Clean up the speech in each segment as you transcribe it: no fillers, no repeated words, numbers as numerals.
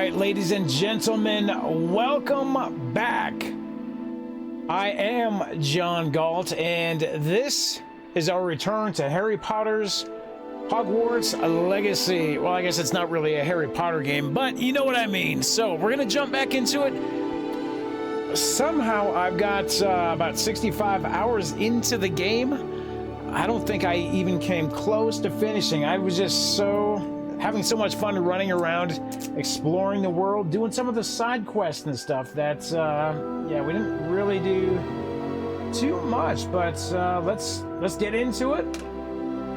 right, ladies and gentlemen, welcome back. I am John Galt, and this is our return to Harry Potter's Hogwarts Legacy. Well, I guess it's not really a Harry Potter game, but you know what I mean. So we're gonna jump back into it. Somehow I've got about 65 hours into the game. I don't think I even came close to finishing. I was just having so much fun running around, exploring the world, doing some of the side quests and stuff that, yeah, we didn't really do too much, but let's get into it,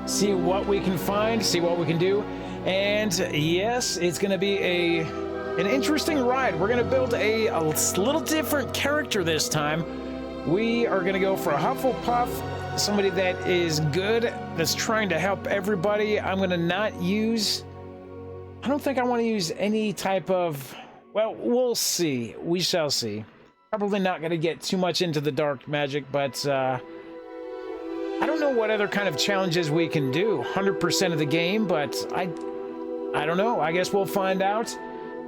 see what we can find, see what we can do, and yes, it's going to be an interesting ride. We're going to build a little different character this time. We are going to go for a Hufflepuff, somebody that is good, that's trying to help everybody. I'm going to not use... I don't think I want to use any type of... Well, we'll see. We shall see. Probably not going to get too much into the dark magic, but I don't know what other kind of challenges we can do. 100% of the game, but I don't know. I guess we'll find out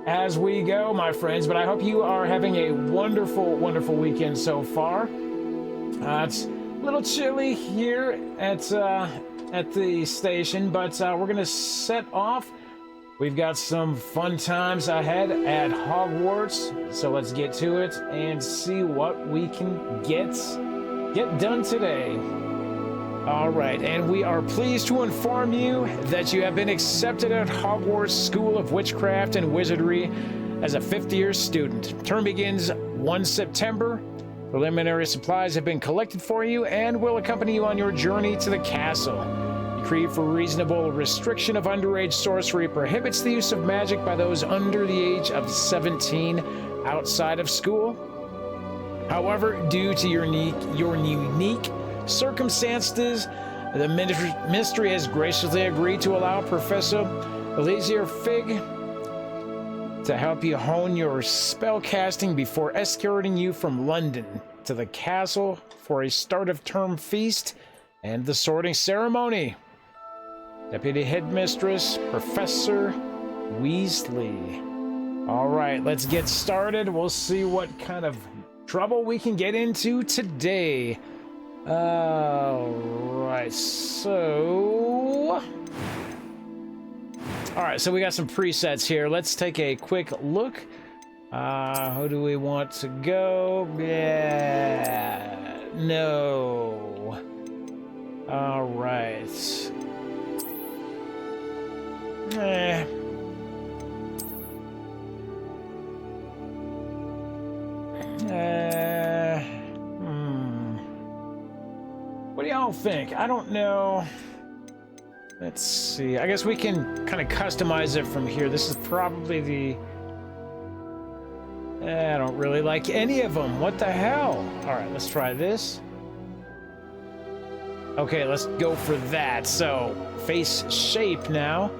as we go, my friends. But I hope you are having a wonderful, wonderful weekend so far. It's a little chilly here at the station, but we're going to set off. We've got some fun times ahead at Hogwarts, so let's get to it and see what we can get done today. All right, and we are pleased to inform you that you have been accepted at Hogwarts School of Witchcraft and Wizardry as a fifth-year student. Term begins 1 September. Preliminary supplies have been collected for you and will accompany you on your journey to the castle. Decree for reasonable restriction of underage sorcery prohibits the use of magic by those under the age of 17 outside of school. However, due to your unique circumstances, the ministry has graciously agreed to allow Professor Elizir Fig to help you hone your spellcasting before escorting you from London to the castle for a start-of-term feast and the sorting ceremony. Deputy Headmistress, Professor Weasley. All right, let's get started. We'll see what kind of trouble we can get into today. All right, so we got some presets here. Let's take a quick look. Who do we want to go? Yeah, no. All right. What do y'all think? I don't know. Let's see. I guess we can kind of customize it from here. This is probably the... I don't really like any of them. What the hell? All right, let's try this. Okay, let's go for that. So, face shape now.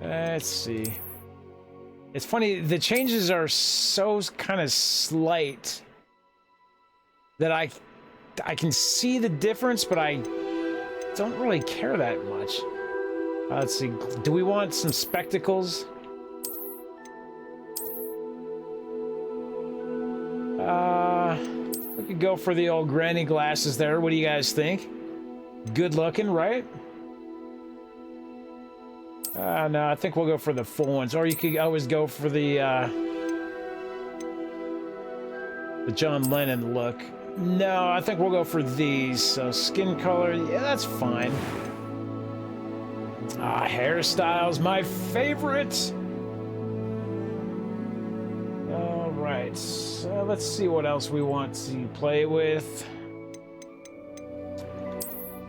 Let's see. It's funny, the changes are so kind of slight that I can see the difference, but I don't really care that much. Let's see. Do we want some spectacles? We could go for the old granny glasses there. What do you guys think? Good looking, right? No, I think we'll go for the full ones. Or you could always go for the John Lennon look. No, I think we'll go for these. So skin color, yeah, that's fine. Hairstyles, my favorite. All right, so let's see what else we want to play with.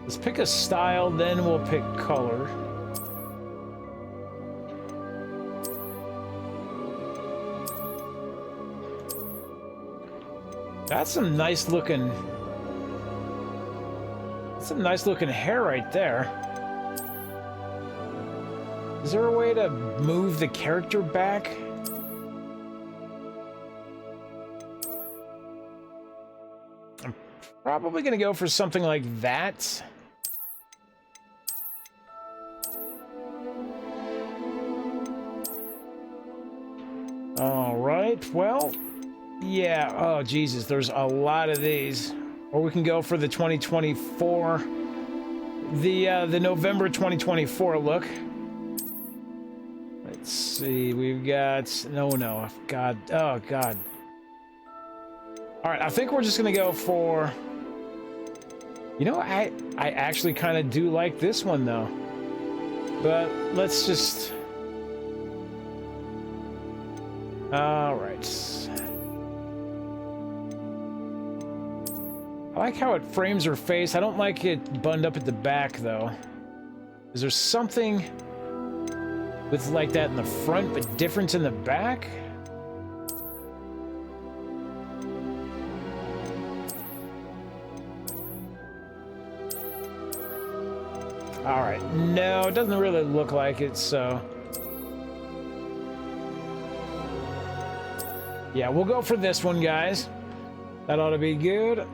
Let's pick a style, then we'll pick color. That's some nice looking hair right there. Is there a way to move the character back? I'm Probably gonna go for something like that. All right, well, yeah, oh Jesus, there's a lot of these. Or we can go for the 2024, the November 2024 look. Let's see, we've got, no, God, oh God. All right, I think we're just gonna go for, you know, I actually kind of do like this one though. But let's just, all right. I like how it frames her face. I don't like it bunned up at the back though. Is there something with like that in the front but different in the back? All right, no, it doesn't really look like it, so. Yeah, we'll go for this one, guys. That ought to be good.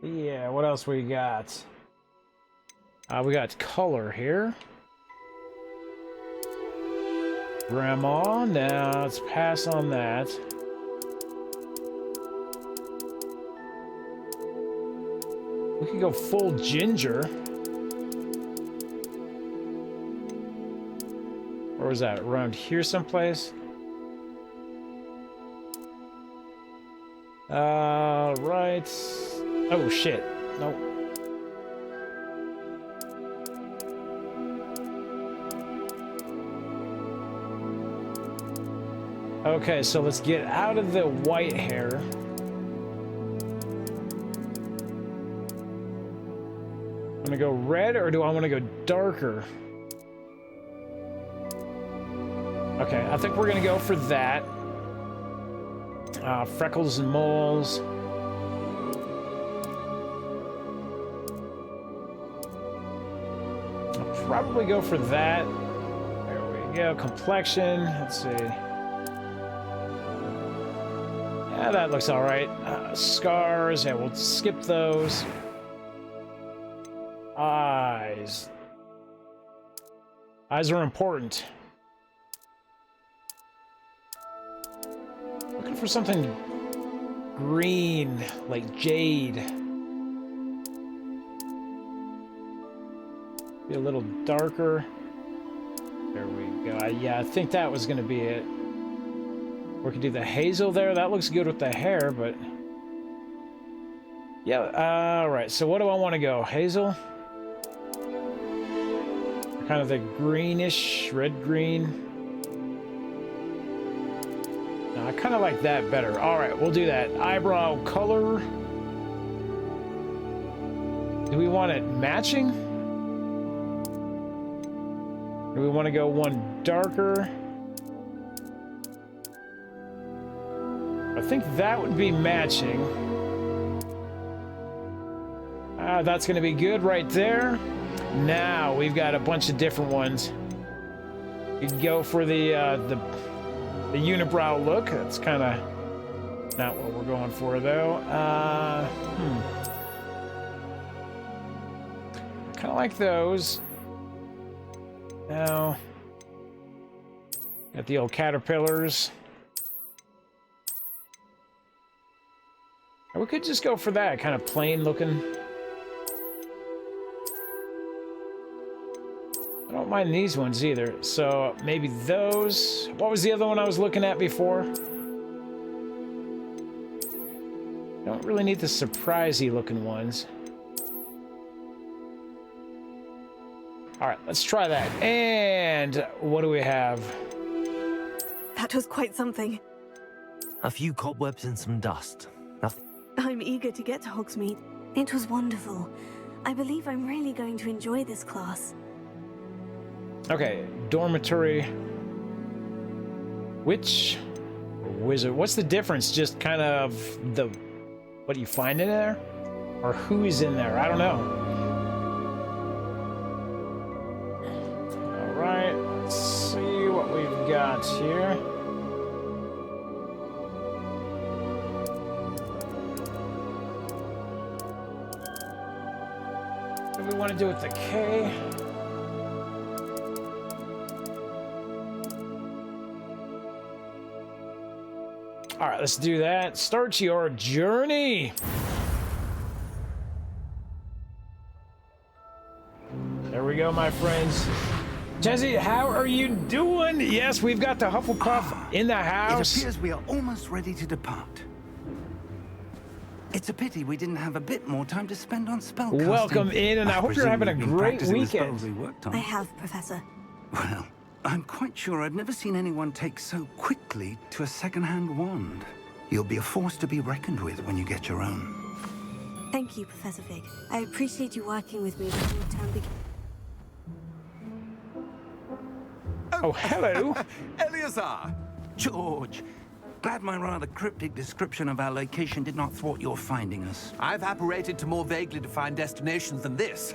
Yeah, what else we got? We got color here. Grandma, now let's pass on that. We could go full ginger. Or was that around here someplace? Right. Oh shit. Nope. Okay, so let's get out of the white hair. I'm gonna go red, or do I want to go darker? Okay, I think we're gonna go for that. Freckles and moles. I'll probably go for that. There we go. Complexion. Let's see. Yeah, that looks all right. Scars. Yeah, we'll skip those. Eyes. Eyes are important. Looking for something green, like jade. Be a little darker. There we go. Yeah, I think that was going to be it. We could do the hazel there. That looks good with the hair, but... Yeah, alright. So what do I want to go? Hazel? Kind of the greenish, red-green. No, I kind of like that better. Alright, we'll do that. Eyebrow color. Do we want it matching? Do we want to go one darker? I think that would be matching. That's going to be good right there. Now we've got a bunch of different ones. You can go for the unibrow look. That's kind of not what we're going for, though. Kind of like those. Now, got the old caterpillars. We could just go for that, kind of plain looking. I don't mind these ones either, so maybe those. What was the other one I was looking at before? Don't really need the surprisey looking ones. All right, let's try that. And what do we have? That was quite something. A few cobwebs and some dust. Nothing. I'm eager to get to Hogsmeade. It was wonderful. I believe I'm really going to enjoy this class. Okay, dormitory. Witch or wizard? What's the difference? Just kind of the what you find in there? Or who is in there? I don't know. Alright, let's see what we've got here. want to do with the K? All right, let's do that. Start your journey. There we go, my friends. Jesse, how are you doing? Yes, we've got the Hufflepuff in the house. It appears we are almost ready to depart. It's a pity we didn't have a bit more time to spend on spellcasting. Welcome in, and I hope you're having a great weekend. We worked on. I have, Professor. Well, I'm quite sure I've never seen anyone take so quickly to a second-hand wand. You'll be a force to be reckoned with when you get your own. Thank you, Professor Fig. I appreciate you working with me before the term begins. Oh, hello. Eleazar! George, glad my rather cryptic description of our location did not thwart your finding us. I've apparated to more vaguely defined destinations than this.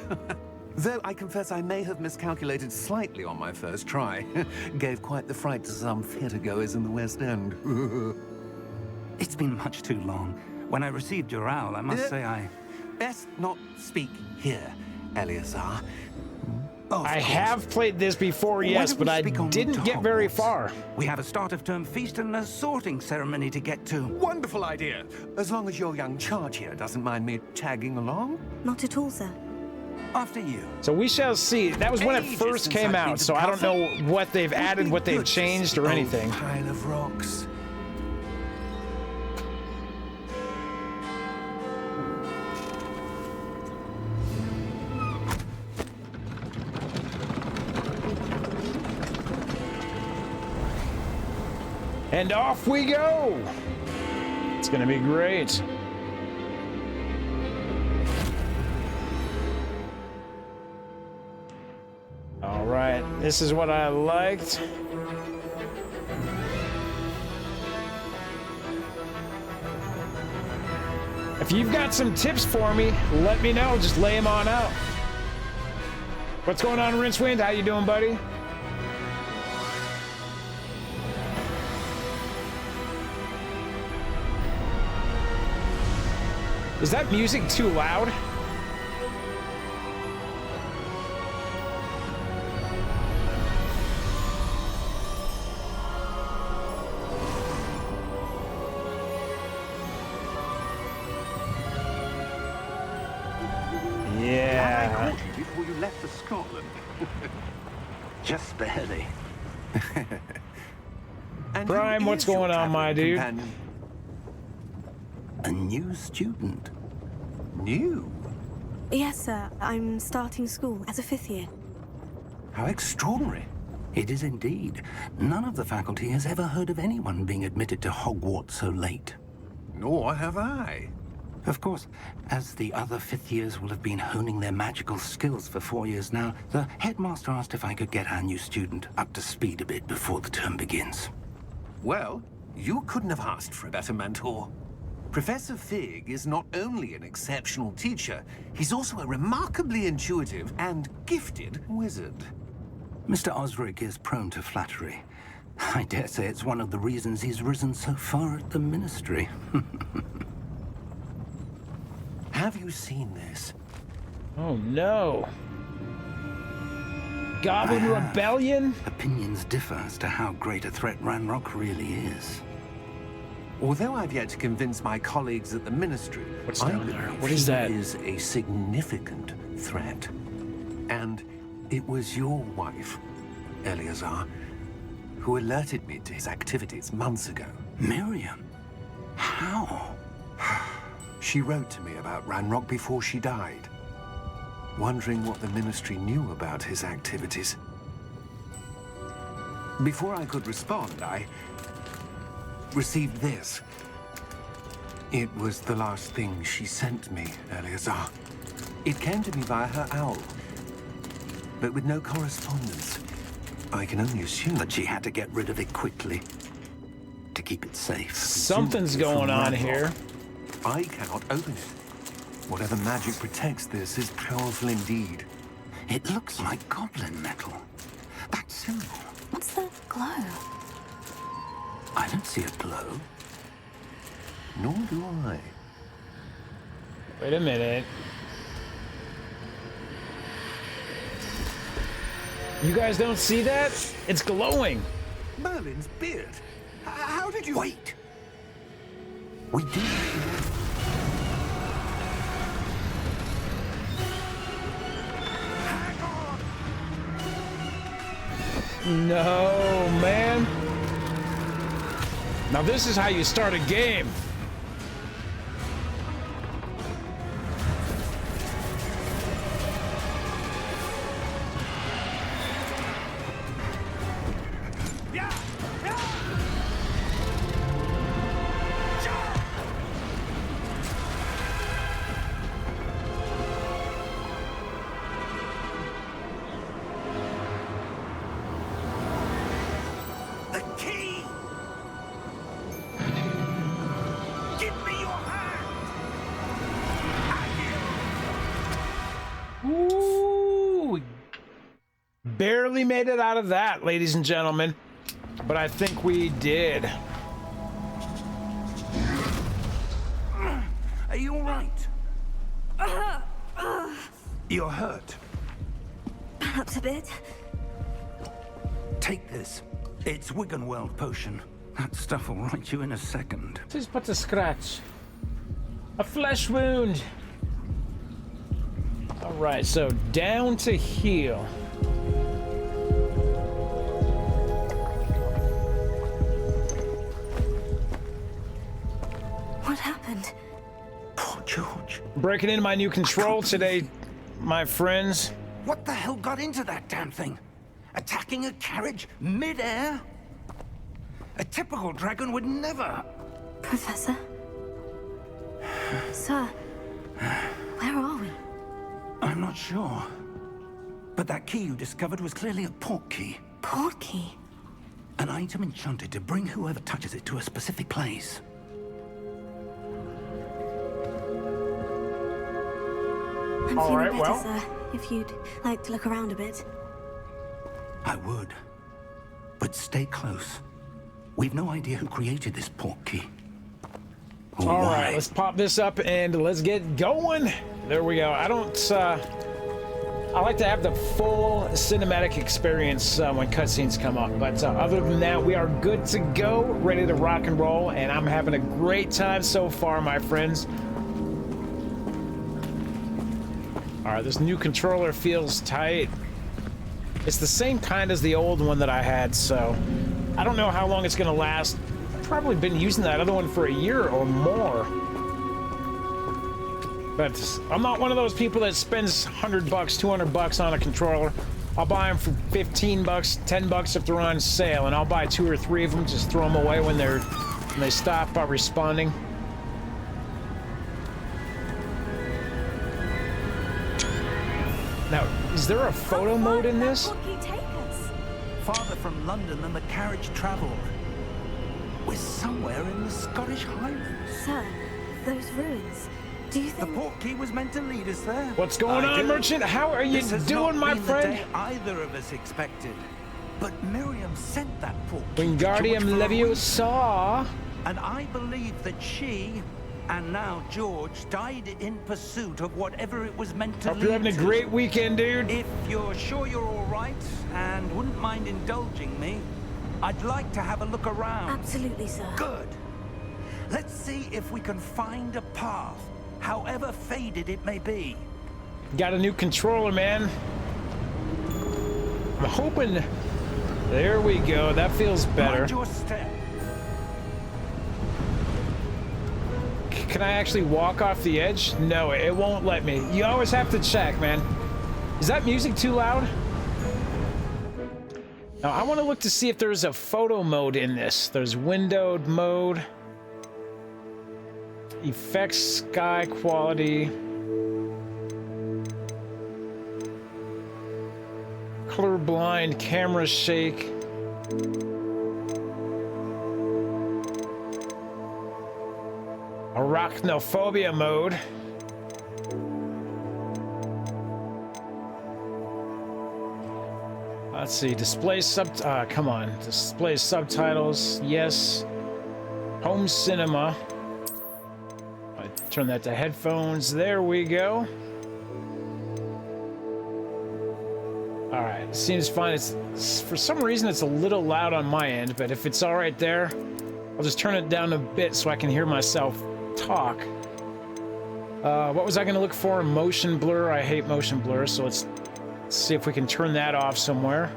Though I confess I may have miscalculated slightly on my first try. Gave quite the fright to some theatergoers in the West End. It's been much too long. When I received your owl, I must say I... Best not speak here, Eleazar. Oh, I have played this before, yes, but I didn't get very far. We have a start-of-term feast and a sorting ceremony to get to. Wonderful idea. As long as your young charge here doesn't mind me tagging along. Not at all, sir. After you. So we shall see. That was when it Ages first since came I've out, been to so I don't know Puffle. what they've added, what they've Good changed, or old anything. Pile of rocks. And off we go! It's gonna be great. All right, this is what I liked. If you've got some tips for me, let me know. Just lay them on out. What's going on, Rincewind? How you doing, buddy? Is that music too loud? Yeah. I caught you before you left for Scotland. Just barely. And Prime, who what's is your going on, my traveling dude? companion? A new student. New? Yes, sir. I'm starting school as a 5th year. How extraordinary. It is indeed. None of the faculty has ever heard of anyone being admitted to Hogwarts so late. Nor have I. Of course, as the other 5th years will have been honing their magical skills for 4 years now, the headmaster asked if I could get our new student up to speed a bit before the term begins. Well, you couldn't have asked for a better mentor. Professor Fig is not only an exceptional teacher, he's also a remarkably intuitive and gifted wizard. Mr. Osric is prone to flattery. I dare say it's one of the reasons he's risen so far at the Ministry. Have you seen this? Oh no. Goblin I have. Rebellion? Opinions differ as to how great a threat Ranrock really is. Although I've yet to convince my colleagues at the Ministry, What's I down there? believe What is he that? is a significant threat. And it was your wife, Eleazar, who alerted me to his activities months ago. Miriam? How? She wrote to me about Ranrock before she died, wondering what the Ministry knew about his activities. Before I could respond, I received this. It was the last thing she sent me, Eleazar. It came to me via her owl, but with no correspondence. I can only assume That she had to get rid of it quickly to keep it safe. Something's going on here. I cannot open it. Whatever magic protects this is powerful indeed. It looks like goblin metal. That symbol. What's that glow? I don't see a glow. Nor do I. Wait a minute. You guys don't see that? It's glowing. Merlin's beard. How did you... Wait. We did... No, man. Now this is how you start a game. Ooh, barely made it out of that, ladies and gentlemen, but I think we did. Are you all right? You're hurt. Perhaps a bit. Take this. It's Wiggenweld potion. That stuff will right you in a second. Tis but a scratch. A flesh wound. All right, so down to heal. What happened? Poor George. Breaking into my new control today, my friends. What the hell got into that damn thing? Attacking a carriage mid-air? A typical dragon would never... Professor? Sir, where are we? I'm not sure. But that key you discovered was clearly a port key. Port key? An item enchanted to bring whoever touches it to a specific place. I'm All feeling right, better, well. sir. If you'd like to look around a bit. I would. But stay close. We've no idea who created this port key. Or All why. right, let's pop this up and let's get going. There we go. I like to have the full cinematic experience when cutscenes come up. But other than that, we are good to go, ready to rock and roll, and I'm having a great time so far, my friends. All right, this new controller feels tight. It's the same kind as the old one that I had, so I don't know how long it's gonna last. I've probably been using that other one for a year or more. But I'm not one of those people that spends $100, $200 on a controller. I'll buy them for 15 bucks, 10 bucks if they're on sale, and I'll buy 2 or 3 of them, just throw them away when they stop responding. Now, is there a photo mode in this? Farther from London than the carriage travelled. We're somewhere in the Scottish Highlands. Sir, those ruins. Do you The think... port key was meant to lead us there. What's going on, Merchant? How are you This has doing, not my been friend? the day either of us expected. But Miriam sent that port key to Wingardium George for a reason. Leviosa. And I believe that she, and now George, died in pursuit of whatever it was meant to Hope lead you're having a to. great weekend, dude. If you're sure you're all right and wouldn't mind indulging me, I'd like to have a look around. Absolutely, sir. Good. Let's see if we can find a path, however faded it may be. Got a new controller, man. I'm hoping... There we go. That feels better. Mind your step. Can I actually walk off the edge? No, it won't let me. You always have to check, man. Is that music too loud? Now, I want to look to see if there's a photo mode in this. There's windowed mode. Effects, sky quality. Colorblind, camera shake. Arachnophobia mode. Let's see, display come on. Display subtitles, yes. Home cinema. I turn that to headphones, there we go. All right, seems fine. It's for some reason it's a little loud on my end, but if it's all right there, I'll just turn it down a bit so I can hear myself talk. What was I going to look for? Motion blur. I hate motion blur, so let's see if we can turn that off somewhere.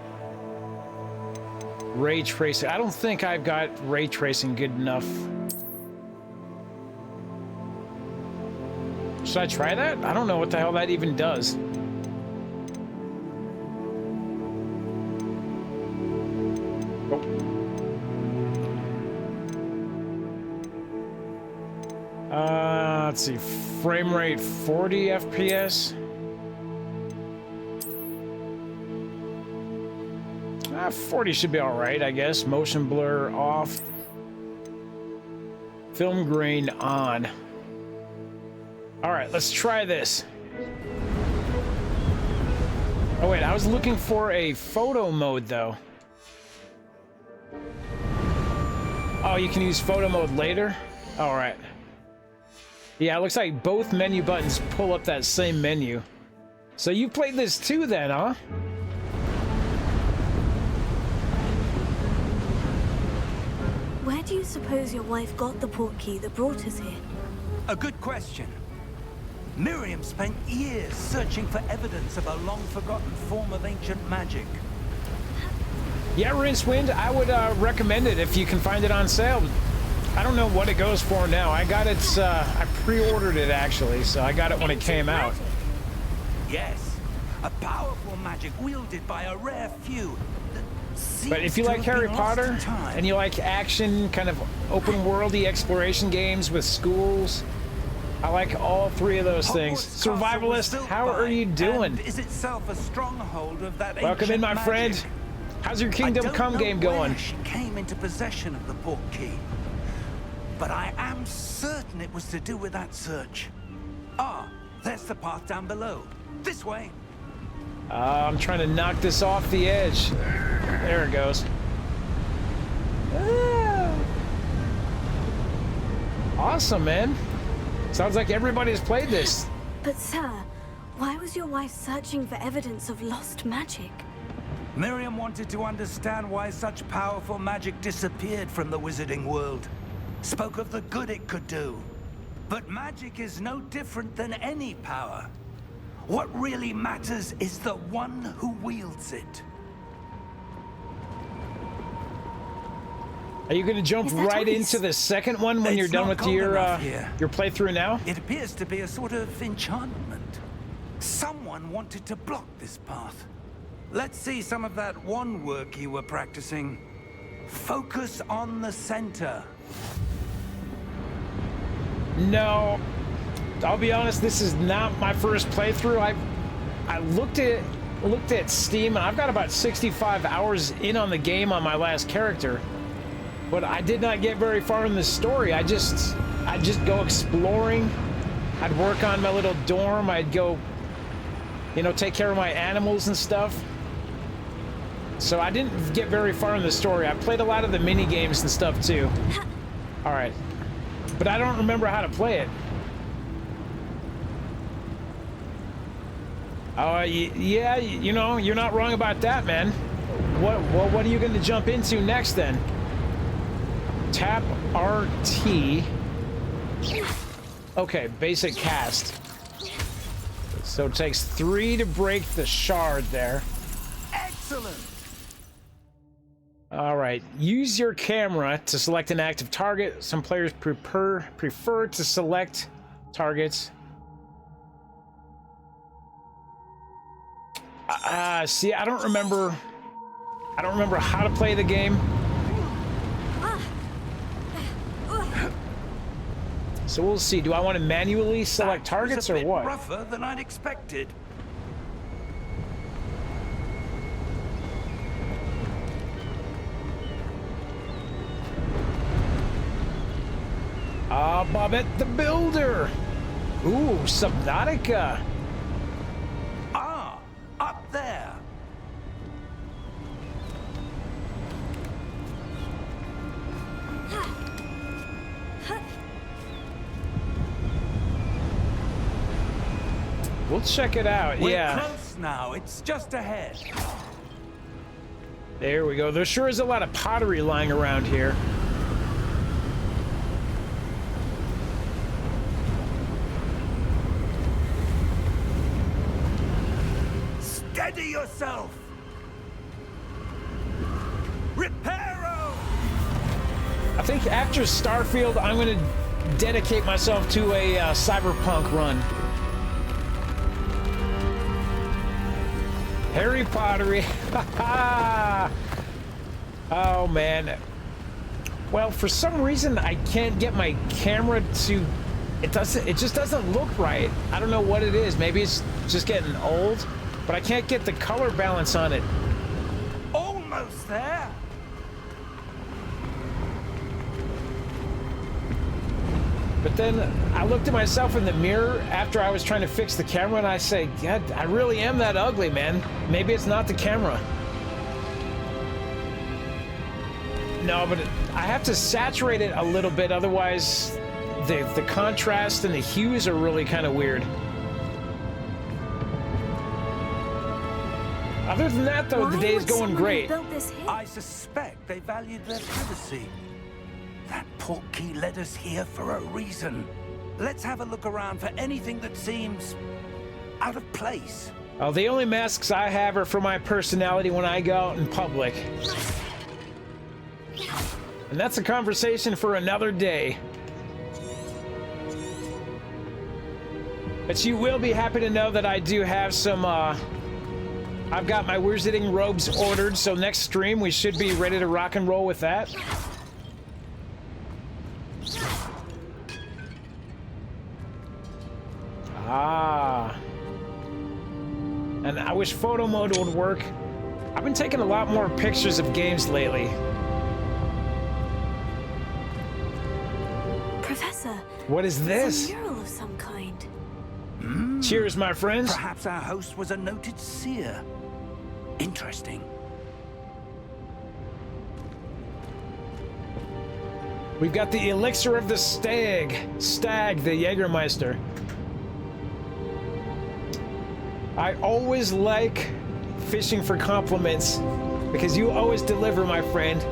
Ray tracing. I don't think I've got ray tracing good enough. Should I try that? I don't know what the hell that even does. Let's see, frame rate 40 FPS. 40 should be all right, I guess. Motion blur off. Film grain on. All right, let's try this. Oh wait, I was looking for a photo mode though. Oh, you can use photo mode later? All right. Yeah, it looks like both menu buttons pull up that same menu. So you played this too then, huh? Where do you suppose your wife got the portkey that brought us here? A good question. Miriam spent years searching for evidence of a long-forgotten form of ancient magic. Yeah, Rincewind, I would recommend it if you can find it on sale. I don't know what it goes for now. I got it, I pre-ordered it actually, so I got it when it came out. Yes, a powerful magic wielded by a rare few. But if you like Harry Potter, and you like action, kind of open-worldy exploration games with schools, I like all three of those things. Survivalist, how are you doing? Is itself a stronghold of that Welcome in, my friend. How's your Kingdom Come game going? She came into possession of the portkey, but I am certain it was to do with that search. Ah, there's the path down below. This way. I'm trying to knock this off the edge. There it goes. Awesome, man. Sounds like everybody's played this. But sir, why was your wife searching for evidence of lost magic? Miriam wanted to understand why such powerful magic disappeared from the wizarding world. Spoke of the good it could do. But magic is no different than any power. What really matters is the one who wields it. Are you going to jump right into the second one when you're done with your playthrough now? It appears to be a sort of enchantment. Someone wanted to block this path. Let's see some of that wand work you were practicing. Focus on the center. No, I'll be honest, this is not my first playthrough. I looked at Steam, and I've got about 65 hours in on the game on my last character. But I did not get very far in the story. I'd just go exploring. I'd work on my little dorm. I'd go, you know, take care of my animals and stuff. So I didn't get very far in the story. I played a lot of the mini games and stuff too. All right, but I don't remember how to play it. Yeah, you know, you're not wrong about that, man. What are you going to jump into next then? Tap RT. Okay, basic cast. So it takes 3 to break the shard there. Excellent. All right, use your camera to select an active target. Some players prefer to select targets. See, I don't remember how to play the game. So we'll see. Do I want to manually select targets or what? Rougher than I'd expected. Bobbette the Builder. Ooh, Subnautica. Ah, up there. We'll check it out. We're yeah. close now. It's just ahead. There we go. There sure is a lot of pottery lying around here. Steady yourself! Reparo! I think after Starfield, I'm going to dedicate myself to a cyberpunk run. Harry Pottery. Oh, man. Well, for some reason, I can't get my camera to... It just doesn't look right. I don't know what it is. Maybe it's just getting old, but I can't get the color balance on it. Almost there! But then I looked at myself in the mirror after I was trying to fix the camera, and I say, God, I really am that ugly, man. Maybe it's not the camera. No, but I have to saturate it a little bit, otherwise the contrast and the hues are really kind of weird. Other than that, though, the day's going great. I suspect they valued their privacy. That portkey led us here for a reason. Let's have a look around for anything that seems out of place. Oh, the only masks I have are for my personality when I go out in public. And that's a conversation for another day. But you will be happy to know that I do have some, I've got my wizarding robes ordered, so next stream we should be ready to rock and roll with that. Ah. And I wish photo mode would work. I've been taking a lot more pictures of games lately. Professor. What is this? It's a mural of some kind. Cheers, my friends. Perhaps our host was a noted seer. Interesting. We've got the elixir of the stag, the Jägermeister. I always like fishing for compliments because you always deliver, my friend.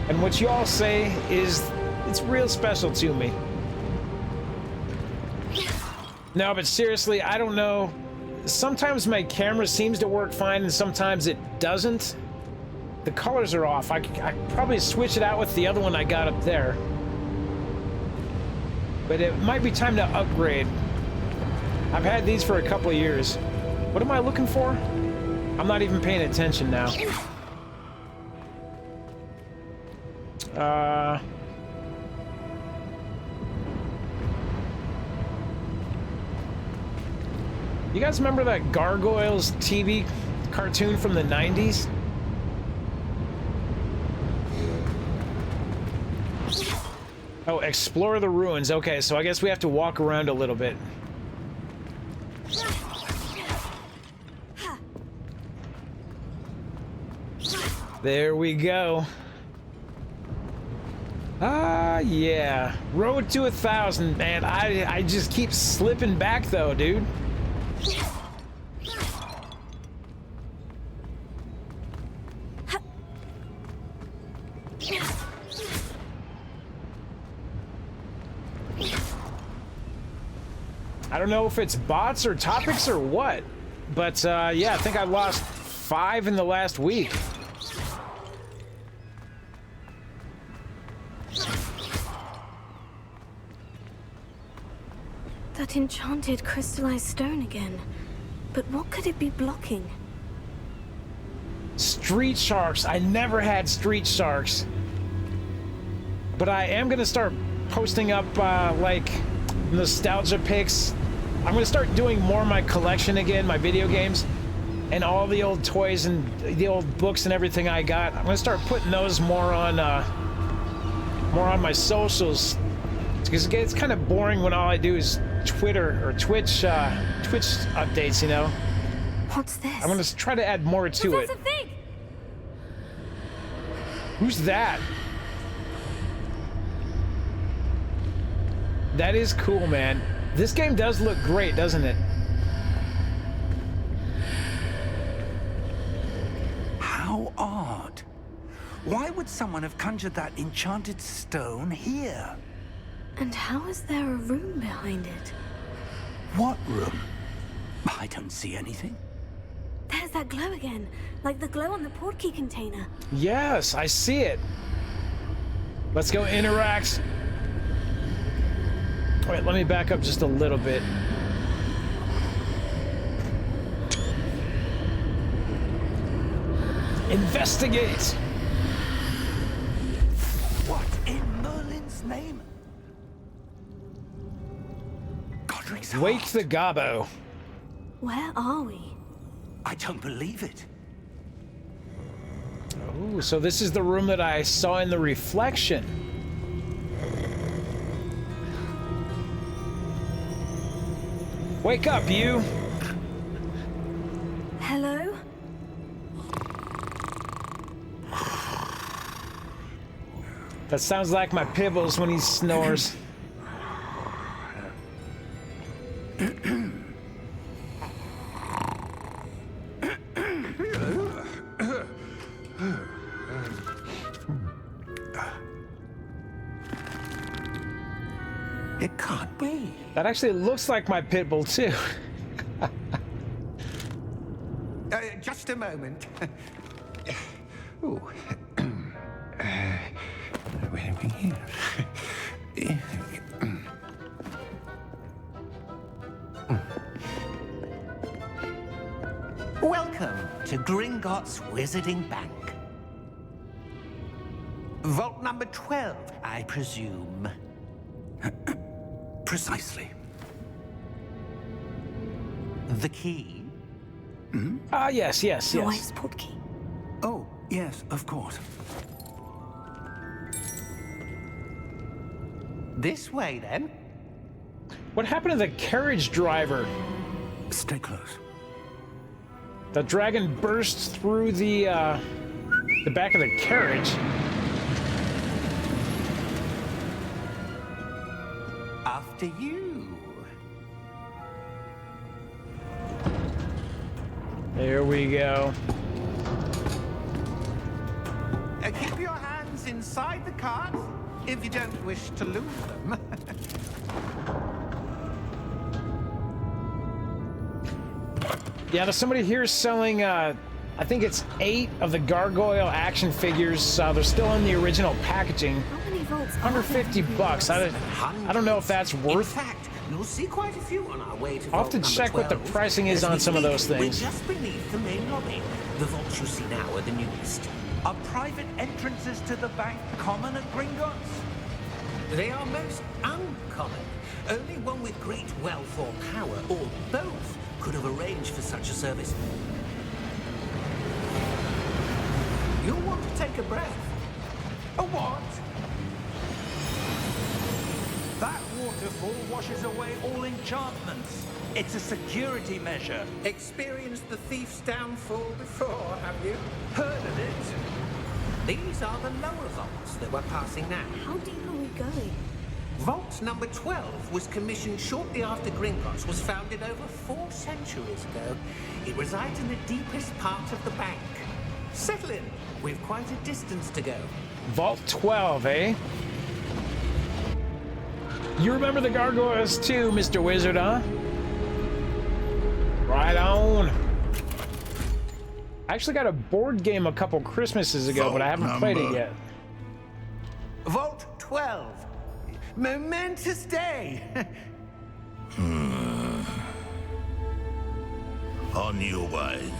And what you all say is, it's real special to me. No, but seriously, I don't know. Sometimes my camera seems to work fine and sometimes it doesn't. The colors are off. I probably switch it out with the other one I got up there. But it might be time to upgrade. I've had these for a couple of years. What am I looking for? I'm not even paying attention now. You guys remember that Gargoyles TV cartoon from the 90s? Oh, explore the ruins. Okay, so I guess we have to walk around a little bit. There we go. Ah, yeah. Road to 1,000, man. I just keep slipping back, though, dude. I don't know if it's bots or topics or what, but yeah, I think I lost 5 in the last week. That enchanted crystallized stone again. But what could it be blocking? Street sharks. I never had street sharks. But I am going to start posting up, like, nostalgia pics. I'm going to start doing more of my collection again, my video games, and all the old toys and the old books and everything I got. I'm going to start putting those more on my socials. Because it's kind of boring when all I do is Twitter or Twitch updates, you know? What's this? I'm going to try to add more to it. Fig! Who's that? That is cool, man. This game does look great, doesn't it? How odd. Why would someone have conjured that enchanted stone here? And how is there a room behind it? What room? I don't see anything. There's that glow again, like the glow on the portkey container. Yes, I see it. Let's go interact. All right, let me back up just a little bit. Investigate. What in Merlin's name? Godric's Wake heart. the gobbo. Where are we? I don't believe it. Ooh, so this is the room that I saw in the reflection. Wake up, you. Hello? That sounds like my Pibbles when he snores. It can't be. That actually looks like my Pitbull too. Just a moment. Ooh. Where are we here? Welcome to Gringotts Wizarding Bank. Vault number 12, I presume. Precisely. The key? Ah, yes, yes, The yes. wife's portkey. Oh, yes, of course. This way, then. What happened to the carriage driver? Stay close. The dragon burst through the back of the carriage. After you. There we go. Keep your hands inside the cart if you don't wish to lose them. Yeah, there's somebody here selling, I think it's 8 of the gargoyle action figures. They're still in the original packaging. How many vaults are there? $150. I don't know if that's In worth. fact, you'll see quite a few on our way to I'll have to vault check number what the 12. pricing is As on we some of speak, those things. We're just beneath the main lobby. The vaults you see now are the newest. Are private entrances to the bank common at Gringotts? They are most uncommon. Only one with great wealth or power, or both, could have arranged for such a service. You'll want to take a breath. A what? That waterfall washes away all enchantments. It's a security measure. Experienced the thief's downfall before, have you? Heard of it? These are the lower vaults that we're passing now. How deep are we going? Vault number 12 was commissioned shortly after Gringotts was founded over 4 centuries ago. It resides in the deepest part of the bank. Settle in. We've quite a distance to go. Vault 12, eh? You remember the gargoyles too, Mr. Wizard, huh? Right on. I actually got a board game a couple Christmases ago, but I haven't played it yet. Vault 12. Momentous day. On your way.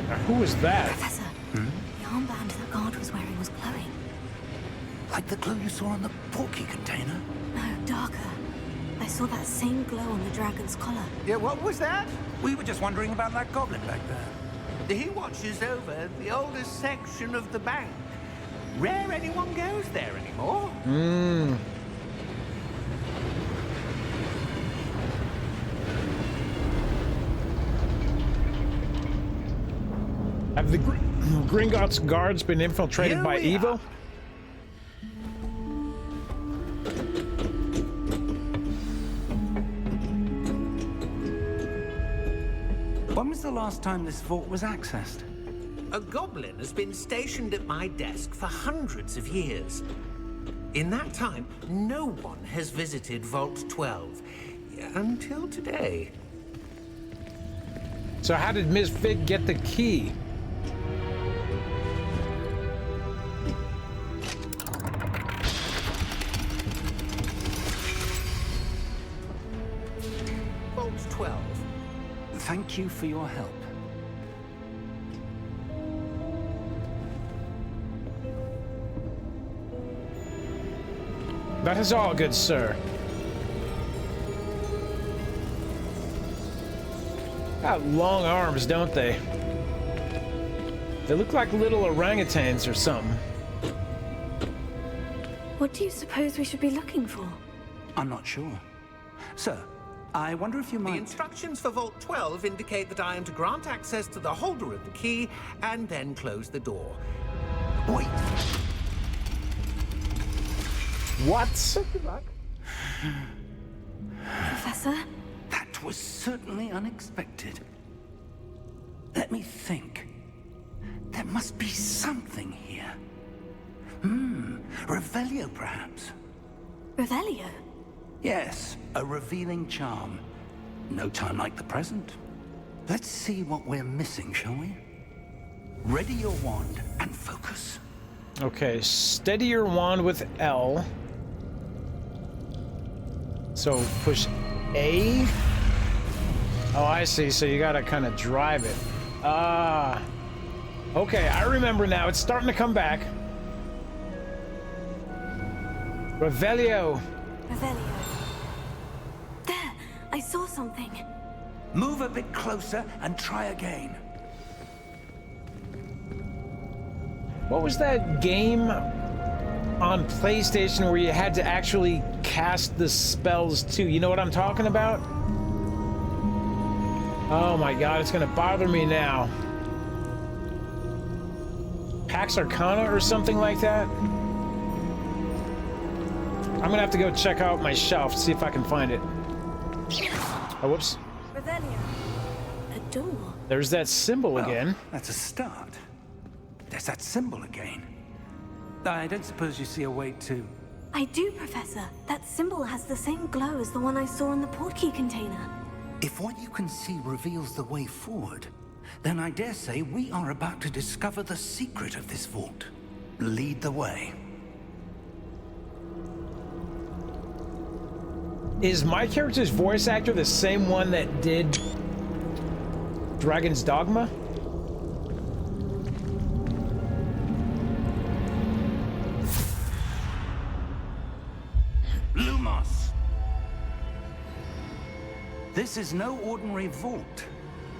Now, who was that? Professor, the armband that guard was wearing was glowing. Like the glow you saw on the portkey container? No, darker. I saw that same glow on the dragon's collar. Yeah, what was that? We were just wondering about that goblin back there. He watches over the oldest section of the bank. Rare anyone goes there anymore. Have the Gringotts guards been infiltrated by evil? When was the last time this vault was accessed? A goblin has been stationed at my desk for hundreds of years. In that time, no one has visited Vault 12. Until today. So how did Ms. Fig get the key? Vault 12. Thank you for your help. That is all, good sir. Got long arms, don't they? They look like little orangutans or something. What do you suppose we should be looking for? I'm not sure. Sir, I wonder if you The might... instructions for Vault 12 indicate that I am to grant access to the holder of the key and then close the door. Wait! What? Professor? That was certainly unexpected. Let me think. There must be something here. Revelio, perhaps? Revelio? Yes, a revealing charm. No time like the present. Let's see what we're missing, shall we? Ready your wand and focus. Okay, steady your wand with L. So push A. Oh, I see. So you gotta kind of drive it. Ah. Okay, I remember now. It's starting to come back. Revelio. Revelio. There! I saw something. Move a bit closer and try again. What was that game on PlayStation where you had to actually cast the spells too? You know what I'm talking about? Oh my god, it's gonna bother me now. Pax Arcana or something like that? I'm gonna have to go check out my shelf, see if I can find it. Oh, whoops. Revelio. A door. There's that symbol Well, again. That's a start. There's that symbol again. I don't suppose you see a way to... I do, Professor. That symbol has the same glow as the one I saw in the portkey container. If what you can see reveals the way forward, then I dare say we are about to discover the secret of this vault. Lead the way. Is my character's voice actor the same one that did Dragon's Dogma? Lumos! This is no ordinary vault.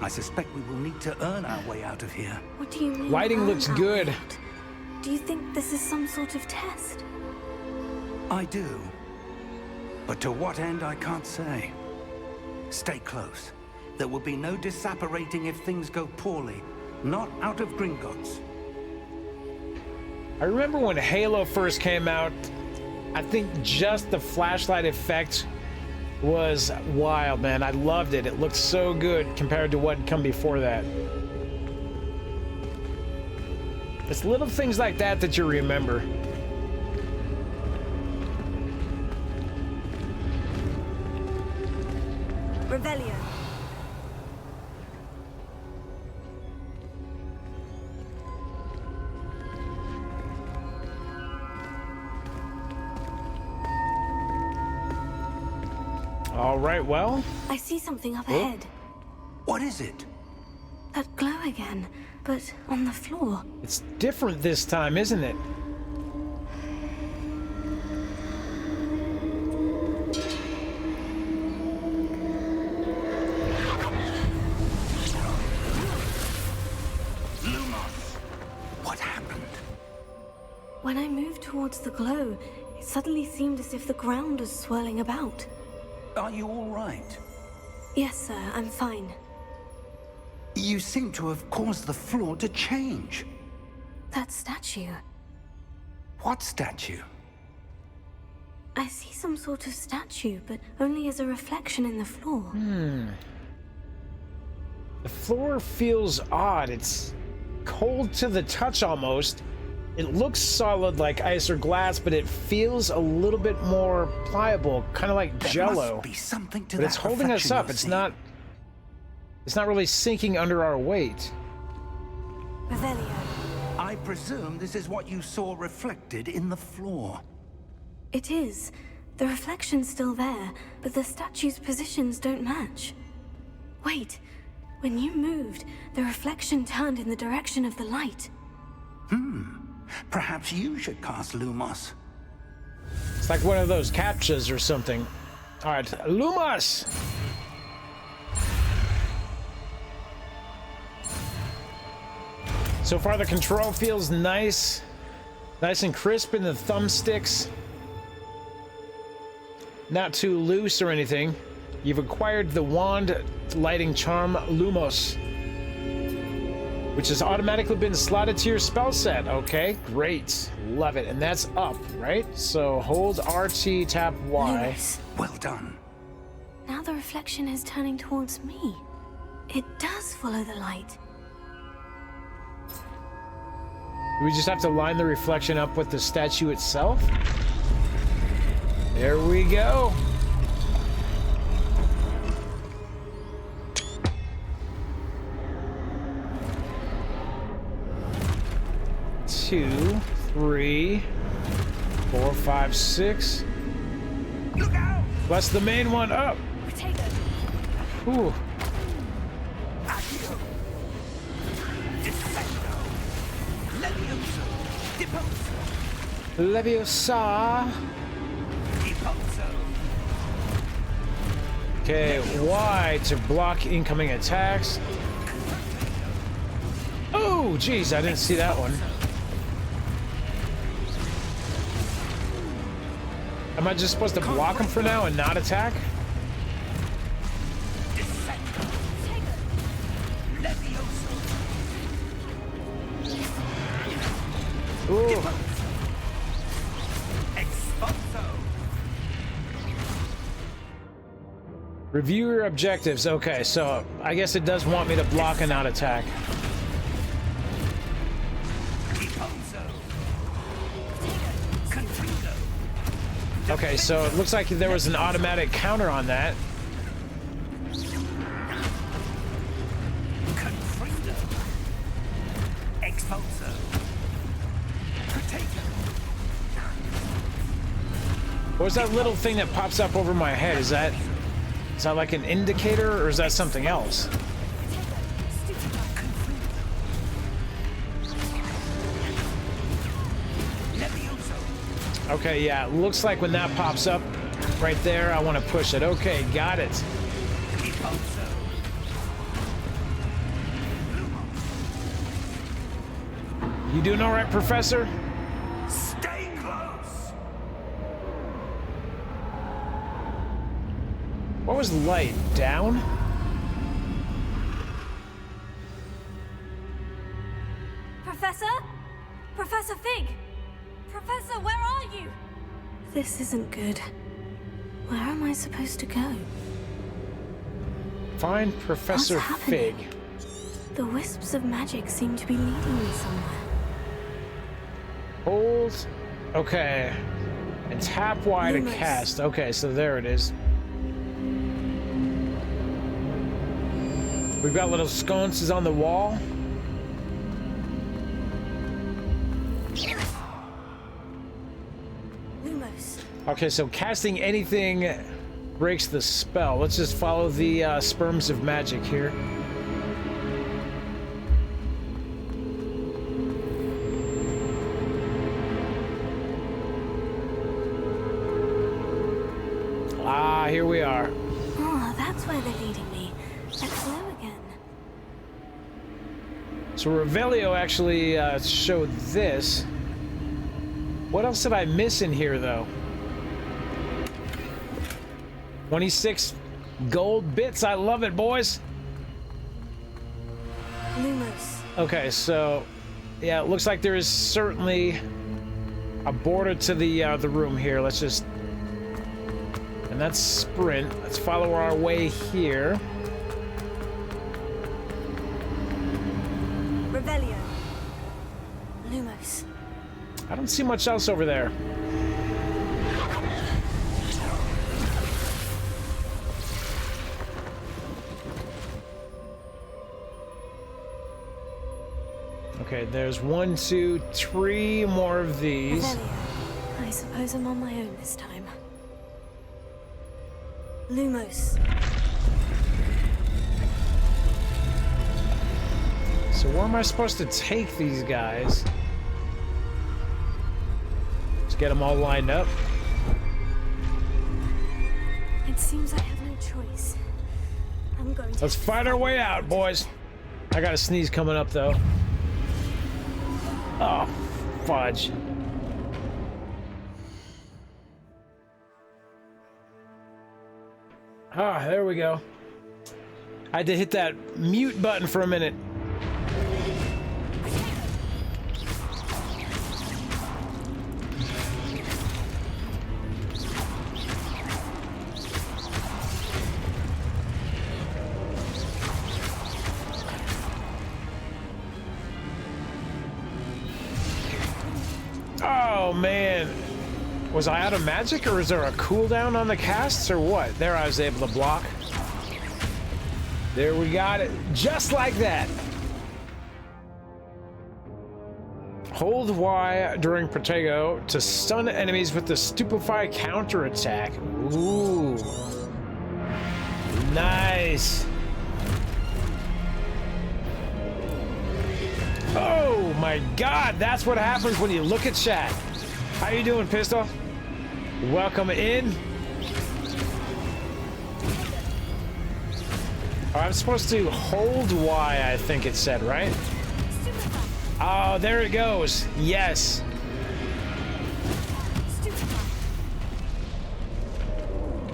I suspect we will need to earn our way out of here. What do you mean? Lighting earn looks our good. way out? Do you think this is some sort of test? I do. But to what end, I can't say. Stay close. There will be no disapparating if things go poorly. Not out of Gringotts. I remember when Halo first came out, I think just the flashlight effect was wild, man. I loved it. It looked so good compared to what had come before that. It's little things like that that you remember. Revelio. All right, well, I see something up ahead. What is it? That glow again, but on the floor. it's different this time, isn't it? Lumos! What happened? When I moved towards the glow, it suddenly seemed as if the ground was swirling about. Are you all right? Yes, sir, I'm fine. You seem to have caused the floor to change. That statue. What statue? I see some sort of statue, but only as a reflection in the floor. The floor feels odd. It's cold to the touch almost. It looks solid like ice or glass, but it feels a little bit more pliable, kind of like There jello. must be something to But that it's holding us reflection up. you're It's not really sinking under our weight. Revelio. I presume this is what you saw reflected in the floor. It is. The reflection's still there, but the statue's positions don't match. Wait. When you moved, the reflection turned in the direction of the light. Perhaps you should cast Lumos. It's like one of those captchas or something. All right, Lumos! So far the control feels nice. Nice and crisp in the thumbsticks. Not too loose or anything. You've acquired the wand lighting charm Lumos, which has automatically been slotted to your spell set. Okay, great. Love it. And that's up, right? So hold RT, tap Y. Lumos. Well done. Now the reflection is turning towards me. It does follow the light. We just have to line the reflection up with the statue itself. There we go. Two, three, 4, 5, 6. Look out! Plus the main one up. Ooh. Accio! Descendo! Levioso! Deposo! Leviosa. Deposo! Okay, Y to block incoming attacks. Oh, geez, I didn't see that one. Am I just supposed to block him for now and not attack? Descendo! Levioso! Ooh. Expulso! Review your objectives. Okay, so I guess it does want me to block and not attack. Deposo! Contrigo! Okay, so it looks like there was an automatic counter on that. Contrigo! Expulso! Protego! What was that little thing that pops up over my head? Is that like an indicator, or is that something else? Okay, yeah, it looks like when that pops up right there, I want to push it. Okay, got it. You doing all right, Professor? Stay close! What was light? Down? Professor? Professor Fig! Professor, where are you? This isn't good. Where am I supposed to go? Find Professor What's Fig. happening? The wisps of magic seem to be leading me somewhere. Hold. Okay. And tap Y to Lumos. cast. Okay, so there it is. We've got little sconces on the wall. Lumos. Okay, so casting anything breaks the spell. Let's just follow the sperms of magic here. Ah, here we are. Oh, that's where they're leading me. Let's go again. So Revelio actually showed this. What else did I miss in here, though? 26 gold bits. I love it, boys. Okay, so yeah, it looks like there is certainly a border to the room here. Let's just, and that's sprint. Let's follow our way here. Revelio. Lumos. I don't see much else over there. Okay, there's 1, 2, 3 more of these. Revelio. I suppose I'm on my own this time. Lumos. So where am I supposed to take these guys? Let's get them all lined up. It seems I have no choice. I'm going to... Let's fight our way out, boys. I got a sneeze coming up, though. Oh, fudge. Ah, there we go. I had to hit that mute button for a minute. Oh, man. Was I out of magic, or is there a cooldown on the casts, or what? There, I was able to block. There, we got it. Just like that. Hold Y during Protego to stun enemies with the Stupefy counterattack. Ooh. Nice. Oh my god, that's what happens when you look at chat. How you doing, Pistol? Welcome in. Oh, I'm supposed to hold Y, I think it said, right? Oh, there it goes. Yes.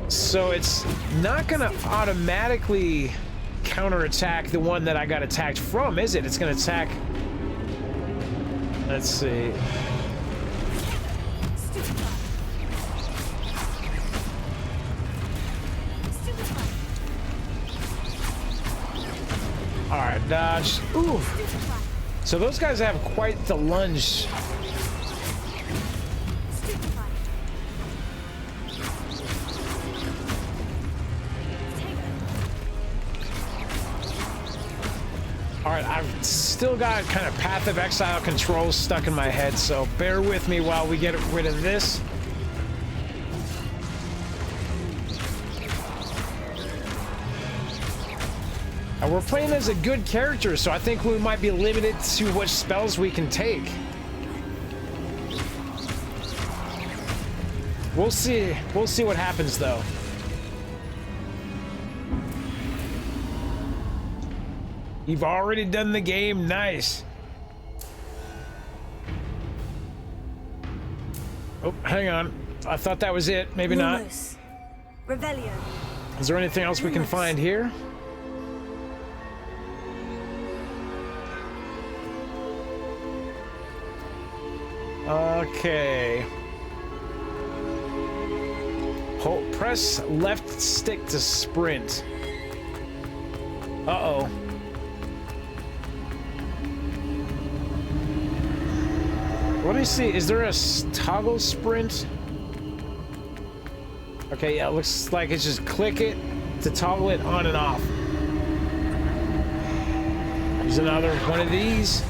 So it's not gonna automatically counterattack the one that I got attacked from, is it? It's gonna attack... Let's see. Alright, dodge. Ooh. So those guys have quite the lunge. Alright, I've still got kind of Path of Exile controls stuck in my head, so bear with me while we get rid of this. And we're playing as a good character, so I think we might be limited to which spells we can take. We'll see. We'll see what happens, though. You've already done the game. Nice. Oh, hang on. I thought that was it. Maybe not. Revelio. Is there anything else we can find here? Okay. Hold, press left stick to sprint. Uh-oh. What do you see? Is there a toggle sprint? Okay, yeah, it looks like it's just click it to toggle it on and off. There's another one of these.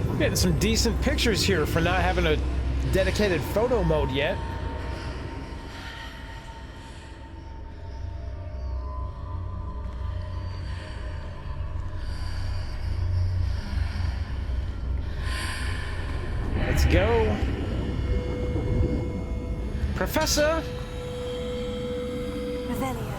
We're getting some decent pictures here for not having a dedicated photo mode yet. Let's go. Professor! Revelio.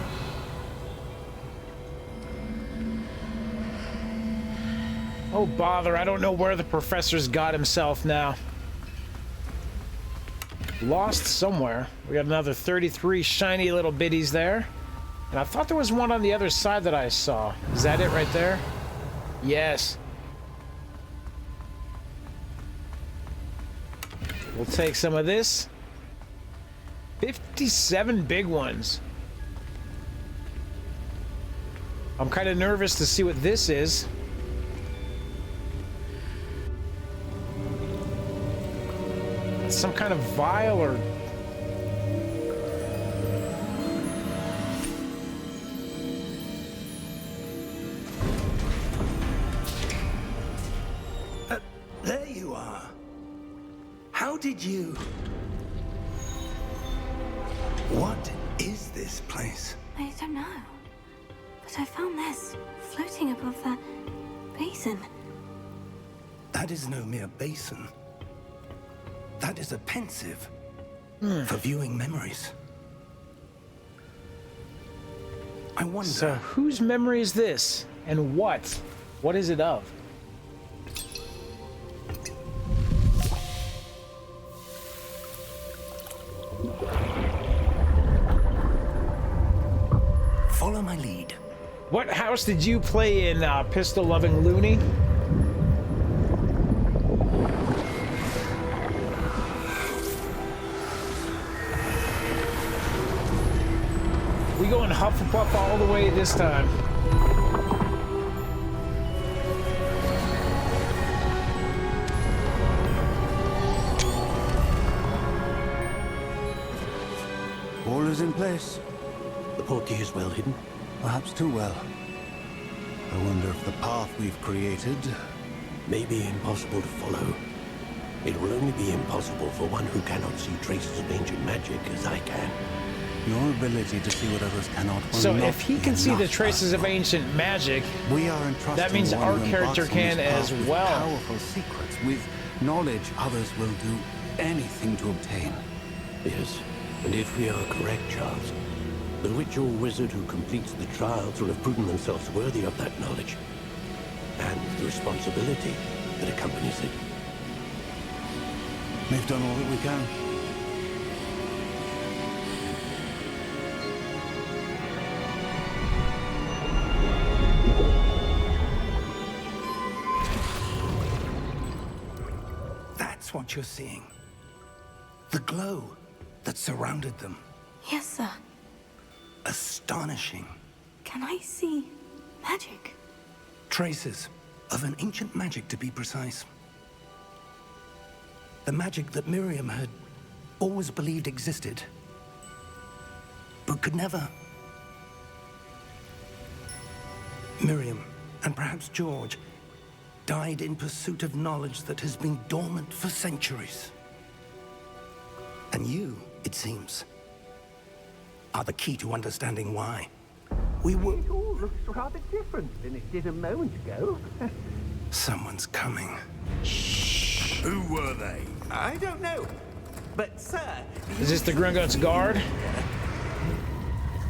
Oh, bother. I don't know where the professor's got himself now. lost somewhere. We got another 33 shiny little biddies there. And I thought there was one on the other side that I saw. Is that it right there? Yes. We'll take some of this. 57 big ones. I'm kind of nervous to see what this is. It's some kind of vial or... There you are. How did you... What is this place? I don't know. But I found this floating above that basin. That is no mere basin. That is a pensive for viewing memories. I wonder... So whose memory is this? And what? What is it of? Follow my lead. What house did you play in, pistol-loving loony? We going Hufflepuff all the way this time. All is in place. The portkey is well hidden. Perhaps too well. I wonder if the path we've created... May be impossible to follow. It will only be impossible for one who cannot see traces of ancient magic as I can. Your ability to see what others cannot will So not if he be can see the enough, traces of Arthur. ancient magic, We are entrusted that means to one our who character embarks on can this path as with well. Powerful secrets. With knowledge, others will do anything to obtain. Yes, and if we are correct, Charles, the witch or wizard who completes the trials will have proven themselves worthy of that knowledge and the responsibility that accompanies it. We've done all that we can. That's what you're seeing. The glow that surrounded them. Yes, sir. Astonishing. Can I see magic? Traces of an ancient magic, to be precise. The magic that Miriam had always believed existed, but could never. Miriam, and perhaps George, died in pursuit of knowledge that has been dormant for centuries. And you, it seems, are the key to understanding why. We were... It all looks rather different than it did a moment ago. Someone's coming. Who were they? I don't know. But, sir... Is this the Gringotts guard?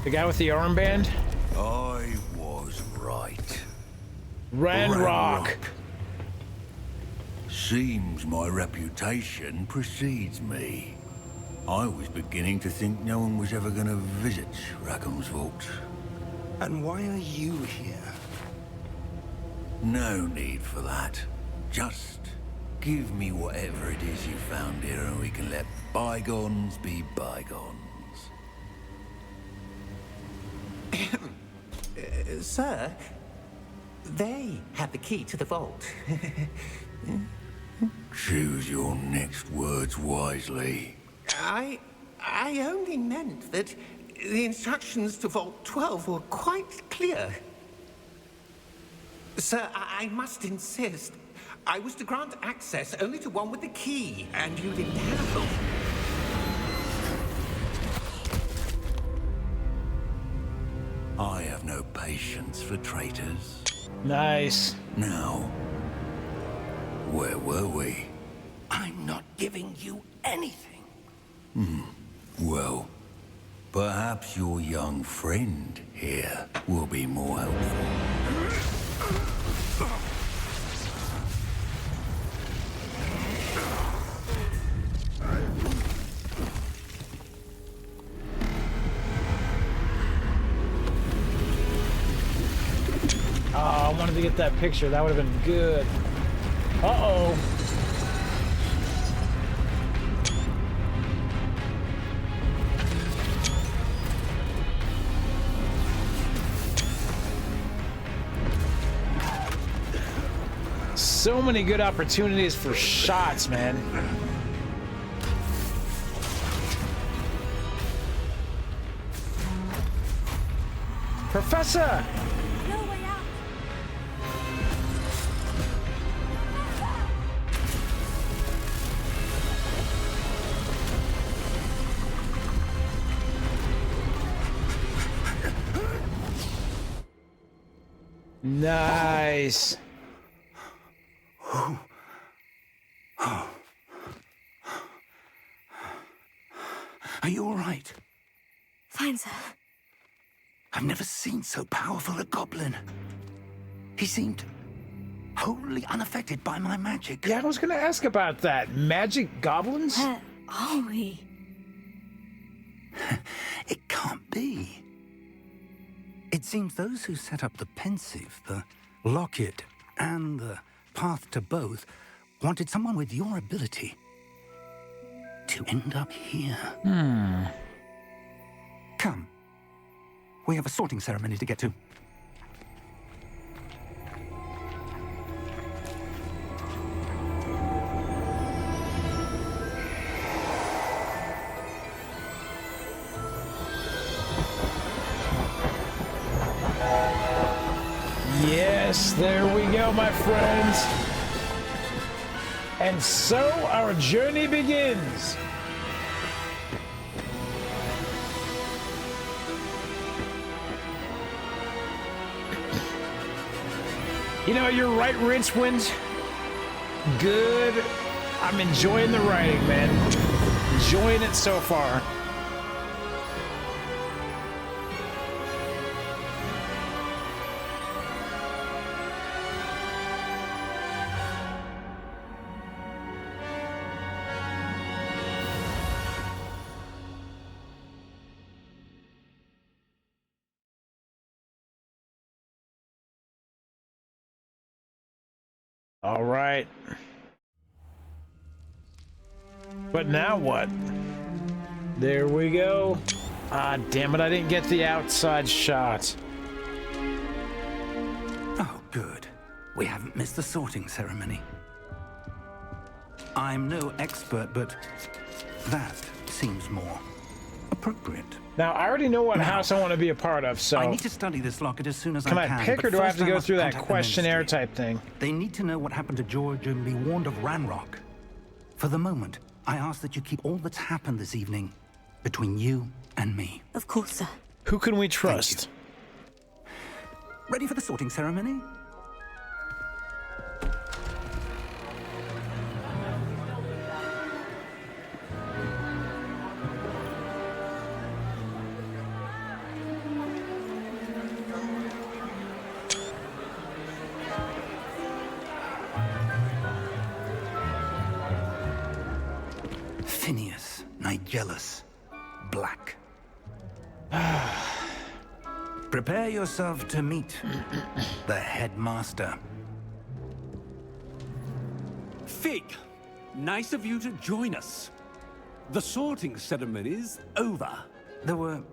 The guy with the armband? I was right. Ranrock. Seems my reputation precedes me. I was beginning to think no one was ever going to visit Rackham's vault. And why are you here? No need for that. Just give me whatever it is you found here and we can let bygones be bygones. Sir, they have the key to the vault. Choose your next words wisely. I only meant that the instructions to Vault 12 were quite clear. Sir, I must insist. I was to grant access only to one with the key, and you didn't have them. I have no patience for traitors. Nice. Now, where were we? I'm not giving you anything. Well, perhaps your young friend here will be more helpful. wanted to get that picture. That would have been good. Uh-oh. So many good opportunities for shots, man. Professor! No way out. Nice. Are you all right? Fine, sir. I've never seen so powerful a goblin. He seemed wholly unaffected by my magic. Yeah, I was gonna ask about that. Magic goblins? Where are we? It can't be. It seems those who set up the pensive, the locket, and the path to both wanted someone with your ability to end up here. Come. We have a sorting ceremony to get to. Yes, there we go, my friends. And so our journey begins. You know, you're right, Rincewind. Good. I'm enjoying the writing, man. Enjoying it so far. All right. But now what? There we go. Ah, damn it, I didn't get the outside shot. Oh, good. We haven't missed the sorting ceremony. I'm no expert, but that seems more appropriate. Now, I already know what house I want to be a part of, so... I need to study this locket as soon as I can. Can I pick, or do I have to go through that questionnaire type thing? They need to know what happened to George and be warned of Ranrock. For the moment, I ask that you keep all that's happened this evening between you and me. Of course, sir. Who can we trust? Ready for the sorting ceremony? Phineas, Nigellus, Black. Prepare yourself to meet the headmaster. Fig, nice of you to join us. The sorting ceremony's over. There were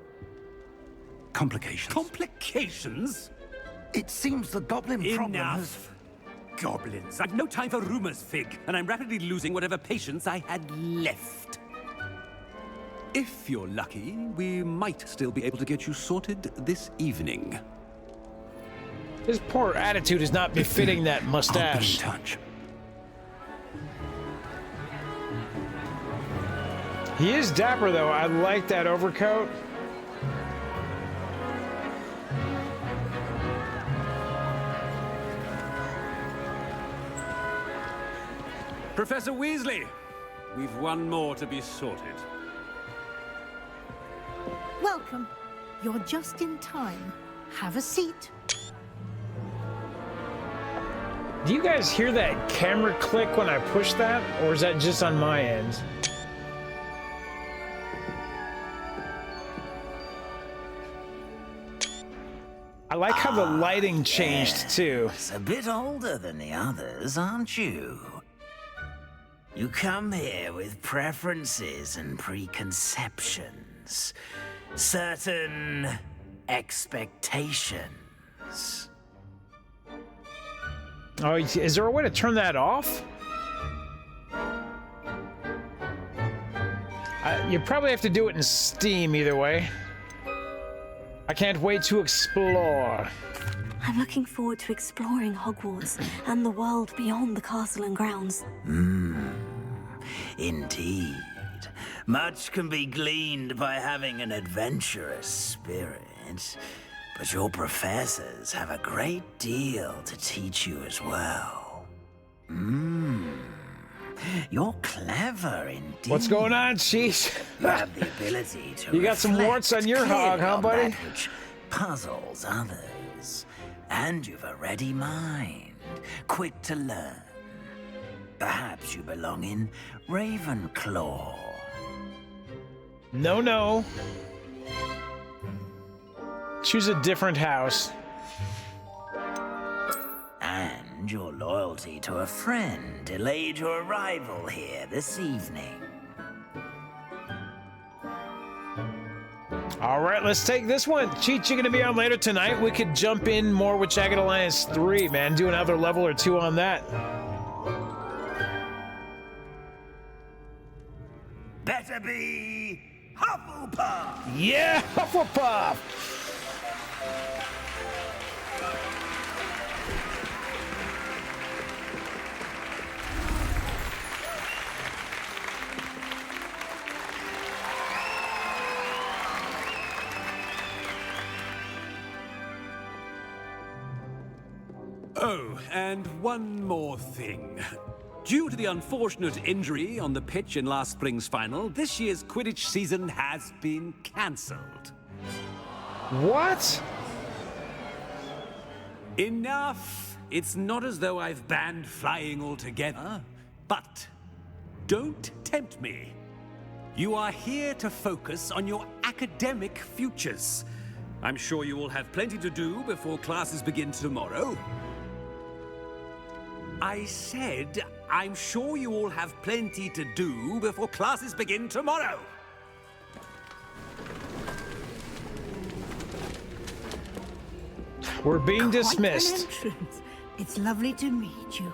complications. Complications? It seems the goblin problem has... Enough. Goblins. I've no time for rumors, Fig, and I'm rapidly losing whatever patience I had left. If you're lucky, we might still be able to get you sorted this evening. His poor attitude is not befitting that mustache. I'll be in touch. He is dapper, though. I like that overcoat. Professor Weasley, we've one more to be sorted. Welcome. You're just in time. Have a seat. Do you guys hear that camera click when I push that? Or is that just on my end? I like how the lighting changed too. Yes, a bit older than the others, aren't you? You come here with preferences and preconceptions. Certain expectations. Oh, is there a way to turn that off? You probably have to do it in Steam either way. I can't wait to explore. I'm looking forward to exploring Hogwarts and the world beyond the castle and grounds. Indeed. Much can be gleaned by having an adventurous spirit, but your professors have a great deal to teach you as well. You're clever indeed. What's going on, Cheese? You have the ability to You got some warts on your hog, huh, buddy? That which puzzles others. And you've a ready mind, quick to learn. Perhaps you belong in Ravenclaw. No, no. Choose a different house. And your loyalty to a friend delayed your arrival here this evening. All right, let's take this one. Cheat, you're gonna be on later tonight. We could jump in more with Jagged Alliance 3, man. Do another level or two on that. Better be Hufflepuff! Yeah, Hufflepuff! Oh, and one more thing. Due to the unfortunate injury on the pitch in last spring's final, this year's Quidditch season has been cancelled. What? Enough! It's not as though I've banned flying altogether, but don't tempt me. You are here to focus on your academic futures. I'm sure you will have plenty to do before classes begin tomorrow. I said, I'm sure you all have plenty to do before classes begin tomorrow. We're being Quite an dismissed. entrance. It's lovely to meet you.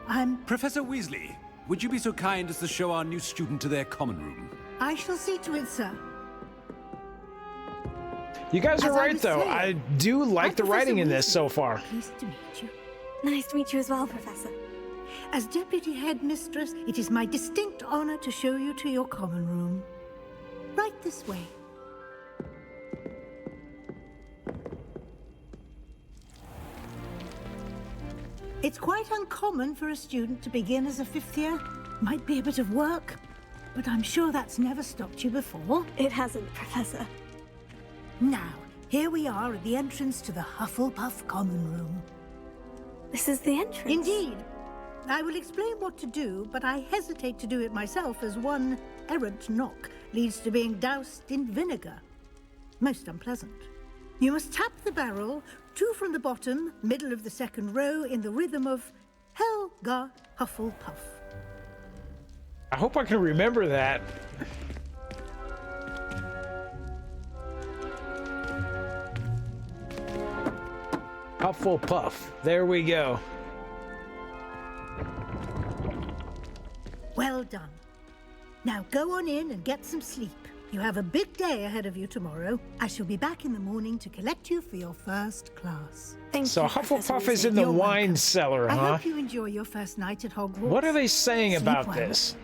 I'm... Professor Weasley, would you be so kind as to show our new student to their common room? I shall see to it, sir. You guys are As I right, was though. saying, I do like the Professor writing in this Weasley. so far. Pleased to meet you. Nice to meet you as well, Professor. As Deputy Headmistress, it is my distinct honor to show you to your common room. Right this way. It's quite uncommon for a student to begin as a fifth year. Might be a bit of work, but I'm sure that's never stopped you before. It hasn't, Professor. Now, here we are at the entrance to the Hufflepuff common room. This is the entrance. Indeed. I will explain what to do, but I hesitate to do it myself as one errant knock leads to being doused in vinegar. Most unpleasant. You must tap the barrel, 2 from the bottom, middle of the second row, in the rhythm of Helga Hufflepuff. I hope I can remember that. Hufflepuff. There we go. Well done. Now go on in and get some sleep. You have a big day ahead of you tomorrow. I shall be back in the morning to collect you for your first class. So Hufflepuff is in the wine cellar, I huh? hope you enjoy your first night at Hogwarts. What are they saying Sleep about well. this?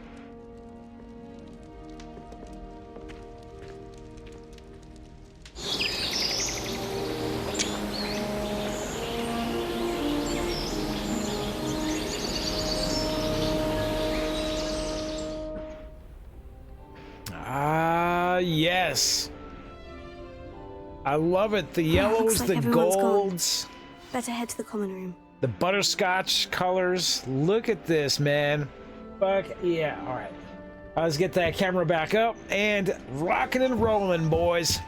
Yes. I love it. The yellows, Looks like the everyone's gone. golds, Better head to the common room. the butterscotch colors. Look at this, man. Fuck yeah. All right. Let's get that camera back up and rocking and rolling, boys.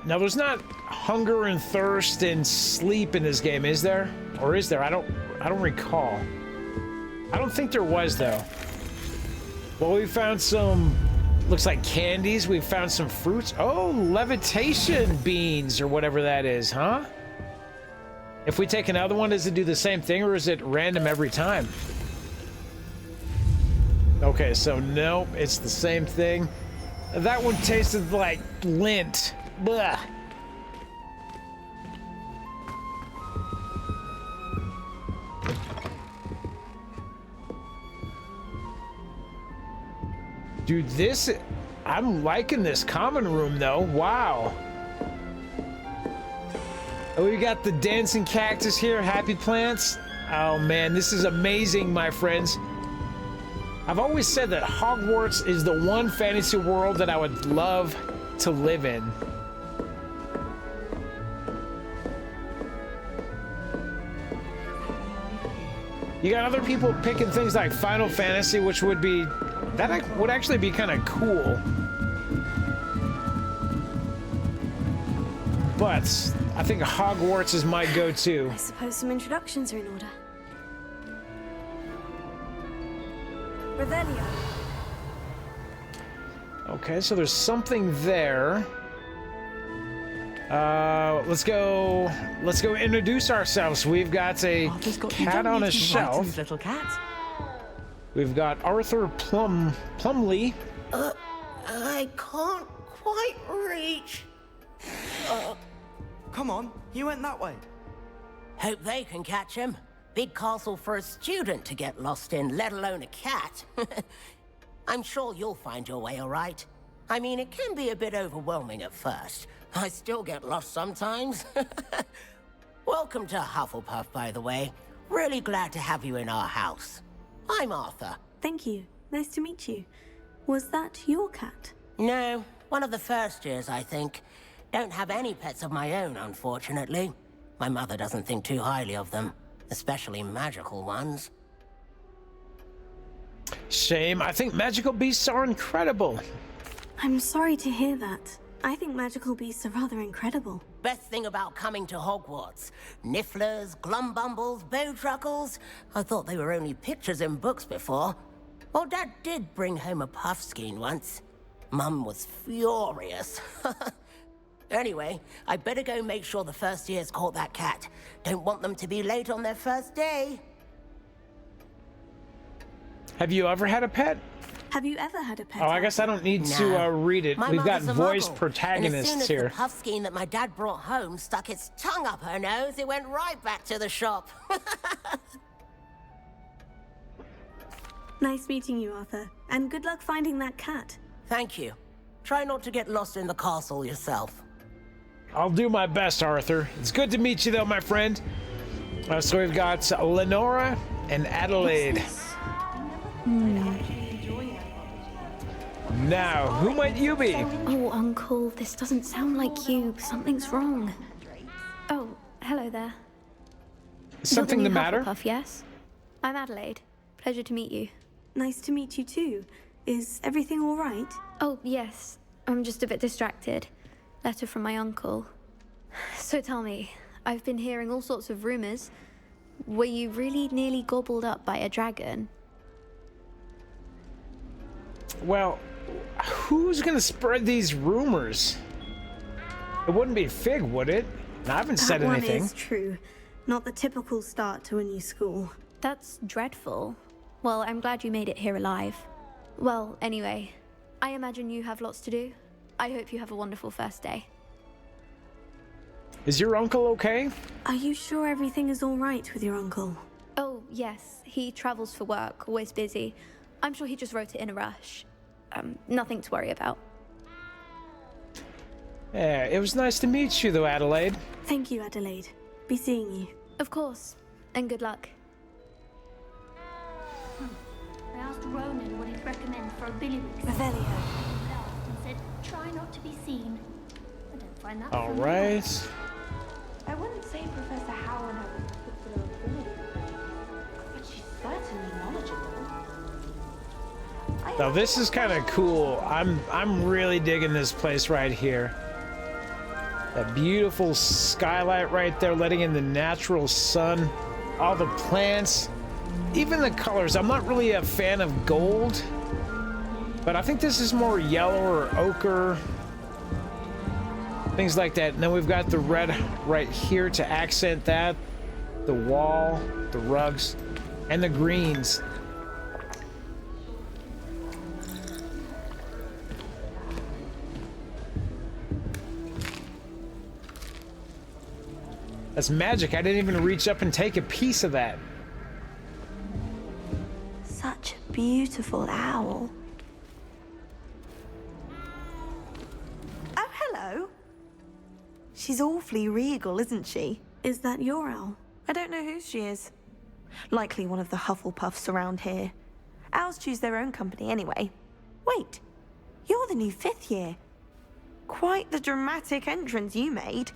Now, there's not hunger and thirst and sleep in this game, is there? Or is there? I don't recall. I don't think there was, though. Well, we found some, looks like candies. We found some fruits. Oh, levitation beans or whatever that is, huh? If we take another one, does it do the same thing or is it random every time? Okay, so nope, it's the same thing. That one tasted like lint. Blah. Dude, this, I'm liking this common room though. Wow. Oh, we got the dancing cactus here, happy plants. Oh man, this is amazing, my friends. I've always said that Hogwarts is the one fantasy world that I would love to live in. You got other people picking things like Final Fantasy, which would be, that would actually be kind of cool. But I think Hogwarts is my go-to. I suppose some introductions are in order. Revelio. Okay, so there's something there. Let's go introduce ourselves. We've got a cat on a shelf. Little cat. We've got Arthur Plumley. I can't quite reach. Come on, you went that way. Hope they can catch him. Big castle for a student to get lost in, let alone a cat. I'm sure you'll find your way all right. I mean, it can be a bit overwhelming at first. I still get lost sometimes. Welcome to Hufflepuff, by the way. Really glad to have you in our house. I'm Arthur. Thank you. Nice to meet you. Was that your cat? No, one of the first years, I think. Don't have any pets of my own, unfortunately. My mother doesn't think too highly of them, especially magical ones. Shame. I think magical beasts are incredible. I'm sorry to hear that. I think magical beasts are rather incredible. Best thing about coming to Hogwarts. Nifflers, glumbumbles, bowtruckles. I thought they were only pictures in books before. Well, Dad did bring home a puffskein once. Mum was furious. Anyway, I better go make sure the first years caught that cat. Don't want them to be late on their first day. Have you ever had a pet? Have you ever had a pet? Oh, I guess I don't need to read it. We've got voice protagonists and as soon as here. the puffskein that my dad brought home stuck its tongue up her nose, it went right back to the shop. Nice meeting you, Arthur. And good luck finding that cat. Thank you. Try not to get lost in the castle yourself. I'll do my best, Arthur. It's good to meet you, though, my friend. So we've got Lenora and Adelaide. Now, who might you be? Oh, Uncle, this doesn't sound like you. Something's wrong. Oh, hello there. Something the matter? Hufflepuff, yes? I'm Adelaide. Pleasure to meet you. Nice to meet you too. Is everything all right? Oh, yes. I'm just a bit distracted. Letter from my uncle. So tell me, I've been hearing all sorts of rumors. Were you really nearly gobbled up by a dragon? Well, who's gonna spread these rumors? It wouldn't be Fig, would it? And I haven't said anything. That one is true. Not the typical start to a new school. That's dreadful. Well, I'm glad you made it here alive. Well, anyway, I imagine you have lots to do. I hope you have a wonderful first day. Is your uncle okay? Are you sure everything is all right with your uncle? Oh, yes. He travels for work, always busy. I'm sure he just wrote it in a rush. Nothing to worry about. Yeah, it was nice to meet you, though, Adelaide. Thank you, Adelaide. Be seeing you. Of course. And good luck. I asked Ronan what he'd recommend for a billywig. Revelio. And said, try not to be seen. I don't find that All right. I wouldn't say Professor Howard has a particular ability, but she's certainly knowledgeable. Now this is kind of cool. I'm really digging this place right here. That beautiful skylight right there, letting in the natural sun. All the plants, even the colors. I'm not really a fan of gold, but I think this is more yellow or ochre. Things like that. And then we've got the red right here to accent that. The wall, the rugs, and the greens. That's magic. I didn't even reach up and take a piece of that. Such a beautiful owl. Oh, hello. She's awfully regal, isn't she? Is that your owl? I don't know whose she is. Likely one of the Hufflepuffs around here. Owls choose their own company anyway. Wait, you're the new 5th year. Quite the dramatic entrance you made.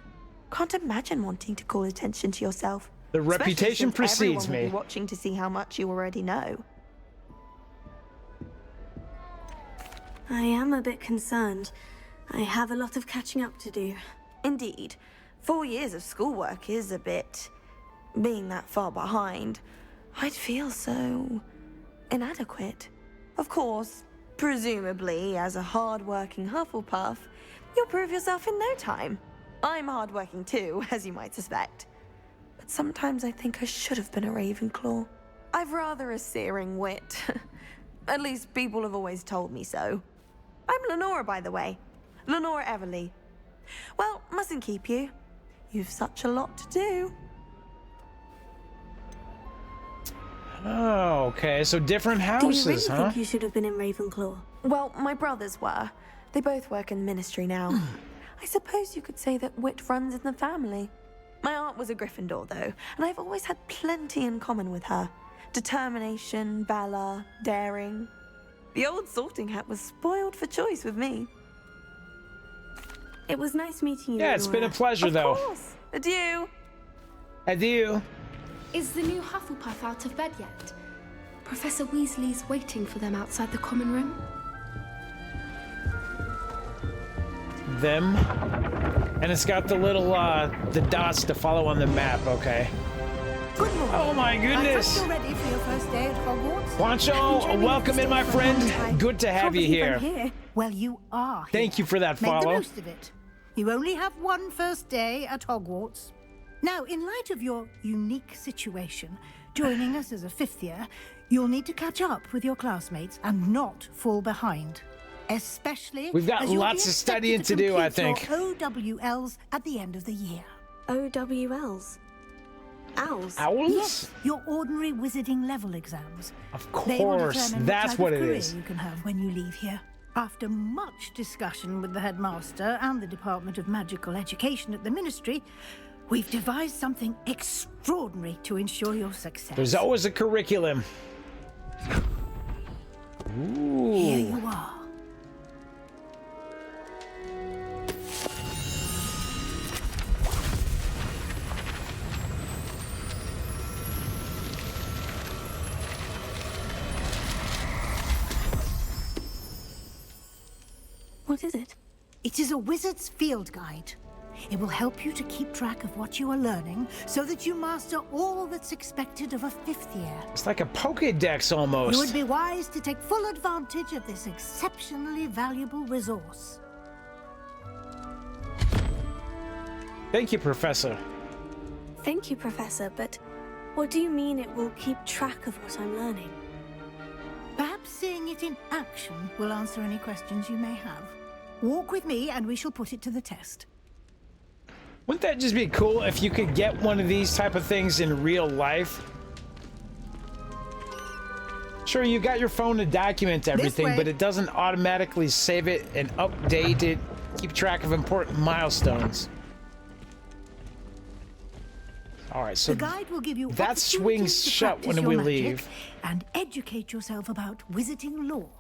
Can't imagine wanting to call attention to yourself. The reputation precedes everyone will me. be watching to see how much you already know. I am a bit concerned. I have a lot of catching up to do. Indeed. 4 years of schoolwork is a bit... being that far behind. I'd feel so... inadequate. Of course, presumably, as a hard-working Hufflepuff, you'll prove yourself in no time. I'm hard-working too, as you might suspect. But sometimes I think I should have been a Ravenclaw. I've rather a searing wit. At least people have always told me so. I'm Lenora, by the way. Lenora Everly. Well, mustn't keep you. You've such a lot to do. Oh, okay. So different Do you houses, really huh? think you should have been in Ravenclaw? Well, my brothers were. They both work in the ministry now. I suppose you could say that wit runs in the family. My aunt was a Gryffindor, though, and I've always had plenty in common with her. Determination, valor, daring. The old sorting hat was spoiled for choice with me. It was nice meeting you. Yeah, it's been a pleasure, though. Of course. Adieu. Adieu. Is the new Hufflepuff out of bed yet? Professor Weasley's waiting for them outside the common room. Them. And it's got the little, the dots to follow on the map, okay. Good morning. Oh my goodness. I trust you're ready for your first day at Hogwarts. Juancho, welcome in, my friend. Good to have you here. Well, you are here. Thank you for that Make follow. the most of it. You only have one first day at Hogwarts. Now, in light of your unique situation, joining us as a 5th year, you'll need to catch up with your classmates and not fall behind. Especially We've got as you'll lots be of studying to do, I think. expected to complete your OWLs at the end of the year. OWLs? Owls? Owls? Yes, your ordinary wizarding level exams. Of They will course, determine that's type what of it career is. you can have when you leave here. After much discussion with the headmaster and the Department of Magical Education at the Ministry, we've devised something extraordinary to ensure your success. There's always a curriculum. Ooh. Here you are. What is it? It is a wizard's field guide. It will help you to keep track of what you are learning so that you master all that's expected of a 5th year. It's like a Pokédex almost. You would be wise to take full advantage of this exceptionally valuable resource. Thank you, Professor. Thank you, Professor, but what do you mean it will keep track of what I'm learning? Perhaps seeing it in action will answer any questions you may have. Walk with me and we shall put it to the test. Wouldn't that just be cool if you could get one of these type of things in real life? Sure, you got your phone to document everything, but it doesn't automatically save it and update it, keep track of important milestones. All right, so the guide will give you that swings to shut practice when your we magic leave. and educate yourself about wizarding lore.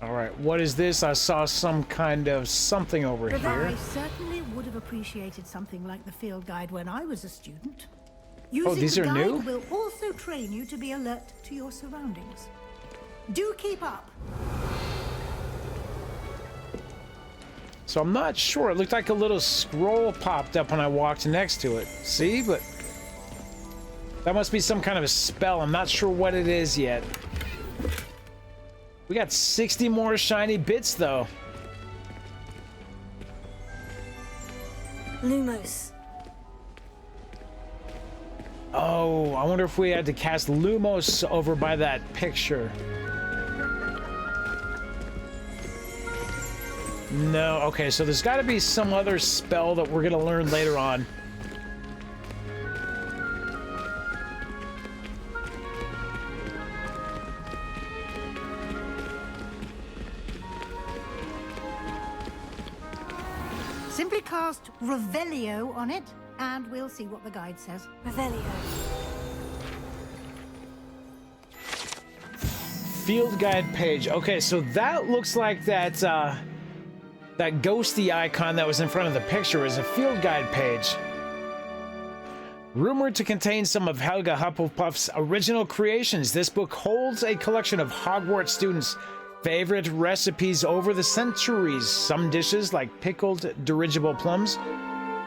All right, what is this? I saw some kind of something over I here. certainly would have appreciated something like the field guide when I was a student. Oh, these Using are the guide new? will also train you to be alert to your surroundings. Do keep up. So I'm not sure. It looked like a little scroll popped up when I walked next to it. See? But that must be some kind of a spell. I'm not sure what it is yet. We got 60 more shiny bits, though. Lumos. Oh, I wonder if we had to cast Lumos over by that picture. No, okay, so there's got to be some other spell that we're going to learn later on. Simply cast Revelio on it, and we'll see what the guide says. Revelio. Field guide page. Okay, so that looks like that that ghosty icon that was in front of the picture is a field guide page. Rumored to contain some of Helga Hufflepuff's original creations, this book holds a collection of Hogwarts students' favorite recipes over the centuries. Some dishes, like pickled dirigible plums,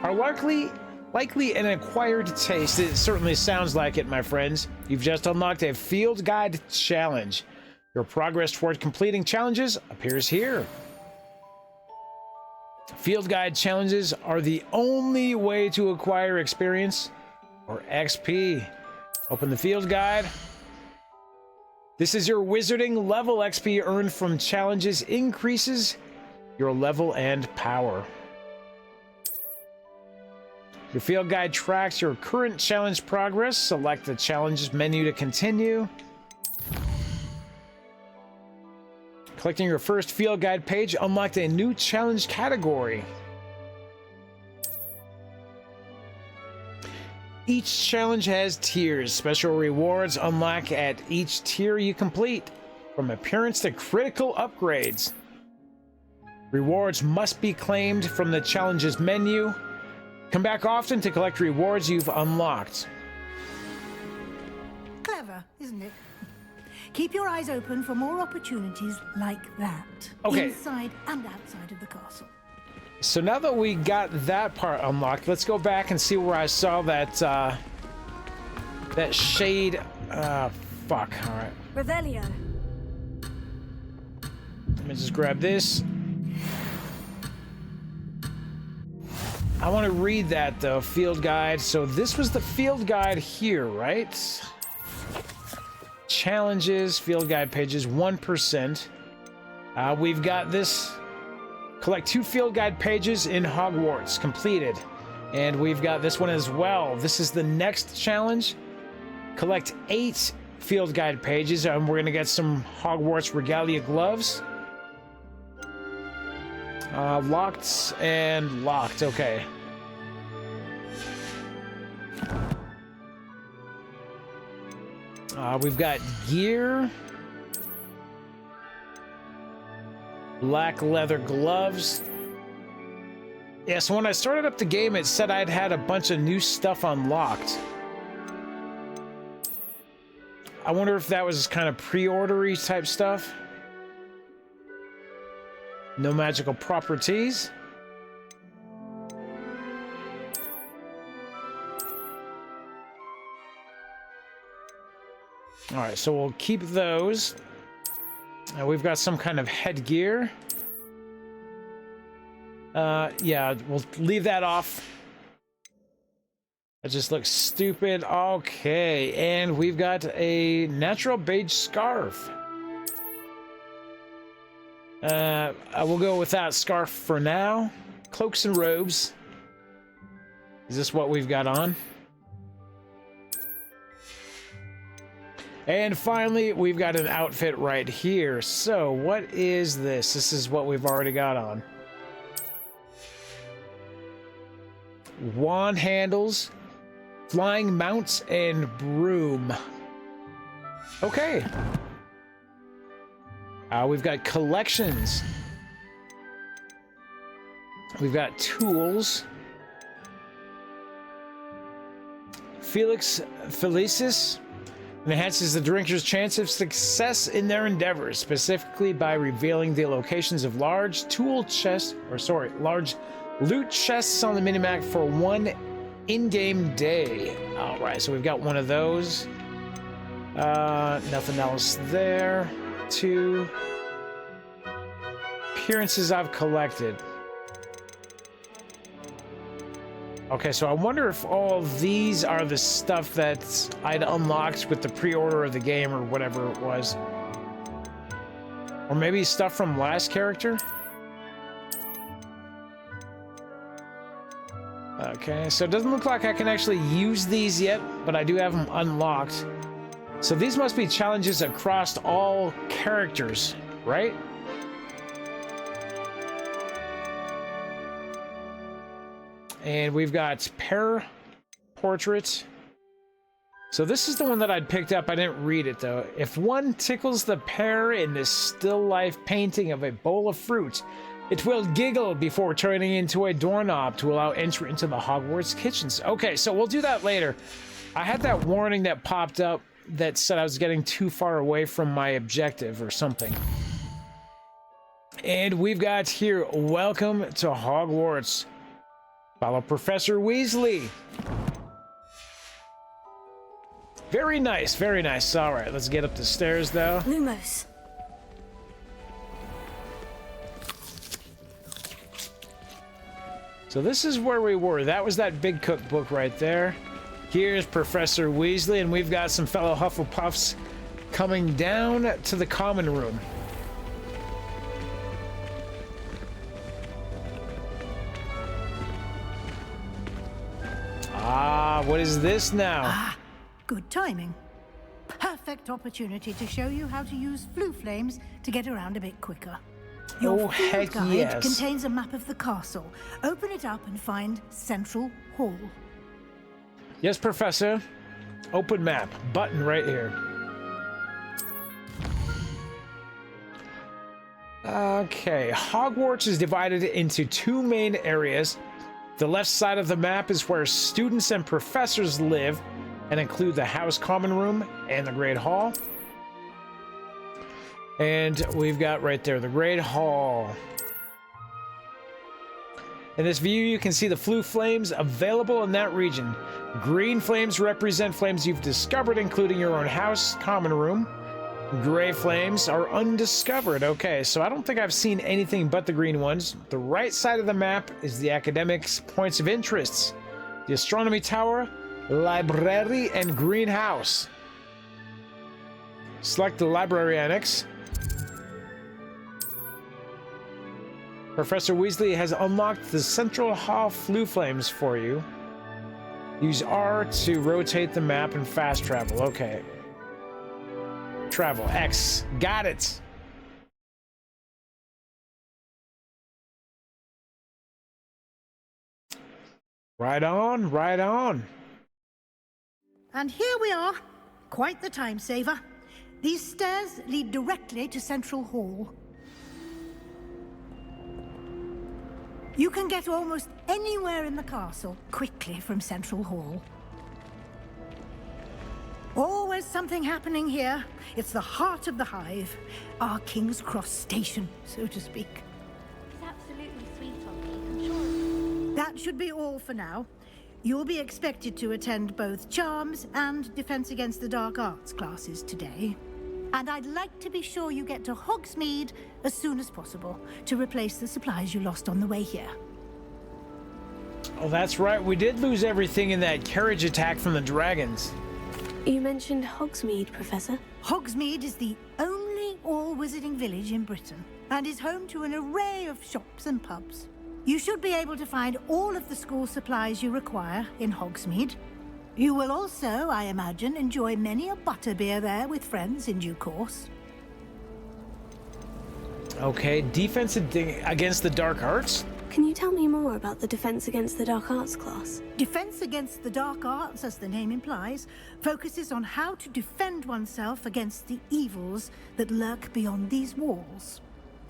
are likely an acquired taste. It certainly sounds like it, my friends. You've just unlocked a field guide challenge. Your progress toward completing challenges appears here. Field guide challenges are the only way to acquire experience or XP. Open the field guide. This is your wizarding level. XP earned from challenges increases your level and power. Your field guide tracks your current challenge progress. Select the challenges menu to continue. Collecting your first field guide page unlocked a new challenge category. Each challenge has tiers. Special rewards unlock at each tier you complete, from appearance to critical upgrades. Rewards must be claimed from the challenges menu. Come back often to collect rewards you've unlocked. Clever, isn't it? Keep your eyes open for more opportunities like that. Okay. Inside and outside of the castle. So now that we got that part unlocked, let's go back and see where I saw that that shade. Fuck. All right. Revelio. Let me just grab this. I want to read that though. Field guide. So this was the field guide here, right? Challenges, field guide pages, 1%. We've got this. Collect 2 field guide pages in Hogwarts. Completed. And we've got this one as well. This is the next challenge. Collect 8 field guide pages, and we're going to get some Hogwarts regalia gloves. Locked and locked. Okay. We've got gear. Black leather gloves. Yeah, so when I started up the game, it said I'd had a bunch of new stuff unlocked. I wonder if that was kind of pre-ordery type stuff. No magical properties. All right, so we'll keep those. We've got some kind of headgear. Yeah, we'll leave that off. That just looks stupid. Okay, and we've got a natural beige scarf. I will go with that scarf for now. Cloaks and robes. Is this what we've got on? And finally, we've got an outfit right here. So, what is this? This is what we've already got on. Wand handles, flying mounts, and broom. Okay. We've got collections. We've got tools. Felix Felicis. It enhances the drinker's chance of success in their endeavors, specifically by revealing the locations of large loot chests on the minimap for one in-game day. All right, so we've got one of those. Nothing else there. 2 appearances I've collected. Okay, so I wonder if all these are the stuff that I'd unlocked with the pre-order of the game or whatever it was. Or maybe stuff from last character? Okay, so it doesn't look like I can actually use these yet, but I do have them unlocked. So these must be challenges across all characters, right? And we've got pair portrait. So this is the one that I'd picked up. I didn't read it though. If one tickles the pear in this still life painting of a bowl of fruit, it will giggle before turning into a doorknob to allow entry into the Hogwarts kitchens. Okay, so we'll do that later. I had that warning that popped up that said I was getting too far away from my objective or something. And we've got here, welcome to Hogwarts. Follow Professor Weasley. Very nice, very nice. All right, let's get up the stairs, though. Lumos. So this is where we were. That was that big cookbook right there. Here's Professor Weasley, and we've got some fellow Hufflepuffs coming down to the common room. Ah, what is this now? Ah, good timing. Perfect opportunity to show you how to use flue flames to get around a bit quicker. Your field guide contains a map of the castle. Open it up and find Central Hall. Yes, Professor. Open map. Button right here. Okay, Hogwarts is divided into 2 main areas. The left side of the map is where students and professors live and include the House Common Room and the Great Hall. And we've got right there the Great Hall. In this view, you can see the flue flames available in that region. Green flames represent flames you've discovered, including your own House Common Room. Gray flames are undiscovered. Okay, so I don't think I've seen anything but the green ones. The right side of the map is the academics' points of interest. The Astronomy Tower, Library, and Greenhouse. Select the Library Annex. Professor Weasley has unlocked the Central Hall flue flames for you. Use R to rotate the map and fast travel. Okay. Travel. X. Got it. Right on, right on. And here we are. Quite the time saver. These stairs lead directly to Central Hall. You can get almost anywhere in the castle quickly from Central Hall. Always something happening here. It's the heart of the Hive, our King's Cross station, so to speak. It's absolutely sweet of me, I'm sure. That should be all for now. You'll be expected to attend both Charms and Defense Against the Dark Arts classes today. And I'd like to be sure you get to Hogsmeade as soon as possible to replace the supplies you lost on the way here. Oh, that's right. We did lose everything in that carriage attack from the dragons. You mentioned Hogsmeade, Professor. Hogsmeade is the only all-wizarding village in Britain and is home to an array of shops and pubs. You should be able to find all of the school supplies you require in Hogsmeade. You will also, I imagine, enjoy many a butterbeer there with friends in due course. Okay, defense against the dark arts? Can you tell me more about the Defense Against the Dark Arts class? Defense Against the Dark Arts, as the name implies, focuses on how to defend oneself against the evils that lurk beyond these walls.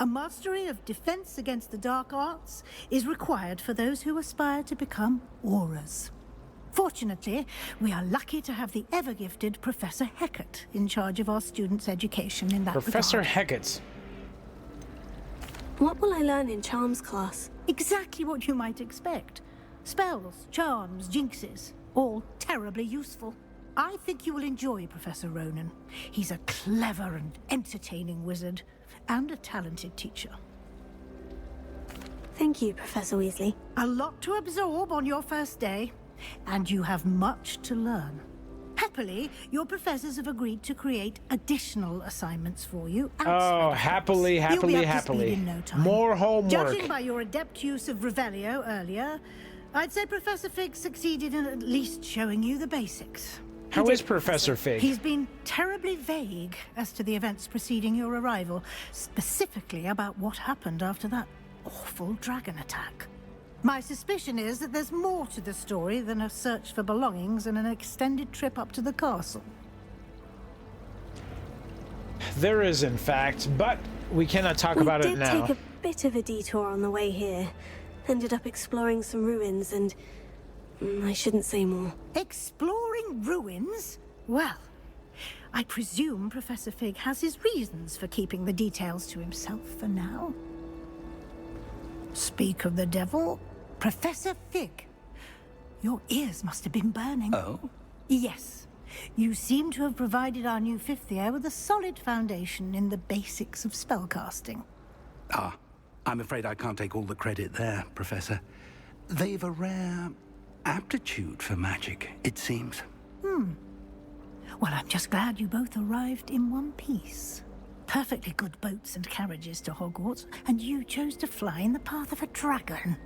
A mastery of Defense Against the Dark Arts is required for those who aspire to become Aurors. For Fortunately, we are lucky to have the ever-gifted Professor Hecat in charge of our students' education in that Professor regard. Hecat. What will I learn in charms class? Exactly what you might expect. Spells, charms, jinxes, all terribly useful. I think you will enjoy Professor Ronan. He's a clever and entertaining wizard, and a talented teacher. Thank you, Professor Weasley. A lot to absorb on your first day, and you have much to learn. Happily, your professors have agreed to create additional assignments for you. Oh, happily. In no time. More homework. Judging by your adept use of Revelio earlier, I'd say Professor Fig succeeded in at least showing you the basics. How is Professor Fig? He's been terribly vague as to the events preceding your arrival, specifically about what happened after that awful dragon attack. My suspicion is that there's more to the story than a search for belongings and an extended trip up to the castle. There is, in fact, but we cannot talk about it now. We did take a bit of a detour on the way here. Ended up exploring some ruins and... I shouldn't say more. Exploring ruins? Well, I presume Professor Fig has his reasons for keeping the details to himself for now. Speak of the devil, Professor Fig. Your ears must have been burning. Oh? Yes. You seem to have provided our new fifth year with a solid foundation in the basics of spellcasting. Ah, I'm afraid I can't take all the credit there, Professor. They've a rare aptitude for magic, it seems. Well, I'm just glad you both arrived in one piece. Perfectly good boats and carriages to Hogwarts, and you chose to fly in the path of a dragon.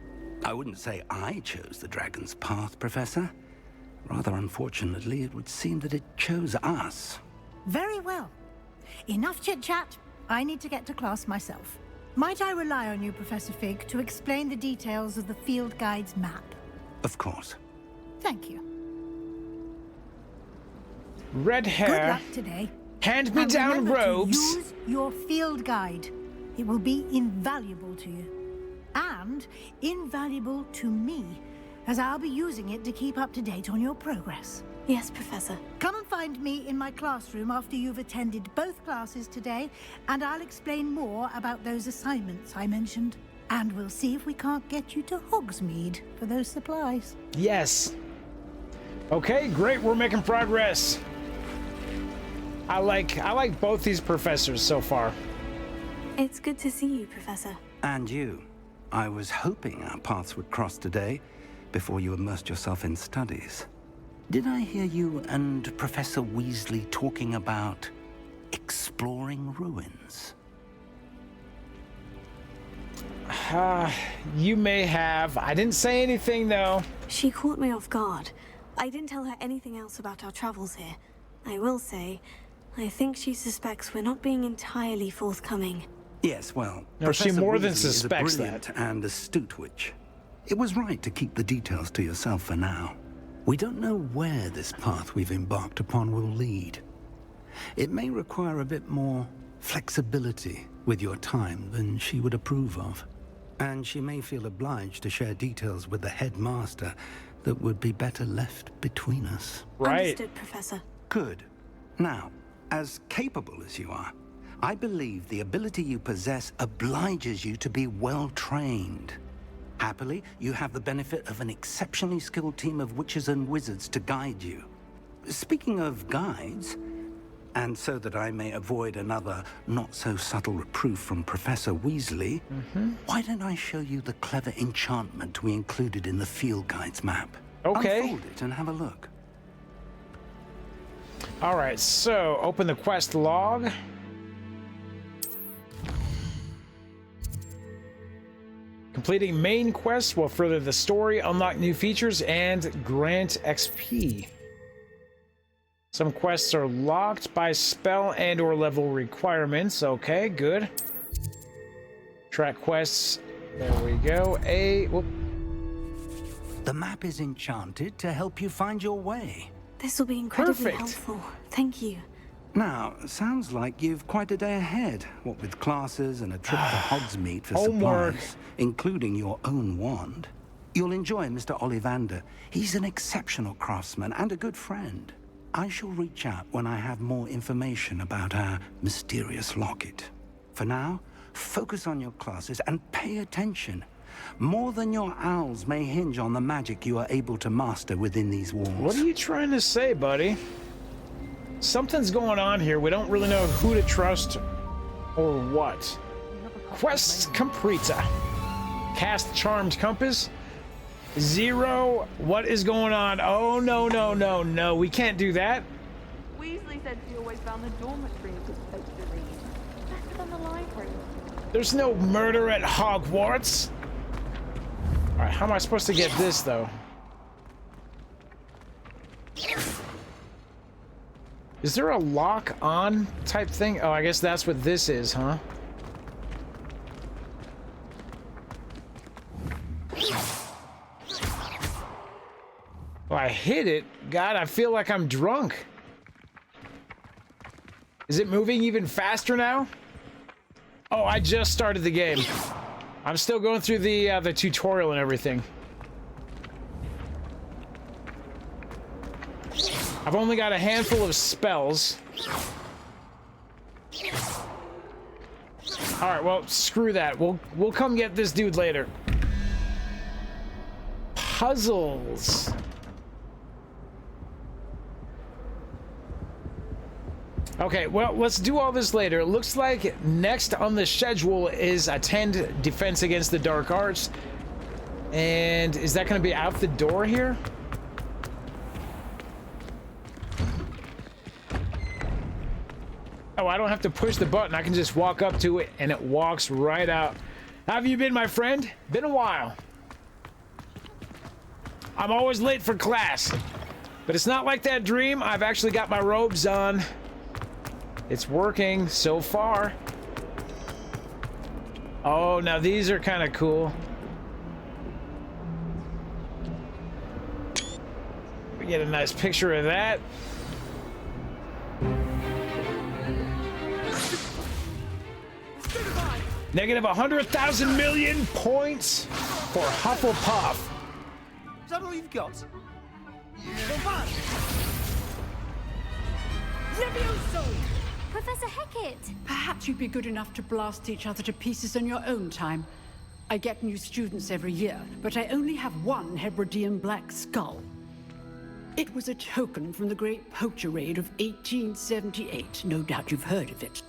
I wouldn't say I chose the dragon's path, Professor. Rather unfortunately, it would seem that it chose us. Very well. Enough chit-chat. I need to get to class myself. Might I rely on you, Professor Fig, to explain the details of the field guide's map? Of course. Thank you. Red hair. Good luck today. Hand-me-down And remember robes. to use your field guide. It will be invaluable to you. And invaluable to me, as I'll be using it to keep up to date on your progress. Yes, Professor. Come and find me in my classroom after you've attended both classes today, and I'll explain more about those assignments I mentioned. And we'll see if we can't get you to Hogsmeade for those supplies. Yes. Okay, great. We're making progress. I like both these professors so far. It's good to see you, Professor. And you. I was hoping our paths would cross today, before you immersed yourself in studies. Did I hear you and Professor Weasley talking about exploring ruins? You may have. I didn't say anything, though. She caught me off guard. I didn't tell her anything else about our travels here. I will say, I think she suspects we're not being entirely forthcoming. Yes, well, No, she Professor more Weasley than is a suspects brilliant that. and astute witch. It was right to keep the details to yourself for now. We don't know where this path we've embarked upon will lead. It may require a bit more flexibility with your time than she would approve of. And she may feel obliged to share details with the headmaster that would be better left between us. Right. Understood, Professor. Good. Now, as capable as you are, I believe the ability you possess obliges you to be well-trained. Happily, you have the benefit of an exceptionally skilled team of witches and wizards to guide you. Speaking of guides, and so that I may avoid another not-so-subtle reproof from Professor Weasley, why don't I show you the clever enchantment we included in the field guide's map? Okay. Unfold it and have a look. All right, so open the quest log. Completing main quests will further the story, unlock new features, and grant XP. Some quests are locked by spell and or level requirements. Okay, good. Track quests. There we go. The map is enchanted to help you find your way. This will be incredibly Perfect. helpful. Thank you. Now, sounds like you've quite a day ahead, what with classes and a trip to Hogsmeade for Homework. supplies, including your own wand. You'll enjoy Mr. Ollivander. He's an exceptional craftsman and a good friend. I shall reach out when I have more information about our mysterious locket. For now, focus on your classes and pay attention. More than your owls may hinge on the magic you are able to master within these walls. What are you trying to say, buddy? Something's going on here. We don't really know who to trust or what. Quest completa. Cast Charmed Compass. 0. What is going on? Oh, no, no, no, no. We can't do that. Weasley said she always found the dormitory a good place to read. Better than the library. There's no murder at Hogwarts. All right, how am I supposed to get this, though? Is there a lock-on type thing? Oh, I guess that's what this is, huh? Oh, I hit it. God, I feel like I'm drunk. Is it moving even faster now? Oh, I just started the game. I'm still going through the tutorial and everything. I've only got a handful of spells. All right, well, screw that. We'll come get this dude later. Puzzles. Okay, well, let's do all this later. It looks like next on the schedule is attend Defense Against the Dark Arts. And is that going to be out the door here? Oh, I don't have to push the button. I can just walk up to it and it walks right out. How have you been, my friend? Been a while. I'm always late for class. But it's not like that dream. I've actually got my robes on. It's working so far. Oh, now these are kind of cool. We get a nice picture of that. Negative 100,000 million points for Hufflepuff. Is that all you've got? Levioso! Professor Hecat! Perhaps you'd be good enough to blast each other to pieces in your own time. I get new students every year, but I only have one Hebridean black skull. It was a token from the Great Poacher Raid of 1878. No doubt you've heard of it.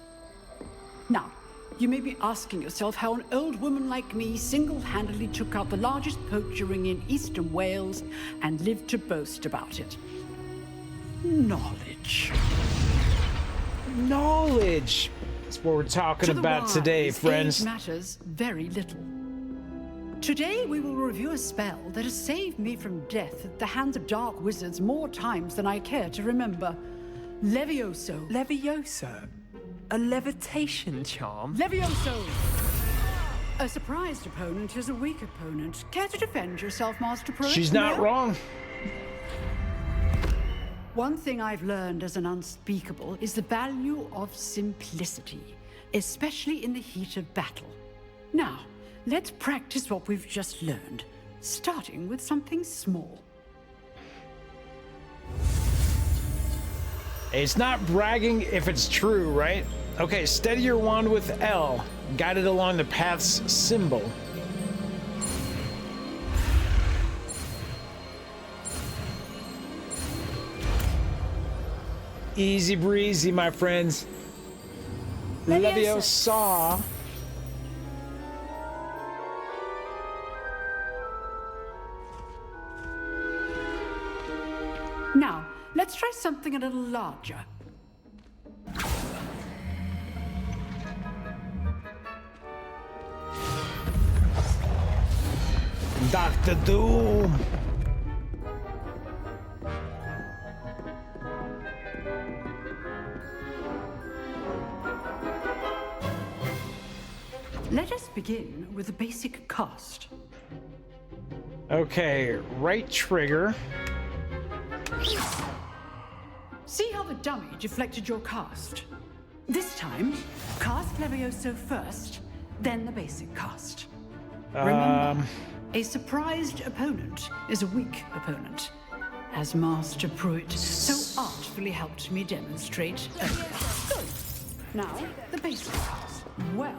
Now, you may be asking yourself how an old woman like me single-handedly took out the largest poacher ring in eastern Wales and lived to boast about it. Knowledge. Knowledge. That's what we're talking about today, friends. Age matters very little. Today we will review a spell that has saved me from death at the hands of dark wizards more times than I care to remember. Levioso. Levioso? A levitation charm? Levioso! A surprised opponent is a weak opponent. Care to defend yourself, Master Pro? She's not wrong. One thing I've learned as an unspeakable is the value of simplicity, especially in the heat of battle. Now, let's practice what we've just learned, starting with something small. It's not bragging if it's true, right? Okay, steady your wand with L, guided along the path's symbol. Easy breezy, my friends. Leviosa. Now, let's try something a little larger. Dr. Doom. Let us begin with a basic cast. Okay, right trigger. See how the dummy deflected your cast? This time, cast Levioso first, then the basic cast. Remember, A surprised opponent is a weak opponent, as Master Pruitt so artfully helped me demonstrate earlier. Good. Now, the basic cast. Well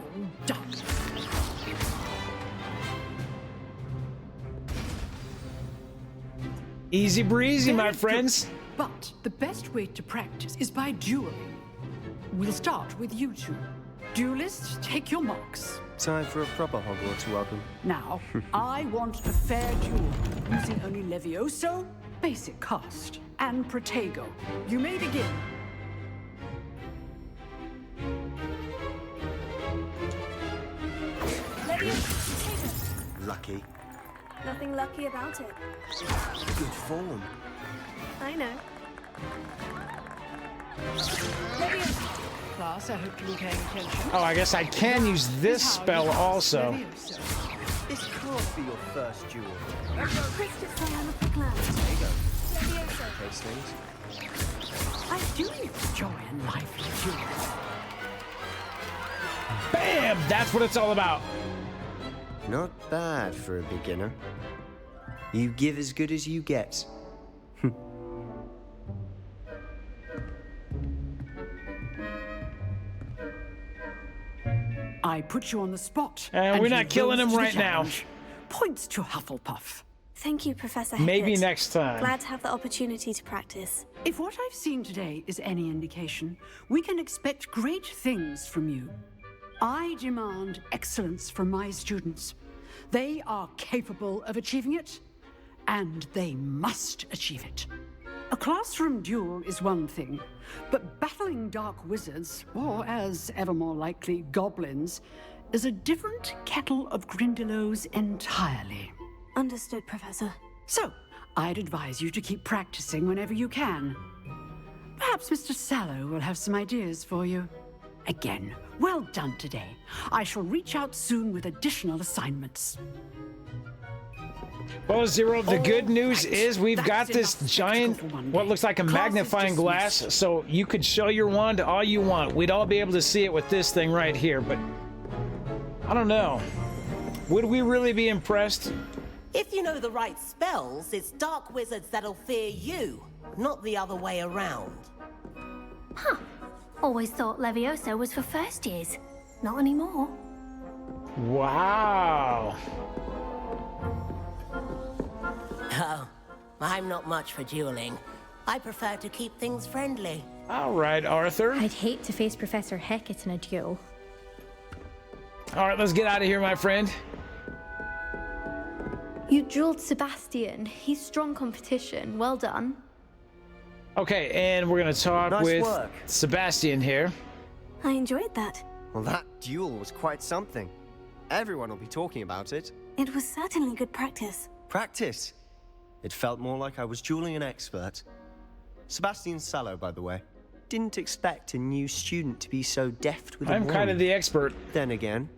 done. Easy breezy, my friends. But the best way to practice is by dueling. We'll start with you two. Duelists, take your marks. Time for a proper Hogwarts welcome. Now, I want a fair duel, using only Levioso, basic cast, and Protego. You may begin. Lucky. Nothing lucky about it. Good form. I know. Class, I hope you're paying attention. Oh, I guess I can use this spell also. This can't be your first duel. Case things. I do enjoy a lively duel. Bam! That's what it's all about. Not bad for a beginner. You give as good as you get. I put you on the spot. And we're not you killing rose him to the right now. challenge. Points to Hufflepuff. Thank you, Professor Maybe Hecat. next time. Glad to have the opportunity to practice. If what I've seen today is any indication, we can expect great things from you. I demand excellence from my students. They are capable of achieving it, and they must achieve it. A classroom duel is one thing, but battling dark wizards, or as ever more likely, goblins, is a different kettle of Grindylows entirely. Understood, Professor. So, I'd advise you to keep practicing whenever you can. Perhaps Mr. Sallow will have some ideas for you. Again, well done today. I shall reach out soon with additional assignments. Well, Zero, the good news is we've got this giant, what looks like a magnifying glass, so you could show your wand all you want. We'd all be able to see it with this thing right here, but I don't know. Would we really be impressed? If you know the right spells, it's dark wizards that'll fear you, not the other way around. Huh. Always thought Levioso was for first years. Not anymore. Wow. Oh, I'm not much for dueling. I prefer to keep things friendly. All right, Arthur. I'd hate to face Professor Hecat in a duel. All right, let's get out of here, my friend. You dueled Sebastian. He's strong competition. Well done. Okay, and we're gonna talk Nice with work. Sebastian here. I enjoyed that. Well, that duel was quite something. Everyone will be talking about it. It was certainly good practice. Practice. It felt more like I was dueling an expert. Sebastian Sallow, by the way. Didn't expect a new student to be so deft with a I'm kind of wand. the expert. Then again,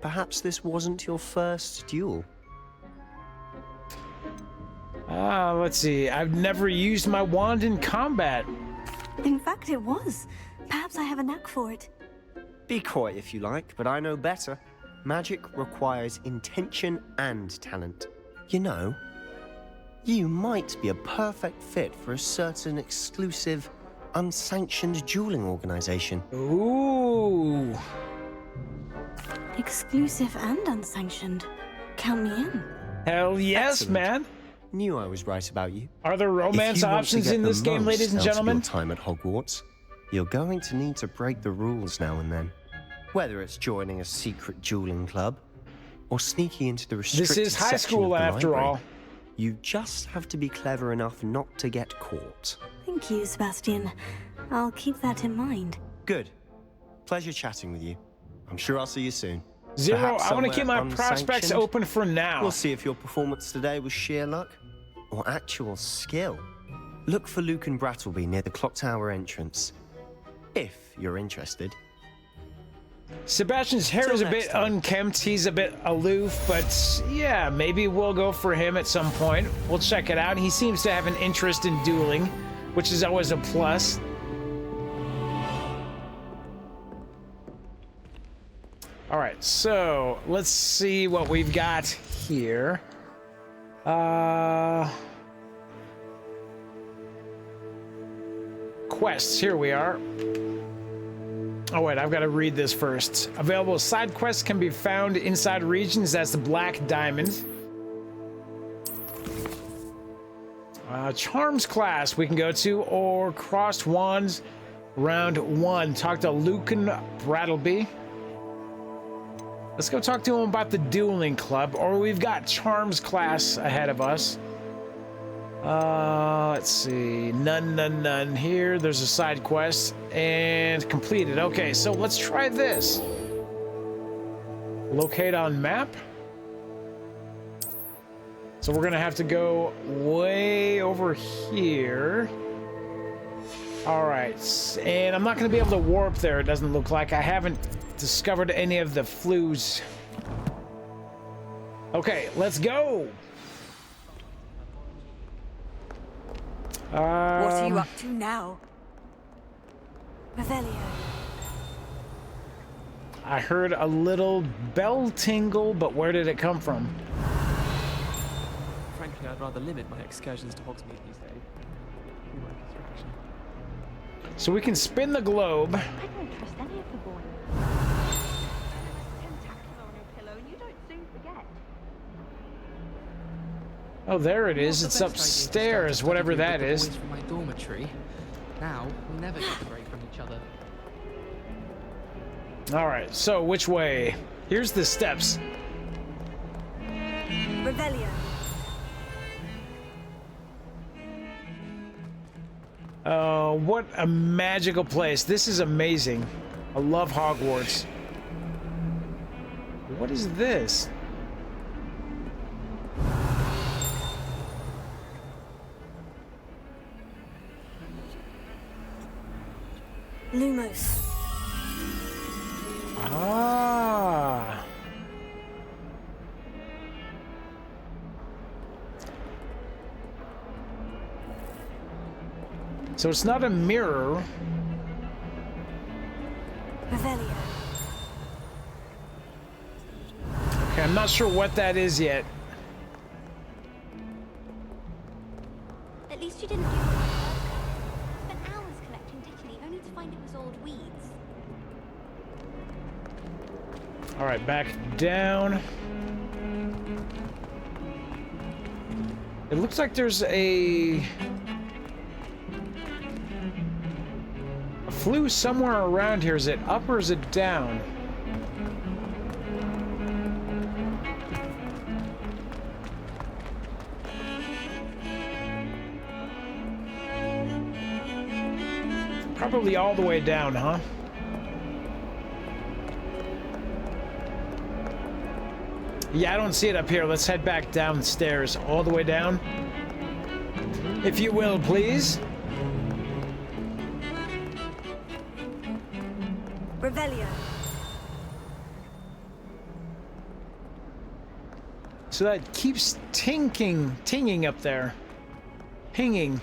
perhaps this wasn't your first duel. Let's see. I've never used my wand in combat. In fact, it was. Perhaps I have a knack for it. Be coy if you like, but I know better. Magic requires intention and talent. You know, you might be a perfect fit for a certain exclusive, unsanctioned dueling organization. Ooh. Exclusive and unsanctioned. Count me in. Hell yes, Excellent. man. Knew I was right about you. Are there romance options in this game, ladies and gentlemen? Your time at Hogwarts, you're going to need to break the rules now and then. Whether it's joining a secret dueling club or sneaking into the restricted This is high section school of the after library, all. You just have to be clever enough not to get caught. Thank you, Sebastian. I'll keep that in mind. Good. Pleasure chatting with you. I'm sure I'll see you soon. Zero, Perhaps I want to keep my somewhere prospects unsanctioned. open for now. We'll see if your performance today was sheer luck or actual skill. Look for Luke and Brattleby near the clock tower entrance, if you're interested. Sebastian's hair Till is a next bit time. unkempt. He's a bit aloof, but yeah, maybe we'll go for him at some point. We'll check it out. He seems to have an interest in dueling, which is always a plus. All right, so let's see what we've got here. Quests, here we are. Oh wait, I've got to read this first. Available side quests can be found inside regions. That's the Black Diamond. Charms class we can go to, or Crossed Wands round 1. Talk to Lucan Brattleby. Let's go talk to him about the dueling club, or we've got Charms class ahead of us. Let's see. None here. There's a side quest and completed. Okay, so let's try this. Locate on map. So we're gonna have to go way over here. All right, and I'm not gonna be able to warp there. It doesn't look like. I haven't discovered any of the flues. Okay, let's go. What are you up to now? Revelio. I heard a little bell tingle, but where did it come from? Frankly, I'd rather limit my excursions to Hogsmeade these days. So we can spin the globe. I don't trust any of the boys. Tentacular on your pillow, and you don't soon forget. Oh, there it is. It's upstairs, whatever that is. From my dormitory. Now we'll never get a break from each other. All right. So which way? Here's the steps. Revelio. What a magical place. This is amazing. I love Hogwarts. What is this? Lumos. Ah. So it's not a mirror. Revelio. Okay, I'm not sure what that is yet. At least you didn't do what I spent hours collecting Tickly, only to find it was old weeds. All right, back down. It looks like there's a flue somewhere around here. Is it up or is it down? Probably all the way down, huh? Yeah, I don't see it up here. Let's head back downstairs. All the way down. If you will, please. Revelio. So that keeps tinging up there. Pinging.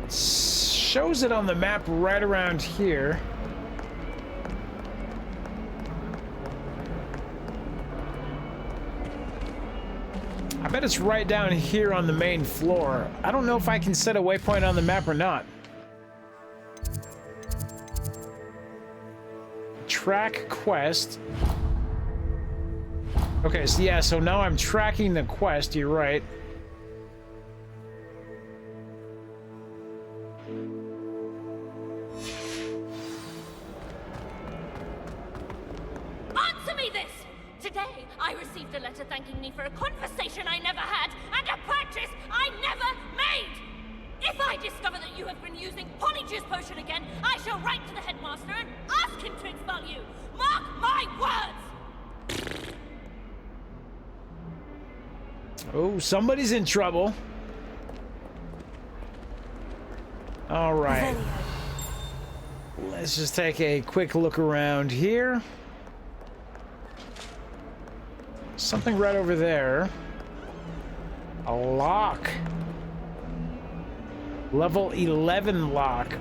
Shows it on the map right around here. I bet it's right down here on the main floor. I don't know if I can set a waypoint on the map or not. Track quest. Okay, so yeah, so now I'm tracking the quest, you're right. Answer me this! Today, I received a letter thanking me for a conversation I never had and a practice I never made! If I discover that you have been using Polyjuice Potion again, I shall write to the headmaster and ask him to expel you! Mark my words! Oh, somebody's in trouble. All right. Let's just take a quick look around here. Something right over there. A lock. Level 11 lock.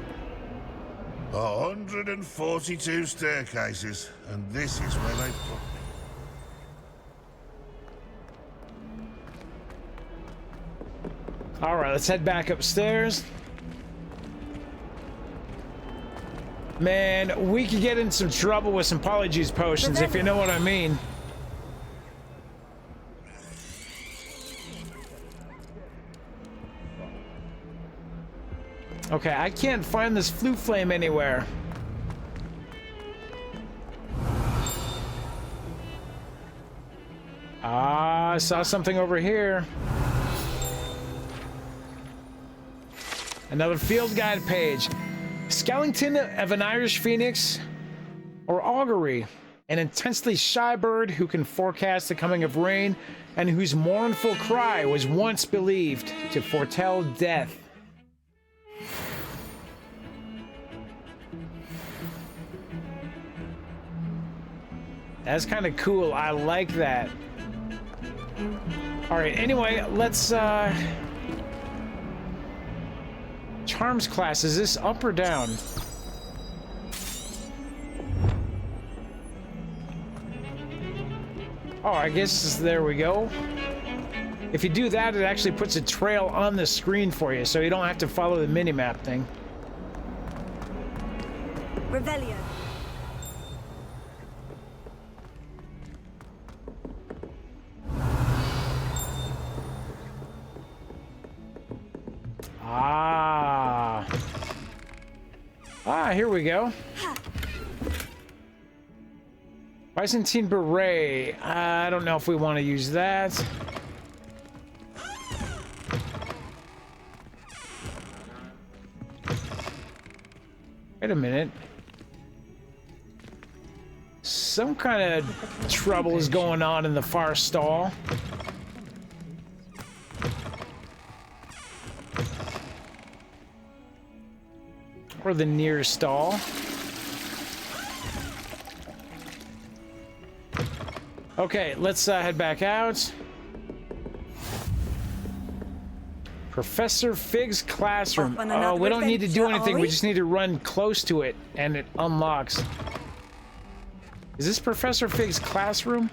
142 staircases, and this is where they put me. All right, let's head back upstairs. Man, we could get in some trouble with some polyjuice potions, if you know what I mean. Okay, I can't find this flue flame anywhere. Ah, I saw something over here. Another field guide page. Skeleton of an Irish phoenix or augury. An intensely shy bird who can forecast the coming of rain and whose mournful cry was once believed to foretell death. That's kind of cool. I like that. All right, anyway, let's Charms class, is this up or down? Oh, I guess there we go. If you do that, it actually puts a trail on the screen for you, so you don't have to follow the mini-map thing. Revelio. Here we go. Byzantine Beret. I don't know if we want to use that. Wait a minute. Some kind of trouble is going on in the far stall. Or the near stall. Okay, let's head back out. Professor Fig's classroom. Oh, we don't need to do anything. We just need to run close to it, and it unlocks. Is this Professor Fig's classroom?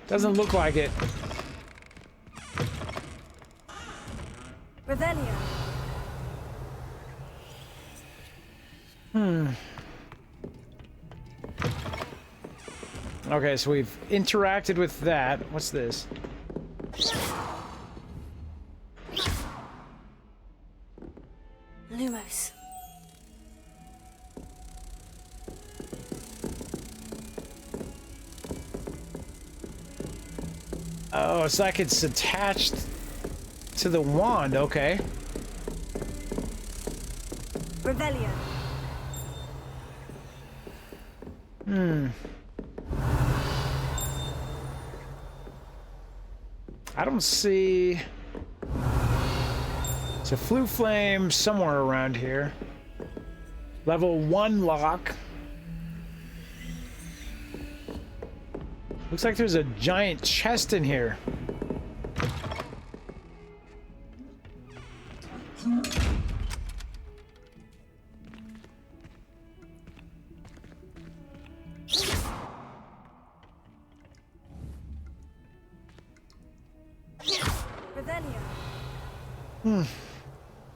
Doesn't look like it. Revelio. Okay, so we've interacted with that. What's this? Lumos. Oh, it's like it's attached to the wand. Okay. Revelio. I don't see... It's a flue flame somewhere around here. Level 1 lock. Looks like there's a giant chest in here.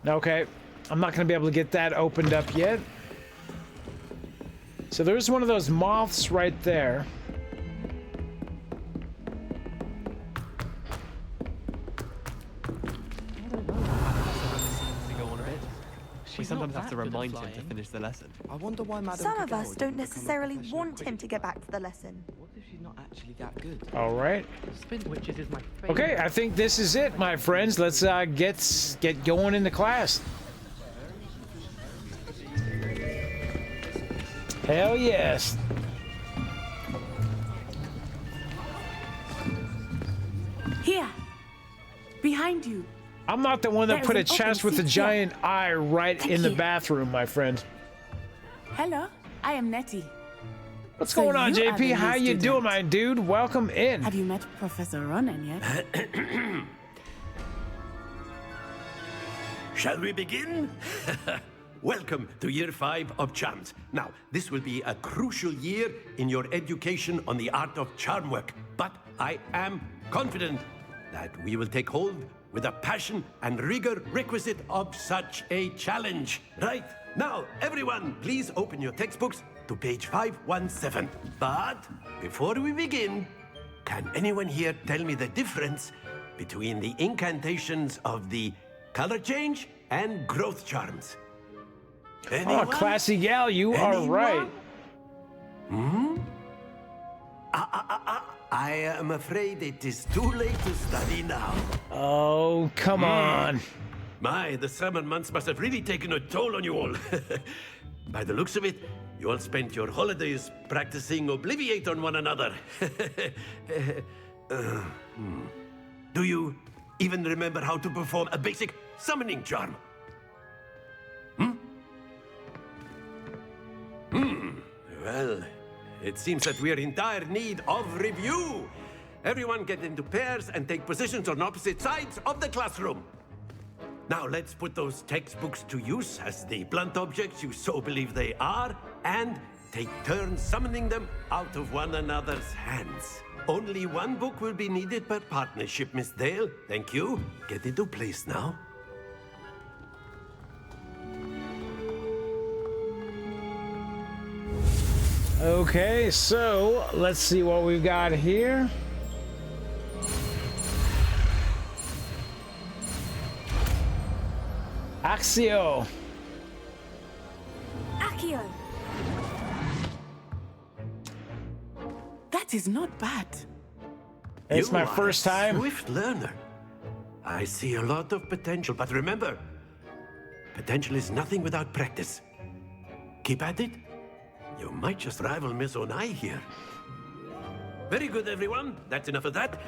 Okay, I'm not gonna be able to get that opened up yet. So there's one of those moths right there. We sometimes have to remind him to finish the lesson. I wonder why Madame Some of us don't necessarily want him to get back to the lesson. What if she's not actually that good? All right. Spin witches is my favorite. Okay, I think this is it, my friends. Let's get going into class. Hell yes. Here, behind you. I'm not the one that put a chest with a giant eye right in the bathroom, my friend. Hello, I am Nettie. What's going on, JP? How you doing, my dude? Welcome in. Have you met Professor Ronan yet? Shall we begin? Welcome to Year 5 of Charms. Now, this will be a crucial year in your education on the art of charm work, but I am confident that we will take hold with the passion and rigor requisite of such a challenge. Right, now, everyone, please open your textbooks to page 517. But before we begin, can anyone here tell me the difference between the incantations of the color change and growth charms? Anyone? Oh, classy gal, you are right. Hmm? I am afraid it is too late to study now. Oh, come on. My, the summer months must have really taken a toll on you all. By the looks of it, you all spent your holidays practicing Obliviate on one another. Do you even remember how to perform a basic summoning charm? Well, it seems that we are in dire need of review. Everyone get into pairs and take positions on opposite sides of the classroom. Now let's put those textbooks to use as the blunt objects you so believe they are, and take turns summoning them out of one another's hands. Only one book will be needed per partnership, Miss Dale. Thank you. Get into place now. Okay, so let's see what we've got here. Axio. Accio. That is not bad. It's my first time. Swift learner. I see a lot of potential, but remember, potential is nothing without practice. Keep at it. You might just rival Miss Onai here. Very good, everyone. That's enough of that.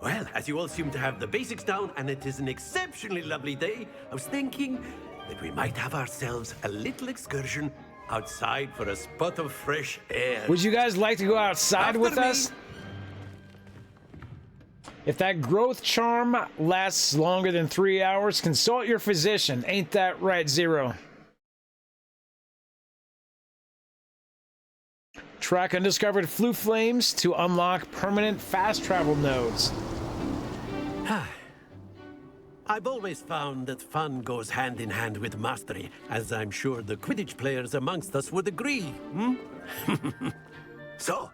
Well, as you all seem to have the basics down, and it is an exceptionally lovely day, I was thinking that we might have ourselves a little excursion outside for a spot of fresh air. Would you guys like to go outside with us? If that growth charm lasts longer than 3 hours, consult your physician. Ain't that right, Zero? Track undiscovered flue flames to unlock permanent fast travel nodes. I've always found that fun goes hand in hand with mastery, as I'm sure the Quidditch players amongst us would agree. So,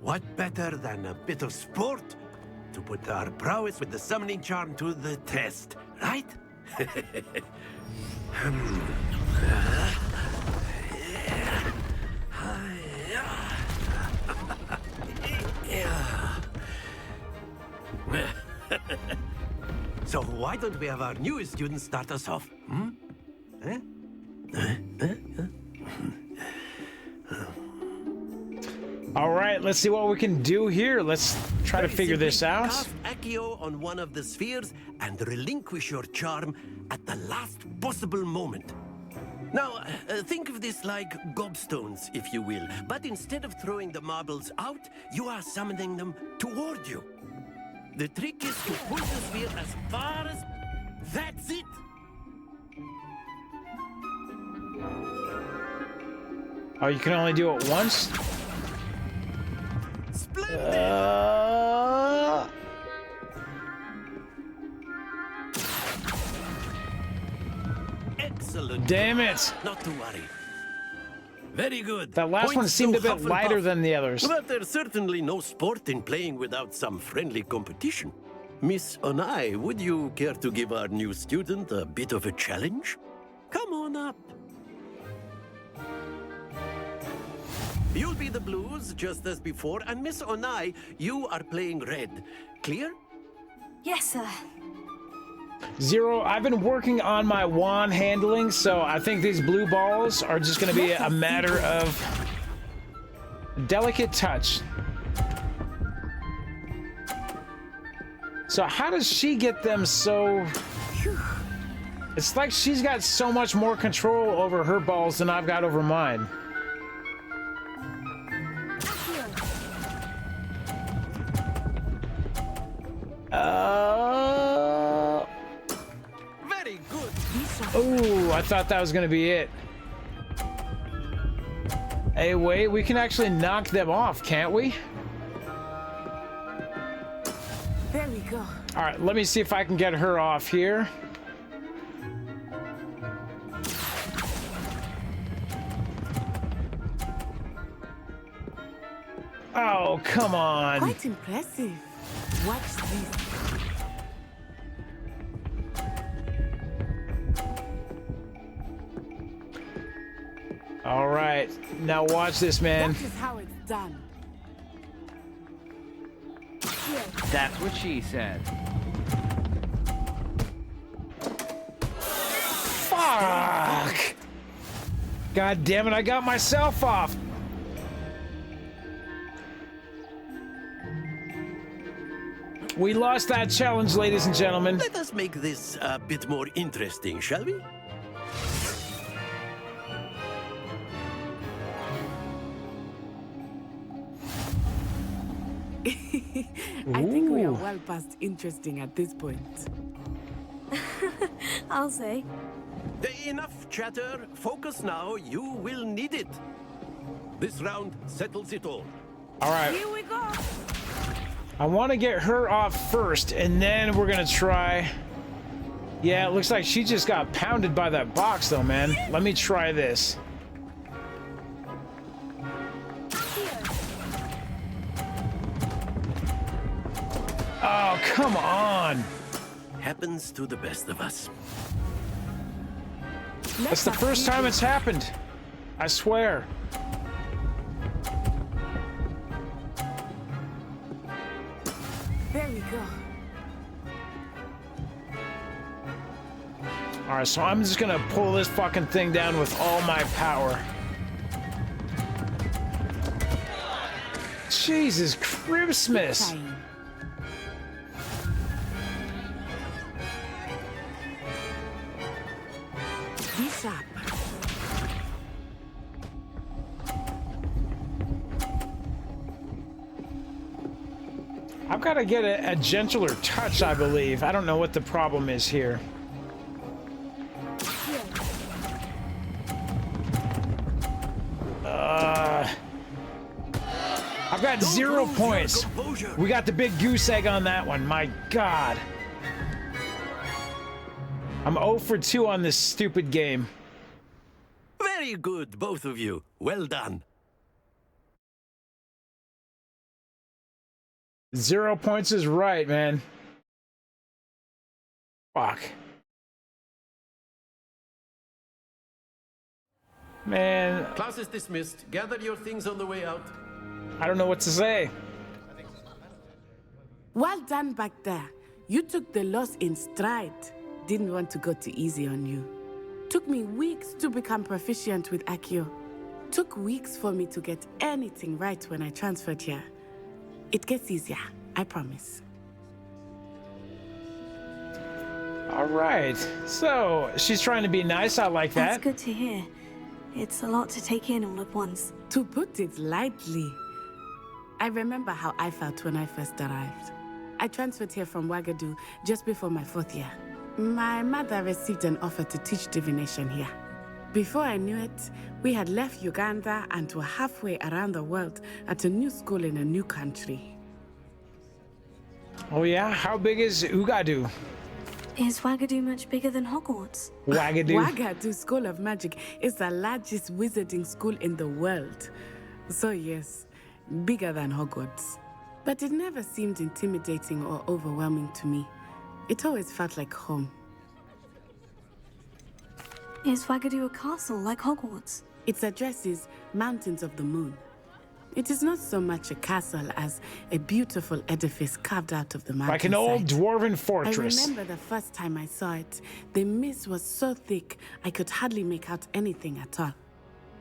what better than a bit of sport to put our prowess with the summoning charm to the test, right? So why don't we have our newest student start us off? All right, let's see what we can do here. Let's try to figure this out. Cast Accio on one of the spheres and relinquish your charm at the last possible moment. Now, think of this like gobstones, if you will. But instead of throwing the marbles out, you are summoning them toward you. The trick is to push the sphere as far as... That's it! Oh, you can only do it once? Excellent. Damn it! Not to worry. Very good. That last one seemed a bit lighter than the others. But there's certainly no sport in playing without some friendly competition. Miss Onai, would you care to give our new student a bit of a challenge? Come on up. You'll be the blues, just as before, and Miss Onai, you are playing red. Clear? Yes, sir. Zero, I've been working on my wand handling, so I think these blue balls are just going to be a matter of delicate touch. So how does she get them so... It's like she's got so much more control over her balls than I've got over mine. Very good. These Ooh, I thought that was gonna be it. Hey, wait, we can actually knock them off, can't we? There we go. All right, let me see if I can get her off here. Oh, come on. Quite impressive. Watch this. All right, now watch this, man. That is how it's done. That's what she said. Fuck! God damn it, I got myself off. We lost that challenge, ladies and gentlemen. Let us make this a bit more interesting, shall we? I think we are well past interesting at this point. I'll say. Enough chatter. Focus now. You will need it. This round settles it all. All right. Here we go. I want to get her off first, and then we're gonna try. Yeah, it looks like she just got pounded by that box, though, man. Let me try this. Oh, come on. Happens to the best of us. That's the first time it's happened. I swear. There we go. All right, so I'm just gonna pull this fucking thing down with all my power. Jesus Christmas. Be sharp. I've got to get a gentler touch, I believe. I don't know what the problem is here. I've got 0 points. We got the big goose egg on that one. My God. I'm 0 for 2 on this stupid game. Very good, both of you. Well done. 0 points is right, man. Fuck. Man. Class is dismissed. Gather your things on the way out. I don't know what to say. Well done back there. You took the loss in stride. Didn't want to go too easy on you. Took me weeks to become proficient with Accio. Took weeks for me to get anything right when I transferred here. It gets easier, I promise. All right. So, she's trying to be nice. I like that. That's good to hear. It's a lot to take in all at once. To put it lightly, I remember how I felt when I first arrived. I transferred here from Wagadu just before my 4th year. My mother received an offer to teach divination here. Before I knew it, we had left Uganda and were halfway around the world at a new school in a new country. Oh yeah? How big is Ugadu? Is Wagadu much bigger than Hogwarts? Wagadu? Wagadu School of Magic is the largest wizarding school in the world. So yes, bigger than Hogwarts. But it never seemed intimidating or overwhelming to me. It always felt like home. Is Wagadu a castle like Hogwarts? Its address is Mountains of the Moon. It is not so much a castle as a beautiful edifice carved out of the mountainside. Like an old dwarven fortress. I remember the first time I saw it, the mist was so thick I could hardly make out anything at all.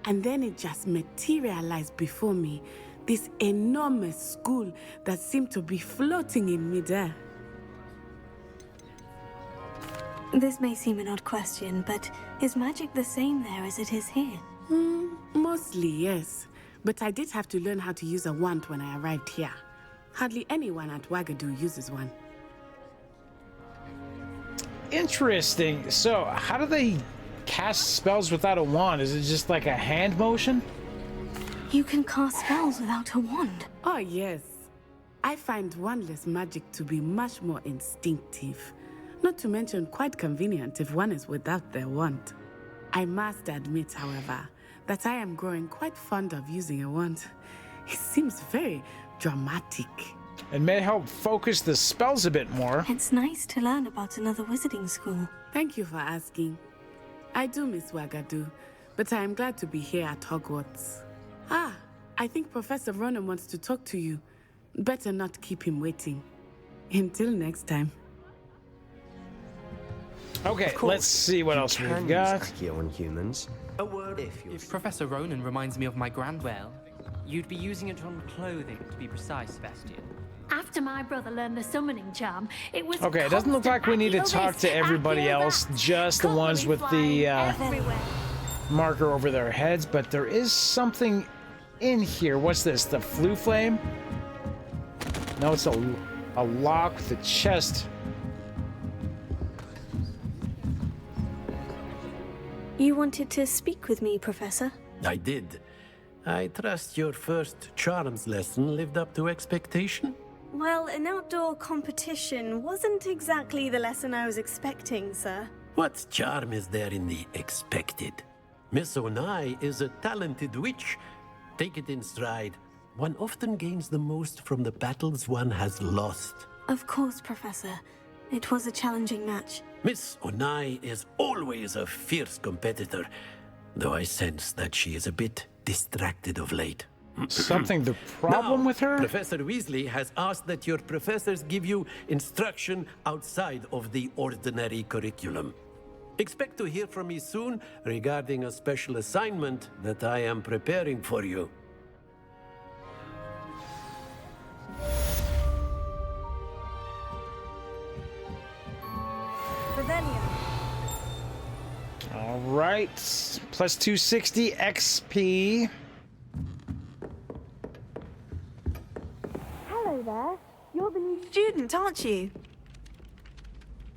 And then it just materialized before me, this enormous school that seemed to be floating in midair. This may seem an odd question, but is magic the same there as it is here? Mostly, yes. But I did have to learn how to use a wand when I arrived here. Hardly anyone at Wagadu uses one. Interesting. So, how do they cast spells without a wand? Is it just like a hand motion? You can cast spells without a wand. Oh, yes. I find wandless magic to be much more instinctive. Not to mention quite convenient if one is without their wand. I must admit, however, that I am growing quite fond of using a wand. It seems very dramatic. It may help focus the spells a bit more. It's nice to learn about another wizarding school. Thank you for asking. I do miss Wagadu, but I am glad to be here at Hogwarts. Ah, I think Professor Ronan wants to talk to you. Better not keep him waiting. Until next time. Okay, let's see what else we've got. Here on humans. A word if Professor Ronan reminds me of my well, you'd be using it on clothing, to be precise, Sebastian. After my brother learned the summoning charm, it was Okay, it doesn't look like we need to talk to everybody else, just the ones with the marker over their heads, but there is something in here. What's this? The flue flame? No, it's a lock with a chest. You wanted to speak with me, Professor? I did. I trust your first charms lesson lived up to expectation? Well, an outdoor competition wasn't exactly the lesson I was expecting, sir. What charm is there in the expected? Miss Onai is a talented witch. Take it in stride. One often gains the most from the battles one has lost. Of course, Professor. It was a challenging match. Miss Onai is always a fierce competitor, though I sense that she is a bit distracted of late. Something the problem with her? Professor Weasley has asked that your professors give you instruction outside of the ordinary curriculum. Expect to hear from me soon regarding a special assignment that I am preparing for you. All right, plus 260 XP. Hello there. You're the new student, aren't you?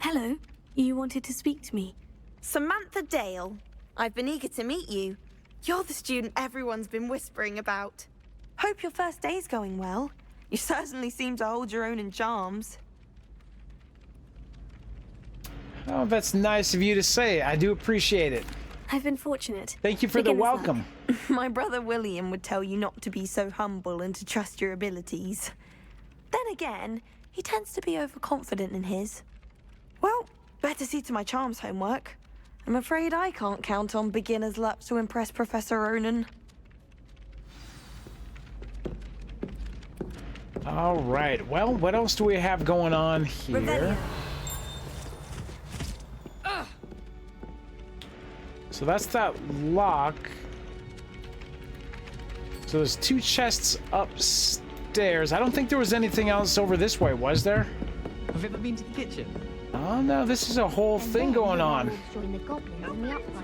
Hello. You wanted to speak to me. Samantha Dale. I've been eager to meet you. You're the student everyone's been whispering about. Hope your first day's going well. You certainly seem to hold your own in charms. Oh, that's nice of you to say. I do appreciate it. I've been fortunate. Thank you for the welcome. My brother William would tell you not to be so humble and to trust your abilities. Then again, he tends to be overconfident in his. Well, better see to my charms homework. I'm afraid I can't count on beginner's luck to impress Professor Ronan. All right. Well, what else do we have going on here? Revelio. So that's that lock. So there's two chests upstairs. I don't think there was anything else over this way, was there? Have you ever been to the kitchen? Oh no, this is a whole thing going on.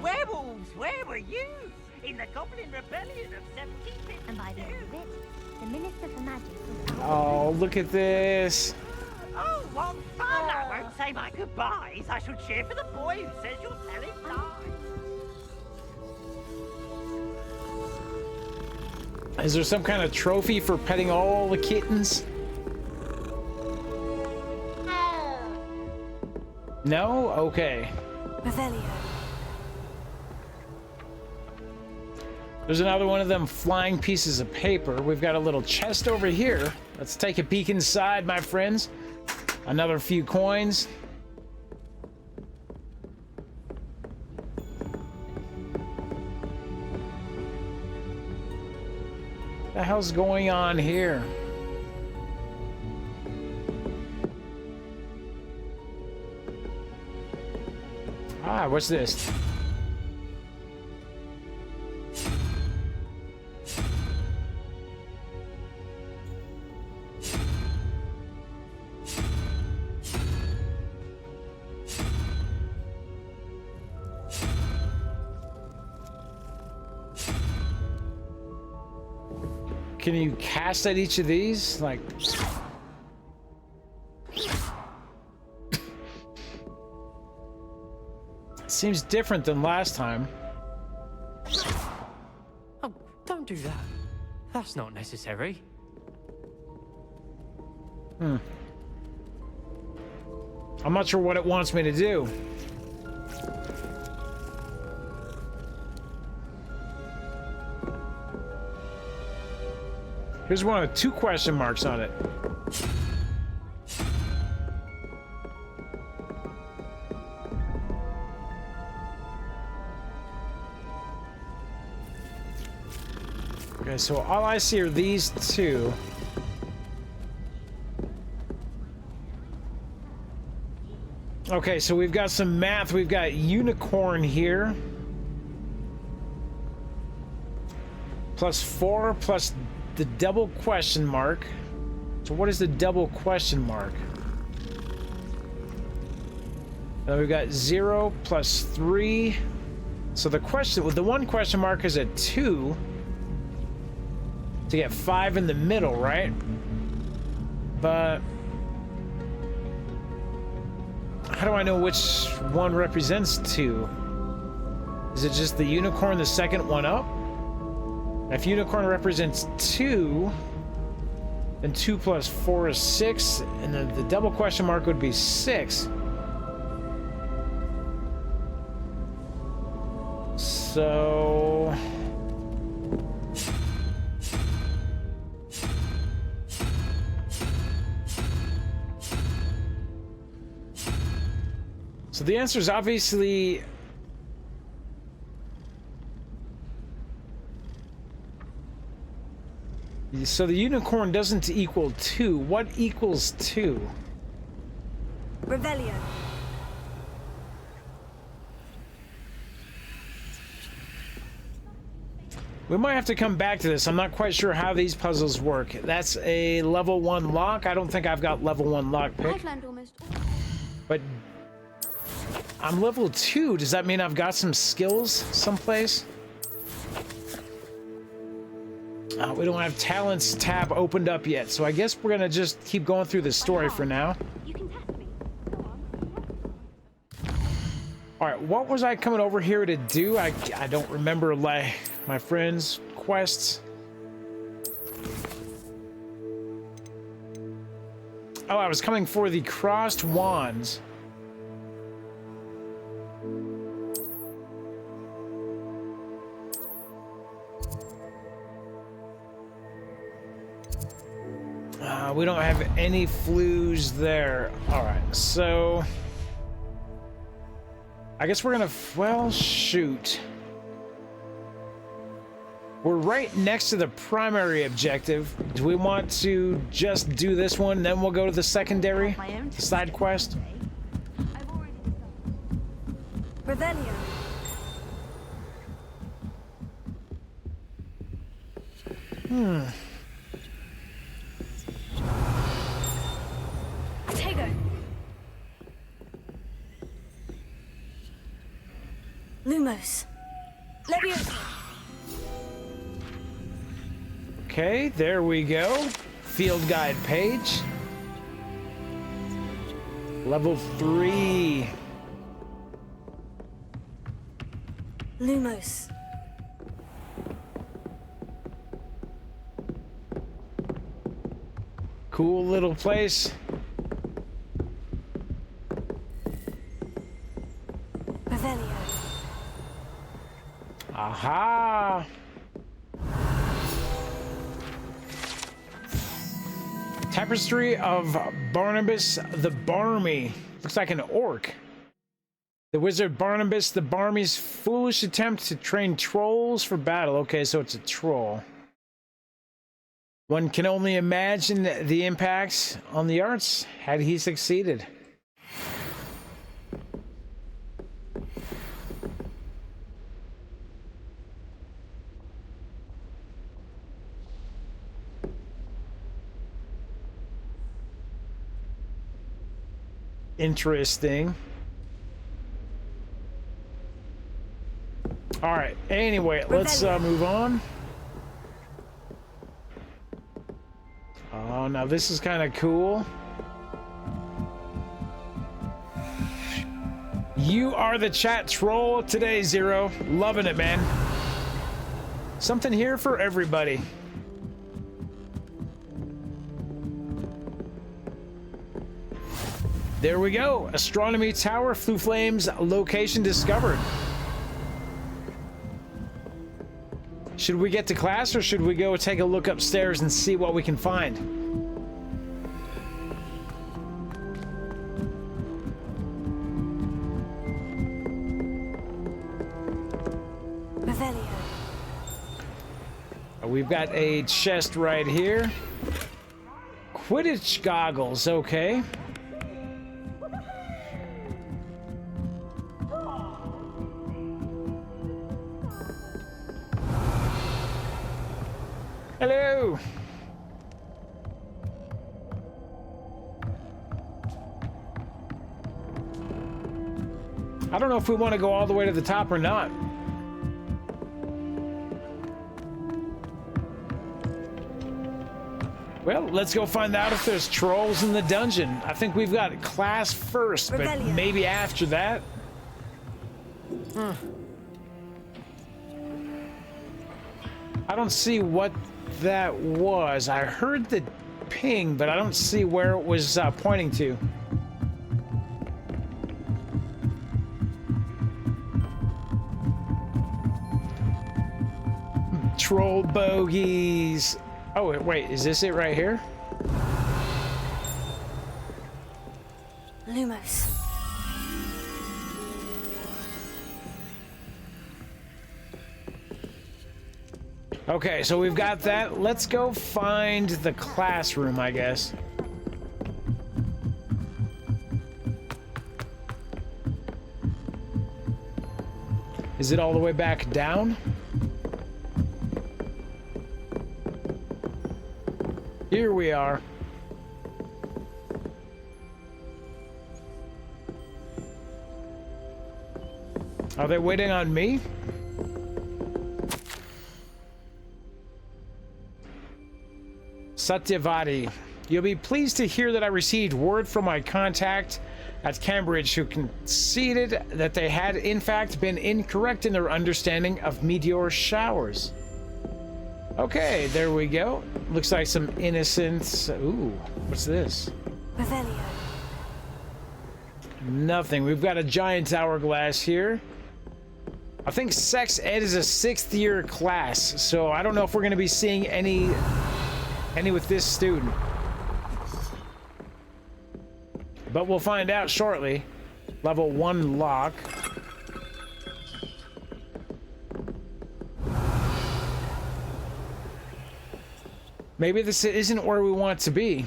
Werewolves, where were you? In the Goblin Rebellion of 1752. And by the end of it, the Minister for Magic was Oh, look at this. Oh, what fun! I won't say my goodbyes. I shall cheer for the boy who says you're telling lies. Is there some kind of trophy for petting all the kittens? No? Okay. Revelio. There's another one of them flying pieces of paper. We've got a little chest over here. Let's take a peek inside, my friends. Another few coins. What the hell's going on here? Ah, what's this? Can you cast at each of these? Like... seems different than last time. Oh, don't do that. That's not necessary. I'm not sure what it wants me to do. Here's one with 2 question marks on it. Okay, so all I see are these 2. Okay, so we've got some math. We've got unicorn here. +4 plus the double question mark. So what is the double question mark? Then we've got 0 plus 3. So the question, with the 1 question mark is a 2 to get 5 in the middle, right? But how do I know which one represents 2? Is it just the unicorn, the second one up? If unicorn represents 2, then 2 plus 4 is 6, and then the double question mark would be 6. So the answer is obviously so the unicorn doesn't equal 2. What equals 2? Revelio. We might have to come back to this. I'm not quite sure how these puzzles work. That's a level 1 lock. I don't think I've got level 1 lock pick. But I'm level 2. Does that mean I've got some skills someplace? We don't have talents tab opened up yet, so I guess we're gonna just keep going through the story for now. Alright, what was I coming over here to do? I don't remember, like, my friend's quests. Oh, I was coming for the crossed wands. We don't have any flues there. Alright, so I guess we're gonna, well, shoot. We're right next to the primary objective. Do we want to just do this one, then we'll go to the secondary, the side quest? Revelio. Tego. Lumos. Leviosa. Okay, there we go. Field guide page. Level 3. Lumos. Cool little place. Revelio. Aha! Tapestry of Barnabas the Barmy. Looks like an orc. The wizard Barnabas the Barmy's foolish attempt to train trolls for battle. Okay, so it's a troll. One can only imagine the impact on the arts had he succeeded. Interesting. All right. Anyway, let's move on. Oh, now this is kind of cool. You are the chat troll today, Zero. Loving it, man. Something here for everybody. There we go. Astronomy Tower, Flue Flames location discovered. Should we get to class or should we go take a look upstairs and see what we can find? Revelio. We've got a chest right here. Quidditch goggles, okay. Hello. I don't know if we want to go all the way to the top or not. Well, let's go find out if there's trolls in the dungeon. I think we've got class first, but Rebellion. maybe after that. I don't see what that was. I heard the ping, but I don't see where it was pointing to. Troll bogeys. Oh, wait, is this it right here? Lumos. Okay, so we've got that. Let's go find the classroom, I guess. Is it all the way back down? Here we are. Are they waiting on me? Satyavati, you'll be pleased to hear that I received word from my contact at Cambridge who conceded that they had in fact been incorrect in their understanding of meteor showers. Okay, there we go. Looks like some innocence. Ooh, what's this? Revelio. Nothing. We've got a giant hourglass here. I think sex ed is a 6th year class, so I don't know if we're going to be seeing any with this student. But we'll find out shortly. Level 1 lock. Maybe this isn't where we want to be.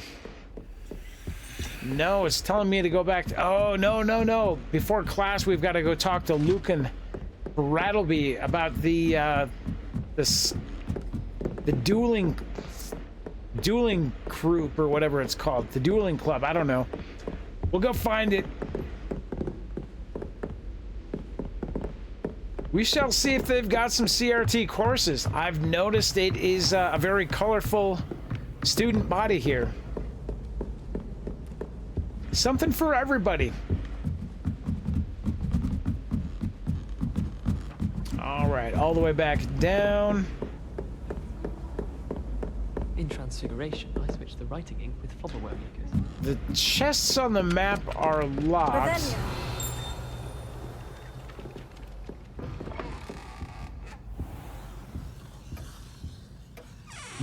No, it's telling me to go back to... Oh, no. Before class, we've got to go talk to Luke and Rattleby about the dueling group or whatever it's called. The dueling club. I don't know. We'll go find it. We shall see if they've got some CRT courses. I've noticed it is a very colorful student body here. Something for everybody. All right, all the way back down. In Transfiguration, I switched the writing ink with Fobberworm makers. The chests on the map are locked. Revelio.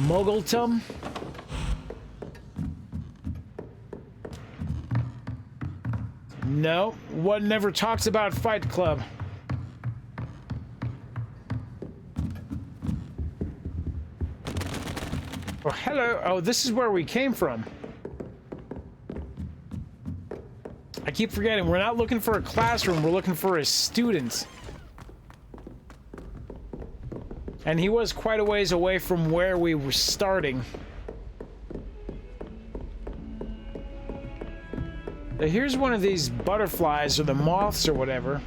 Muggletum. No, one never talks about Fight Club. Oh, hello. Oh, this is where we came from. I keep forgetting. We're not looking for a classroom. We're looking for a student. And he was quite a ways away from where we were starting. Here's one of these butterflies or the moths or whatever.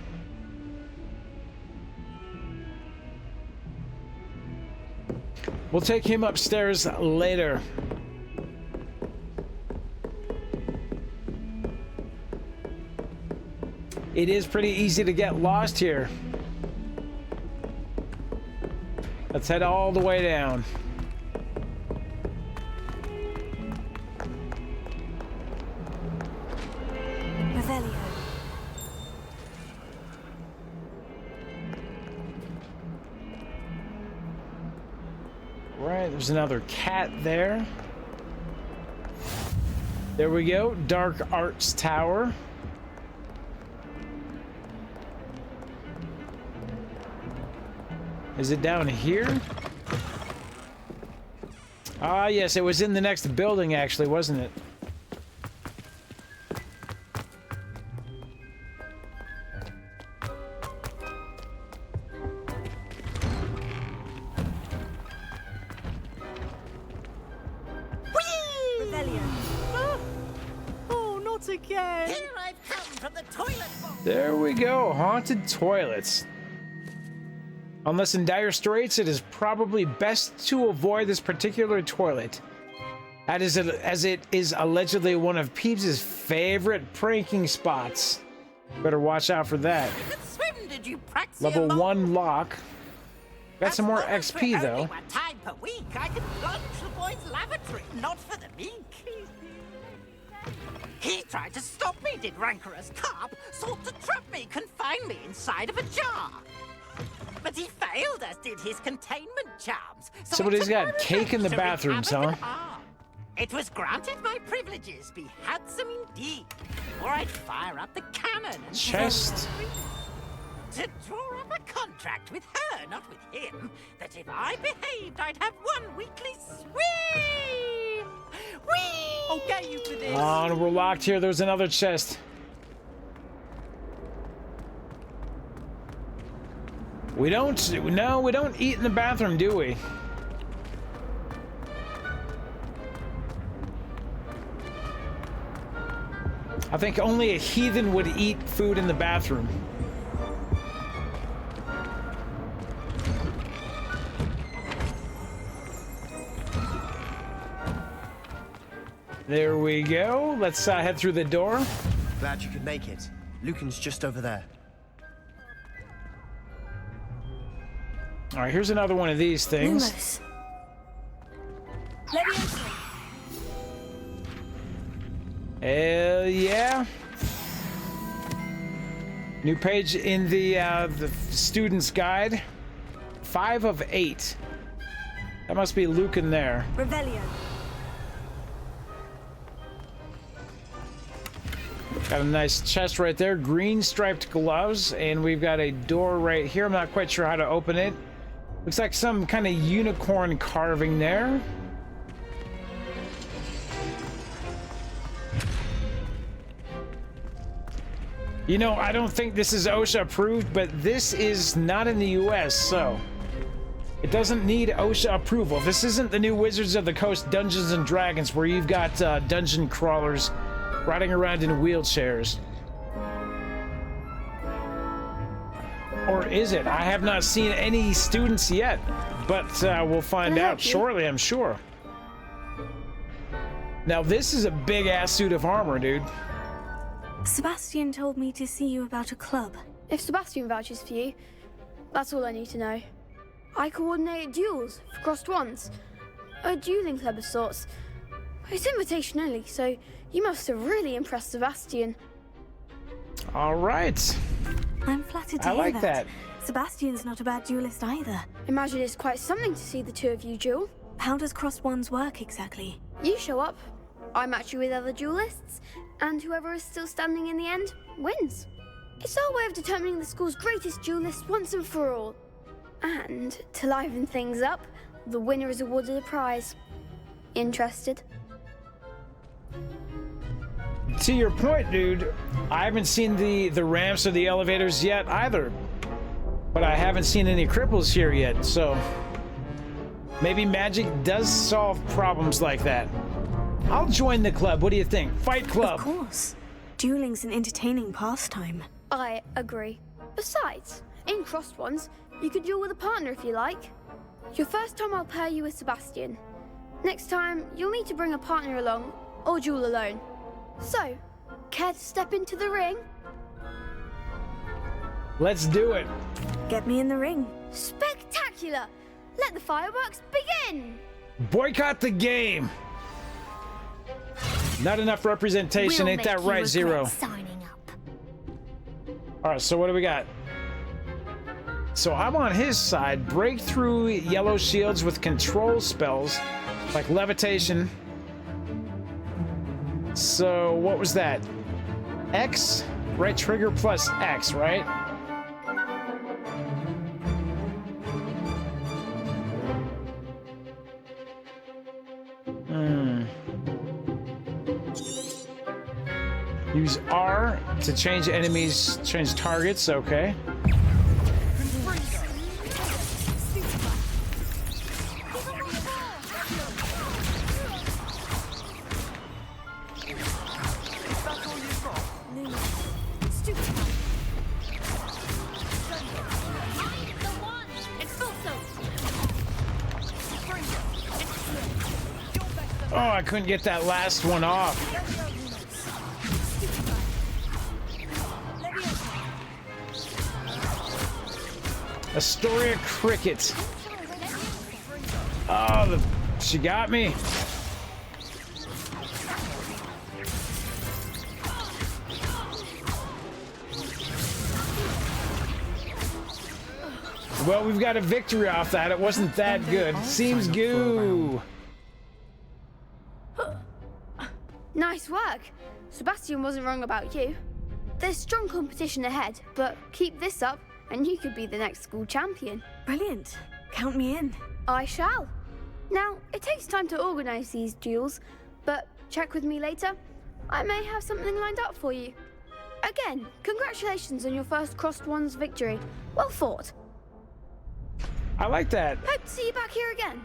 We'll take him upstairs later. It is pretty easy to get lost here. Let's head all the way down. Revelio. Right, there's another cat there. There we go, Dark Arts Tower. Is it down here? Ah, yes, it was in the next building, actually, wasn't it? There we go, haunted toilets. Unless in dire straits, it is probably best to avoid this particular toilet. That is, as it is allegedly one of Peeps' favorite pranking spots. Better watch out for that. Swim, did you practice Level 1 lock. Got some more XP though. One time per week, I can plunge the boys' lavatory, not for the meek. He tried to stop me, did rancorous carp, sought to trap me, confine me inside of a jar. But he failed, as did his containment charms. Somebody's got cake in the bathrooms, huh? It was granted my privileges, be handsome indeed, or I'd fire up the cannon and chest. To draw up a contract with her, not with him, that if I behaved, I'd have one weekly swim. Whee! I'll get you for this. Oh, we're locked here. There's another chest. We don't eat in the bathroom, do we? I think only a heathen would eat food in the bathroom. There we go. Let's head through the door. Glad you could make it. Lucan's just over there. All right, here's another one of these things. Hell yeah. New page in the student's guide. 5 of 8. That must be Lucan there. Revelio. Got a nice chest right there, green striped gloves, and we've got a door right here. I'm not quite sure how to open it. Looks like some kind of unicorn carving there. You know, I don't think this is OSHA approved, but this is not in the US, so it doesn't need OSHA approval. This isn't the new Wizards of the Coast Dungeons and Dragons where you've got dungeon crawlers riding around in wheelchairs. Or is it? I have not seen any students yet, but we'll find out shortly, I'm sure. Now this is a big ass suit of armor, dude. Sebastian told me to see you about a club. If Sebastian vouches for you, that's all I need to know. I coordinate duels for crossed ones. A dueling club of sorts. It's invitation only, so you must have really impressed Sebastian. All right. I'm flattered to I hear like that. Sebastian's not a bad duelist either. Imagine it's quite something to see the two of you duel. How does crossed ones work exactly? You show up, I match you with other duelists, and whoever is still standing in the end wins. It's our way of determining the school's greatest duelist once and for all. And to liven things up, the winner is awarded a prize. Interested? To your point, dude, I haven't seen the ramps or the elevators yet either. But I haven't seen any cripples here yet, so maybe magic does solve problems like that. I'll join the club. What do you think? Fight Club. Of course. Dueling's an entertaining pastime. I agree. Besides, in crossed ones, you could duel with a partner if you like. Your first time I'll pair you with Sebastian. Next time, you'll need to bring a partner along, or duel alone. So, care to step into the ring? Let's do it. Get me in the ring. Spectacular! Let the fireworks begin! Boycott the game. Not enough representation, ain't that right, Zero? Signing up. All right, so what do we got? So I'm on his side. Break through yellow shields with control spells, like levitation. So what was that? X? Right trigger plus X, right? Use R to change enemies, change targets, okay. Oh, I couldn't get that last one off. Astoria Cricket. Oh, she got me. Well, we've got a victory off that. It wasn't that good. Seems goo. Nice work. Sebastian wasn't wrong about you. There's strong competition ahead, but keep this up and you could be the next school champion. Brilliant. Count me in. I shall. Now, it takes time to organize these duels, but check with me later. I may have something lined up for you. Again, congratulations on your first Crossed Ones victory. Well fought. I like that. Hope to see you back here again.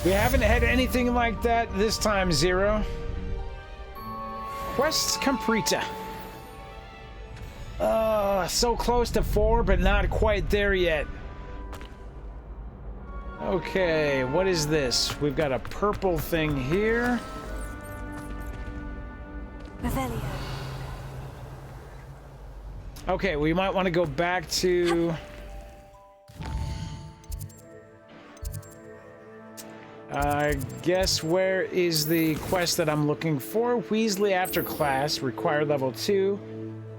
We haven't had anything like that this time, Zero. Quest Comprita. So close to 4, but not quite there yet. Okay, what is this? We've got a purple thing here. Revelio. Okay, we might want to go back to... I guess where is the quest that I'm looking for? Weasley after class, required level 2.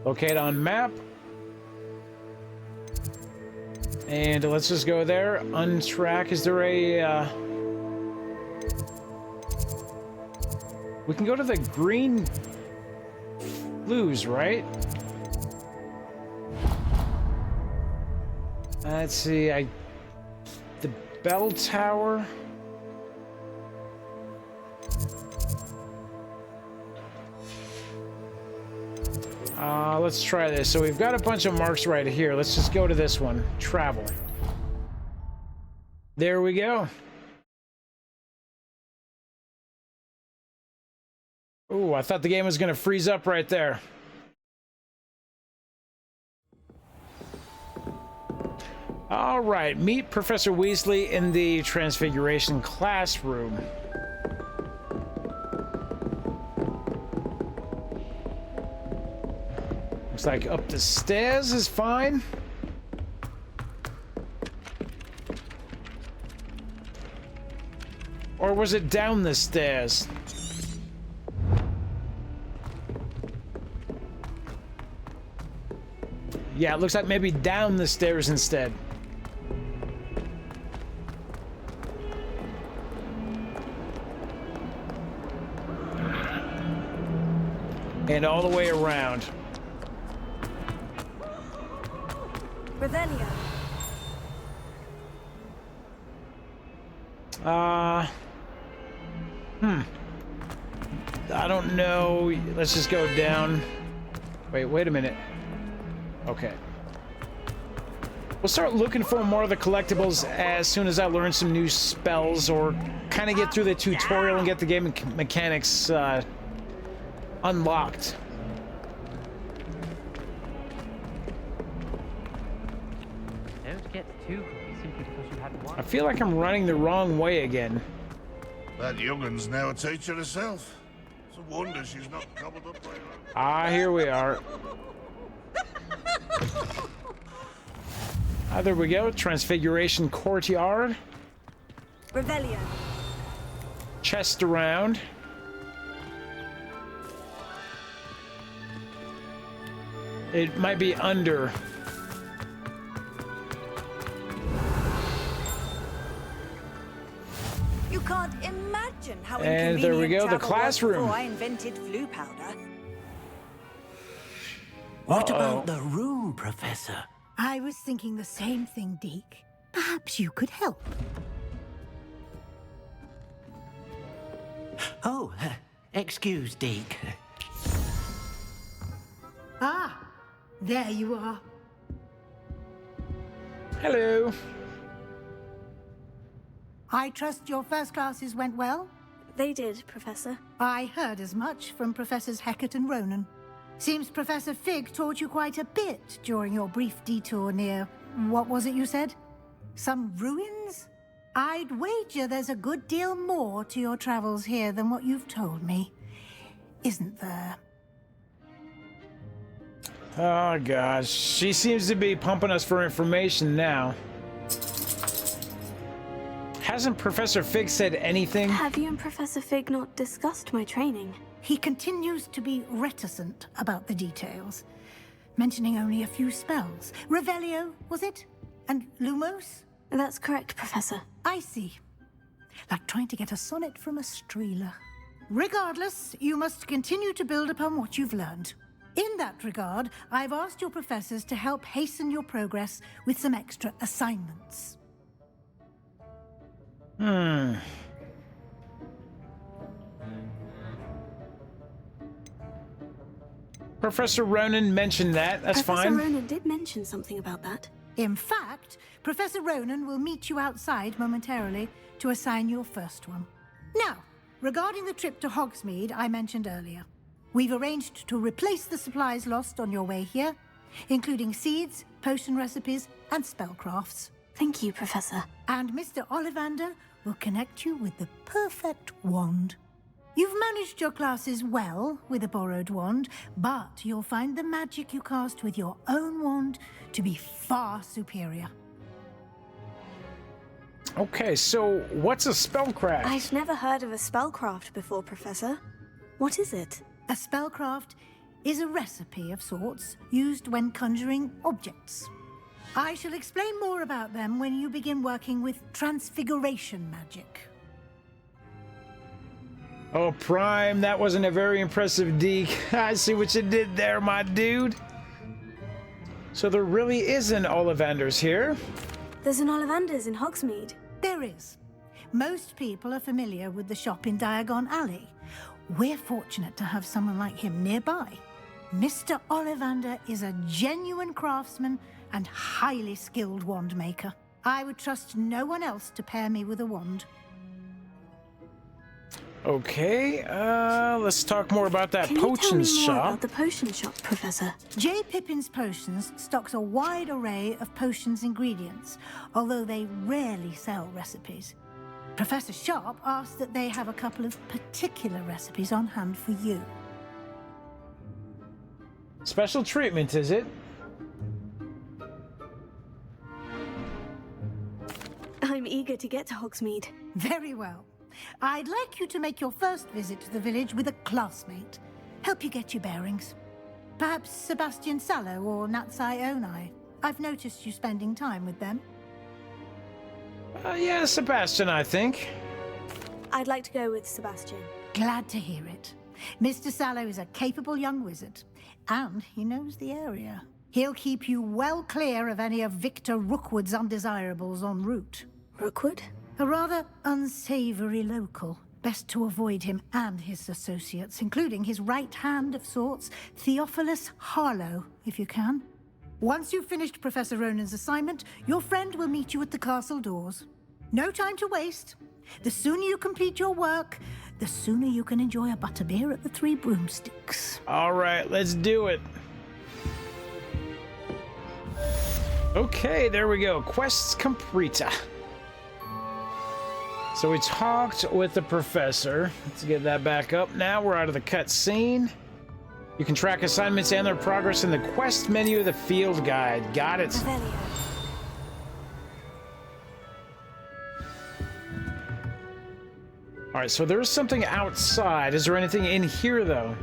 Locate on map. And let's just go there. Untrack. Is there a... We can go to the green flues, right? Let's see. The bell tower. Let's try this. So we've got a bunch of marks right here. Let's just go to this one. Travel. There we go. Ooh, I thought the game was going to freeze up right there. All right, meet Professor Weasley in the Transfiguration classroom. Looks like up the stairs is fine. Or was it down the stairs? Yeah, it looks like maybe down the stairs instead. And all the way around. Revelio. I don't know. Let's just go down. Wait a minute. Okay. We'll start looking for more of the collectibles as soon as I learn some new spells or kind of get through the tutorial and get the game mechanics unlocked. Don't get too cocky simply because you had one. I feel like I'm running the wrong way again. That youngun's now a teacher herself. It's a wonder she's not gobbled up by her. Ah, here we are. There we go. Transfiguration courtyard. Revelio. Chest around. It might be under. You can't imagine how And there we go, the travel was classroom. before I invented flu powder. What about the room, Professor? I was thinking the same thing, Deke. Perhaps you could help. Oh, excuse, Deke. Ah, there you are. Hello. I trust your first classes went well? They did, Professor. I heard as much from Professors Hecat and Ronan. Seems Professor Fig taught you quite a bit during your brief detour near... what was it you said? Some ruins? I'd wager there's a good deal more to your travels here than what you've told me. Isn't there? Oh, gosh. She seems to be pumping us for information now. Hasn't Professor Fig said anything? Have you and Professor Fig not discussed my training? He continues to be reticent about the details, mentioning only a few spells. Revelio, was it? And Lumos? That's correct, Professor. I see. Like trying to get a sonnet from a streeler. Regardless, you must continue to build upon what you've learned. In that regard, I've asked your professors to help hasten your progress with some extra assignments. Professor Ronan mentioned that. That's fine. Professor Ronan did mention something about that. In fact, Professor Ronan will meet you outside momentarily to assign your first one. Now, regarding the trip to Hogsmeade I mentioned earlier, we've arranged to replace the supplies lost on your way here, including seeds, potion recipes, and spellcrafts. Thank you, Professor. And Mr. Ollivander will connect you with the perfect wand. You've managed your classes well with a borrowed wand, but you'll find the magic you cast with your own wand to be far superior. Okay, so what's a spellcraft? I've never heard of a spellcraft before, Professor. What is it? A spellcraft is a recipe of sorts used when conjuring objects. I shall explain more about them when you begin working with transfiguration magic. Oh, Prime, that wasn't a very impressive deke. I see what you did there, my dude. So there really is an Ollivander's here. There's an Ollivander's in Hogsmeade. There is. Most people are familiar with the shop in Diagon Alley. We're fortunate to have someone like him nearby. Mr. Ollivander is a genuine craftsman and highly skilled wand maker. I would trust no one else to pair me with a wand. Okay, let's talk more about that potions shop. shop. About the potion shop, Professor? J. Pippin's Potions stocks a wide array of potions ingredients, although they rarely sell recipes. Professor Sharp asked that they have a couple of particular recipes on hand for you. Special treatment, is it? I'm eager to get to Hogsmeade. Very well. I'd like you to make your first visit to the village with a classmate. Help you get your bearings. Perhaps Sebastian Sallow or Natsai Onai. I've noticed you spending time with them. Yeah, Sebastian, I think. I'd like to go with Sebastian. Glad to hear it. Mr. Sallow is a capable young wizard, and he knows the area. He'll keep you well clear of any of Victor Rookwood's undesirables en route. Rookwood? A rather unsavory local. Best to avoid him and his associates, including his right hand of sorts, Theophilus Harlow, if you can. Once you've finished Professor Ronan's assignment, your friend will meet you at the castle doors. No time to waste. The sooner you complete your work, the sooner you can enjoy a butterbeer at the Three Broomsticks. All right, let's do it. Okay, there we go. Quests completa. So we talked with the professor. Let's get that back up now. We're out of the cutscene. You can track assignments and their progress in the quest menu of the field guide. Got it. All right, so there's something outside. Is there anything in here, though?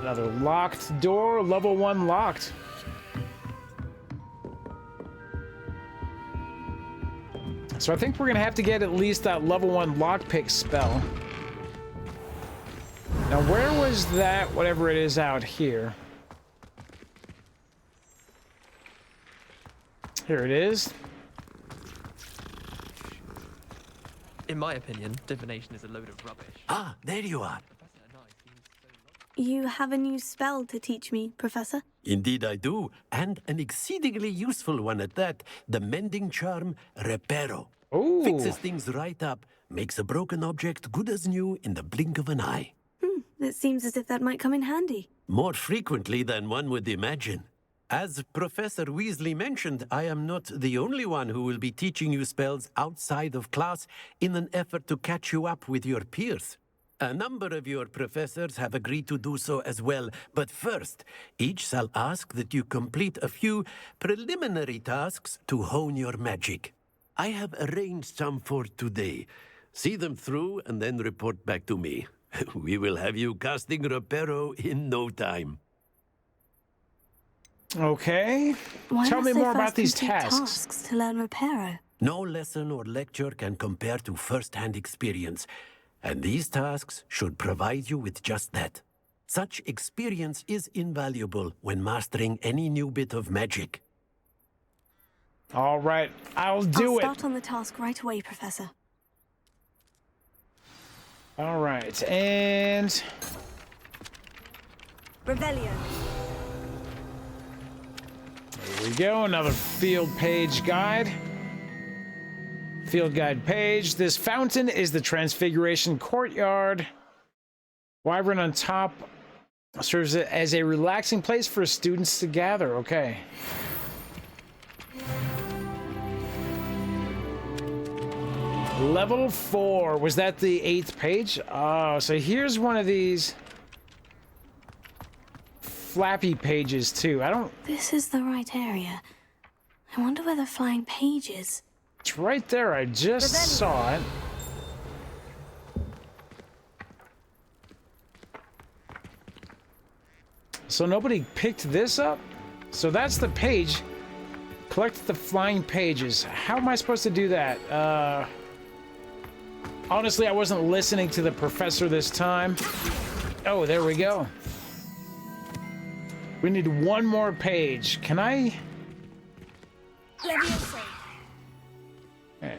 Another locked door, level 1 locked. So I think we're gonna have to get at least that level 1 lockpick spell. Now, where was that, whatever it is out here? Here it is. In my opinion, divination is a load of rubbish. Ah, there you are. You have a new spell to teach me, Professor? Indeed I do, and an exceedingly useful one at that. The mending charm, Reparo. Ooh. Fixes things right up, makes a broken object good as new in the blink of an eye. It seems as if that might come in handy. More frequently than one would imagine. As Professor Weasley mentioned, I am not the only one who will be teaching you spells outside of class in an effort to catch you up with your peers. A number of your professors have agreed to do so as well, but first, each shall ask that you complete a few preliminary tasks to hone your magic. I have arranged some for today. See them through and then report back to me. We will have you casting Reparo in no time. Okay. Why Tell me must they more first about these complete tasks. to learn Reparo? No lesson or lecture can compare to first-hand experience, and these tasks should provide you with just that. Such experience is invaluable when mastering any new bit of magic. All right, I'll I'll do it. start on the task right away, Professor. All right, and Revelio. there we go. Another field page guide. Field guide page. This fountain is the Transfiguration Courtyard. Wyvern on top serves as a relaxing place for students to gather. Okay. Level 4. Was that the 8th page? Oh, so here's one of these flappy pages too. I don't... This is the right area. I wonder where the flying page is. It's right there. I just saw it. So nobody picked this up? So that's the page. Collect the flying pages. How am I supposed to do that? Honestly, I wasn't listening to the professor this time. Oh, there we go. We need one more page. Can I...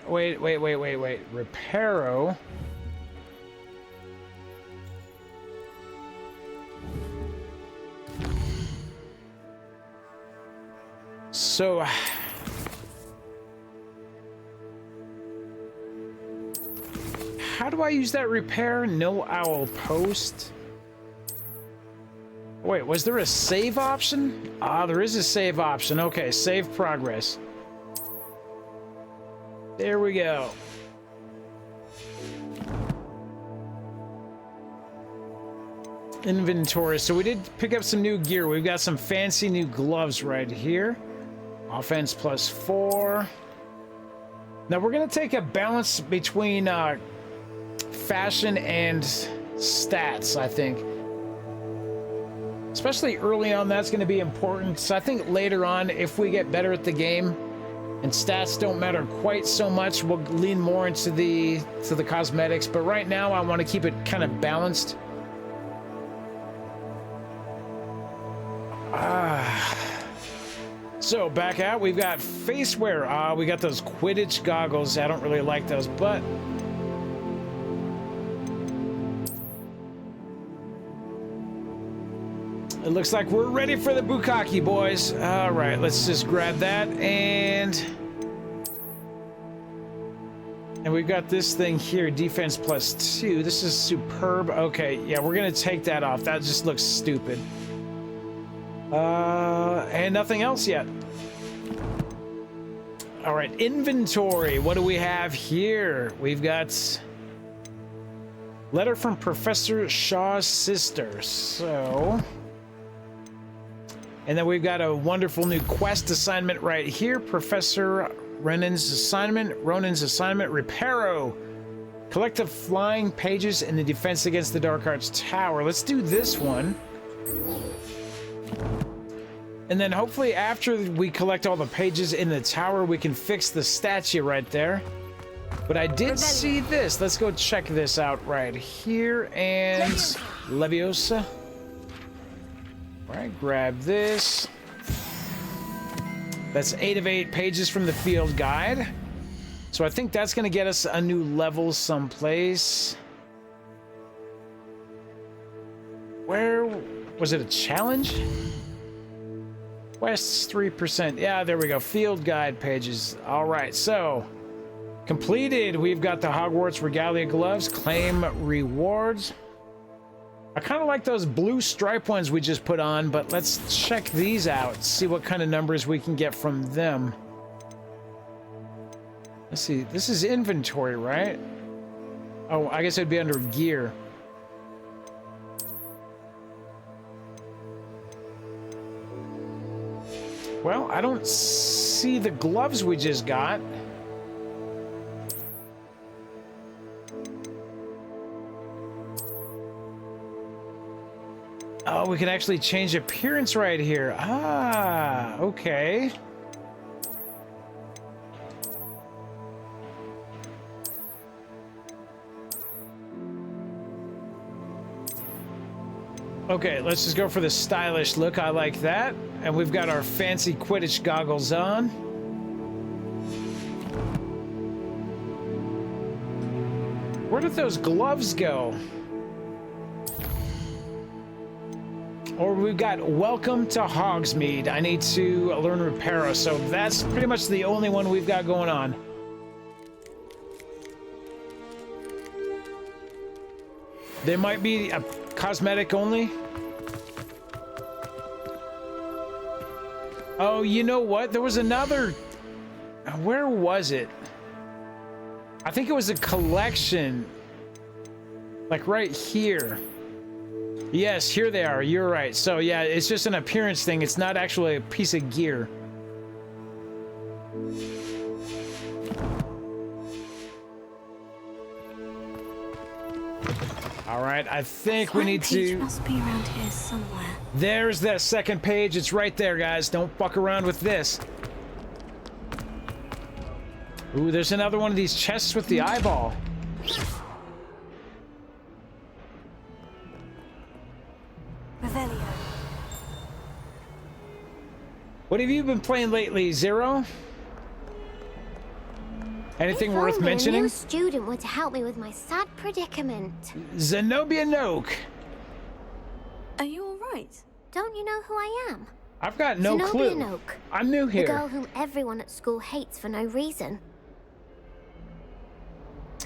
Wait. Reparo. So... How do I use that repair? No owl post. Wait, was there a save option? Ah, there is a save option. Okay, save progress. There we go. Inventory. So we did pick up some new gear. We've got some fancy new gloves right here. Offense +4. Now we're going to take a balance between fashion and stats, I think. Especially early on, that's going to be important. So I think later on, if we get better at the game and stats don't matter quite so much, we'll lean more into the cosmetics. But right now, I want to keep it kind of balanced. So back out, we've got face wear. We got those Quidditch goggles. I don't really like those, but it looks like we're ready for the Bukkake, boys. All right, let's just grab that, and we've got this thing here, defense +2. This is superb. Okay, yeah, we're gonna take that off. That just looks stupid. And nothing else yet. All right, inventory. What do we have here? We've got Letter from Professor Shaw's sister. So... And then we've got a wonderful new quest assignment right here. Professor Ronan's assignment, Reparo. Collect the flying pages in the Defense Against the Dark Arts Tower. Let's do this one. And then hopefully after we collect all the pages in the tower, we can fix the statue right there. But I did see this. Let's go check this out right here. And Leviosa. All right, grab this. That's 8 of 8 pages from the field guide. So I think that's going to get us a new level someplace. Where was it? A challenge? Quests 3%. Yeah, there we go. Field guide pages. All right, so completed. We've got the Hogwarts Regalia gloves. Claim rewards. I kind of like those blue stripe ones we just put on, but let's check these out. See what kind of numbers we can get from them. Let's see. This is inventory, right? Oh, I guess it'd be under gear. Well, I don't see the gloves we just got. Oh, we can actually change appearance right here. Ah, okay. Okay, let's just go for the stylish look. I like that. And we've got our fancy Quidditch goggles on. Where did those gloves go? Or we've got Welcome to Hogsmeade. I need to learn Reparo, so that's pretty much the only one we've got going on. They might be a cosmetic only. Oh, you know what? There was another... Where was it? I think it was a collection. Like right here. Yes, here they are. You're right. So yeah, it's just an appearance thing. It's not actually a piece of gear. All right, I think we need to... must be around here somewhere. There's that second page. It's right there, guys. Don't fuck around with this. Ooh, there's another one of these chests with the eyeball. Revelio. What have you been playing lately, Zero? Anything worth If only mentioning? a new student were to help me with my sad predicament. Zenobia Noak. Are you all right? Don't you know who I am? I've got no Zenobia clue. Noak, I'm new here. the girl whom everyone at school hates for no reason.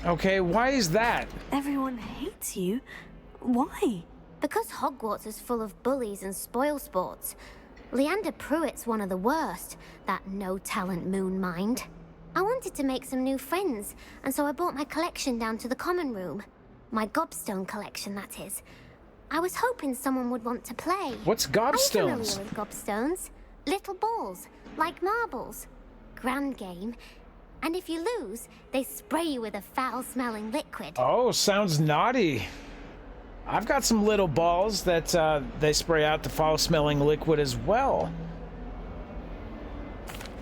Okay, why is that? Everyone hates you? Why? Because Hogwarts is full of bullies and spoilsports. Leander Pruitt's one of the worst, that no-talent moon mind. I wanted to make some new friends, and so I brought my collection down to the common room. My gobstone collection, that is. I was hoping someone would want to play. What's gobstones? Are you familiar with gobstones? Little balls, like marbles. Grand game. And if you lose, they spray you with a foul-smelling liquid. Oh, sounds naughty. I've got some little balls that they spray out the foul-smelling liquid as well.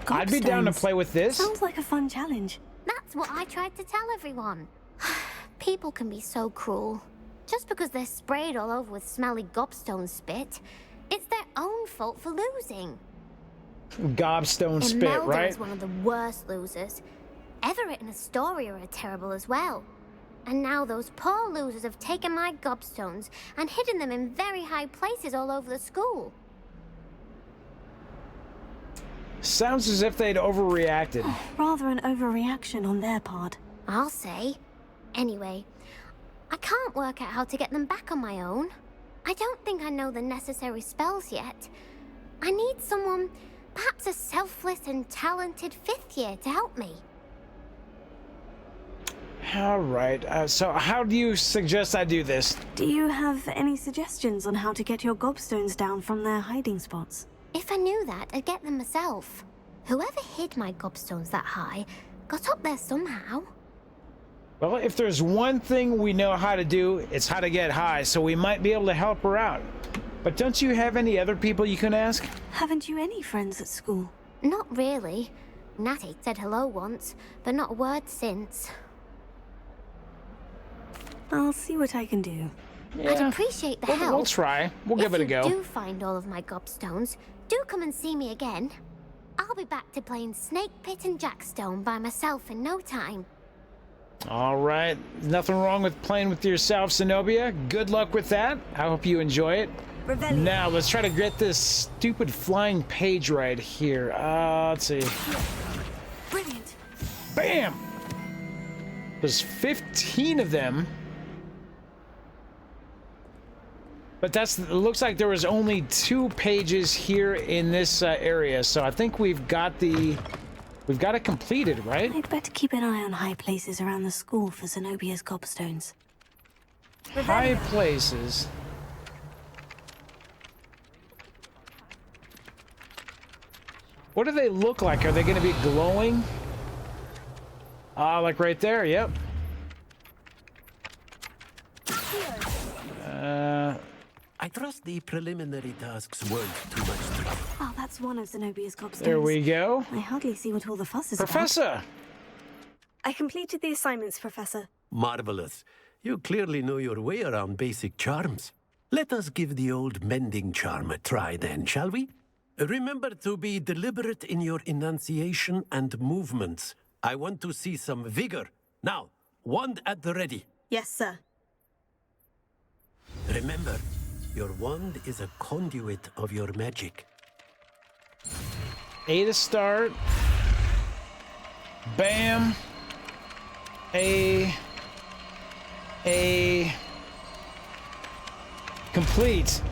I'd be down to play with this. Sounds like a fun challenge. That's what I tried to tell everyone. People can be so cruel. Just because they're sprayed all over with smelly gobstone spit, it's their own fault for losing. Gobstone spit, Imelda right? is one of the worst losers. Everett and Astoria are terrible as well. And now those poor losers have taken my gobstones and hidden them in very high places all over the school. Sounds as if they'd overreacted. Rather an overreaction on their part. I'll say. Anyway, I can't work out how to get them back on my own. I don't think I know the necessary spells yet. I need someone, perhaps a selfless and talented 5th year to help me. All right. So how do you suggest I do this? Do you have any suggestions on how to get your gobstones down from their hiding spots? If I knew that, I'd get them myself. Whoever hid my gobstones that high got up there somehow. Well, if there's one thing we know how to do, it's how to get high, so we might be able to help her out. But don't you have any other people you can ask? Haven't you any friends at school? Not really. Natty said hello once, but not a word since. I'll see what I can do. Yeah. I'd appreciate the help. We'll try. We'll give it a go. If you do find all of my gobstones, do come and see me again. I'll be back to playing Snake Pit and Jackstone by myself in no time. All right. Nothing wrong with playing with yourself, Zenobia. Good luck with that. I hope you enjoy it. Revelio. Now, let's try to get this stupid flying page right here. Let's see. Brilliant. Bam! There's 15 of them. But it looks like there was only 2 pages here in this area, so I think we've got it completed, right? I'd better keep an eye on high places around the school for Zenobia's gobstones. High places. What do they look like? Are they going to be glowing? Like right there, yep. I trust the preliminary tasks weren't too much trouble. Oh, that's one of Zenobia's gobstones. There we go. I hardly see what all the fuss is Professor! about. I completed the assignments, Professor. Marvelous. You clearly know your way around basic charms. Let us give the old mending charm a try then, shall we? Remember to be deliberate in your enunciation and movements. I want to see some vigor. Now, wand at the ready. Yes, sir. Remember, your wand is a conduit of your magic. A to start. Bam. A. Complete.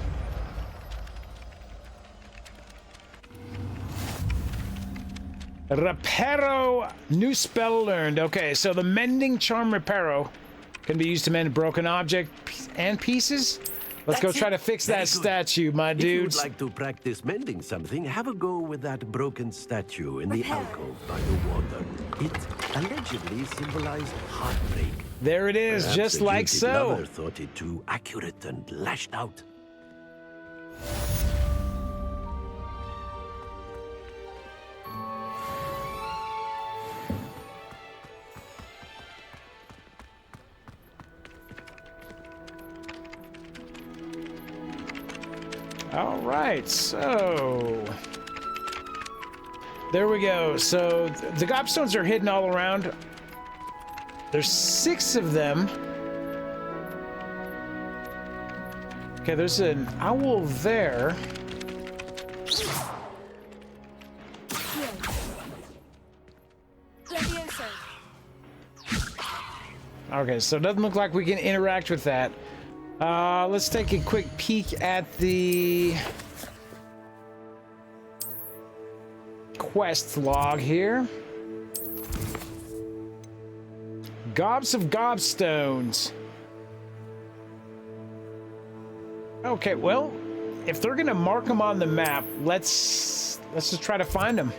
Reparo. New spell learned. Okay, so the mending charm Reparo can be used to mend broken objects and pieces. Let's go try to fix that statue, my dudes. If you'd like to practice mending something, have a go with that broken statue in the alcove by the water. It allegedly symbolized heartbreak. There it is, Perhaps just the like guilty so. lover thought it too accurate and lashed out. All right, so there we go. So the gobstones are hidden all around. There's 6 of them. Okay, there's an owl there. Okay, so it doesn't look like we can interact with that. Let's take a quick peek at the quest log here. Gobs of gobstones. Okay, well, if they're gonna mark them on the map, let's just try to find them.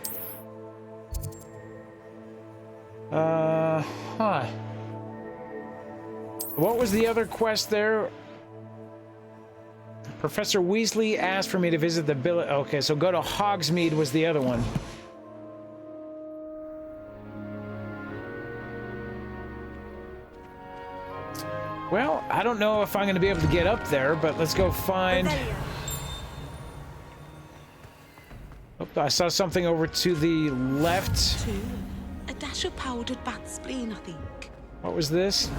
What was the other quest there? Professor Weasley asked for me to visit the village. Okay, so go to Hogsmeade was the other one. Well, I don't know if I'm going to be able to get up there, but let's go find... Oh, I saw something over to the left. A dash of powdered bat spleen, I think. What was this?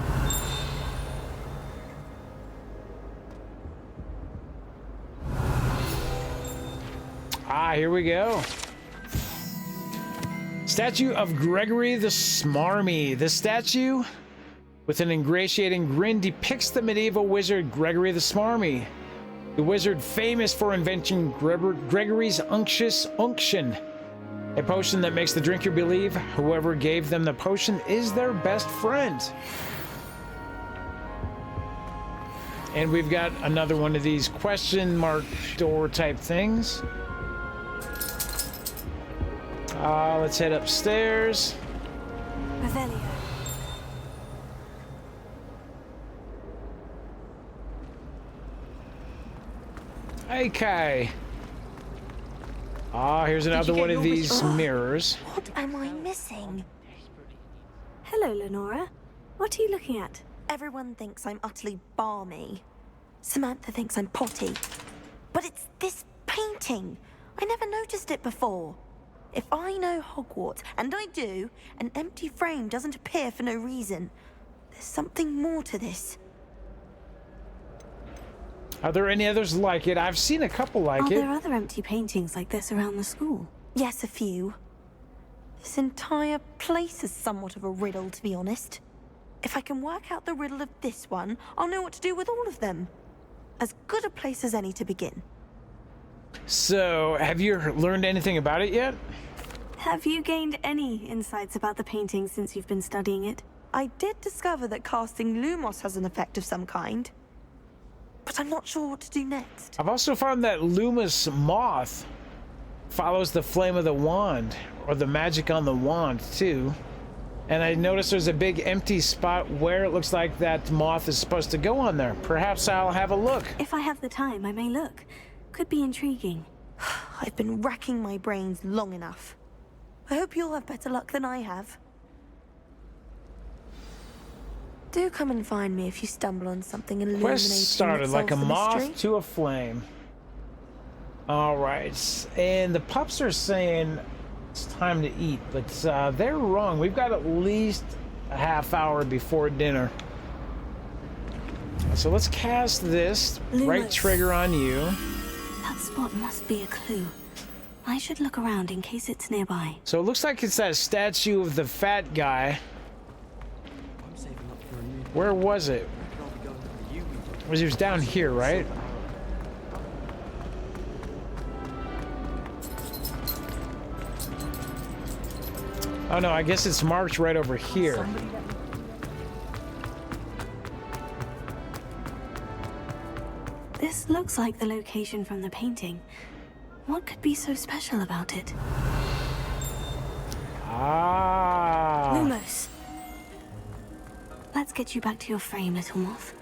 Ah, here we go. Statue of Gregory the Smarmy. The statue, with an ingratiating grin, depicts the medieval wizard Gregory the Smarmy, the wizard famous for inventing Gregory's unctuous unction. A potion that makes the drinker believe whoever gave them the potion is their best friend. And we've got another one of these question mark door type things. Let's head upstairs. Revelio. Okay. Here's another one of these mirrors. What am I missing? Hello, Lenora. What are you looking at? Everyone thinks I'm utterly balmy. Samantha thinks I'm potty. But it's this painting. I never noticed it before. If I know Hogwarts, and I do, an empty frame doesn't appear for no reason. There's something more to this. Are there any others like it? I've seen a couple like it. Are there other empty paintings like this around the school? Yes, a few. This entire place is somewhat of a riddle, to be honest. If I can work out the riddle of this one, I'll know what to do with all of them. As good a place as any to begin. So, have you learned anything about it yet? Have you gained any insights about the painting since you've been studying it? I did discover that casting Lumos has an effect of some kind. But I'm not sure what to do next. I've also found that Lumos moth follows the flame of the wand, or the magic on the wand, too. And I noticed there's a big empty spot where it looks like that moth is supposed to go on there. Perhaps I'll have a look. If I have the time, I may look. Could be intriguing. I've been racking my brains long enough. I hope you'll have better luck than I have. Do come and find me if you stumble on something illuminating. Quest started like a moth to a flame. All right, and the pups are saying it's time to eat, but they're wrong. We've got at least a half hour before dinner. So let's cast this. Lumos. Right trigger on you. That spot must be a clue. I should look around in case it's nearby. So it looks like it's that statue of the fat guy. Where was it? He was down here, right? Oh no, I guess it's marked right over here. This looks like the location from the painting. What could be so special about it? Ah. Lumos. Let's get you back to your frame, little moth.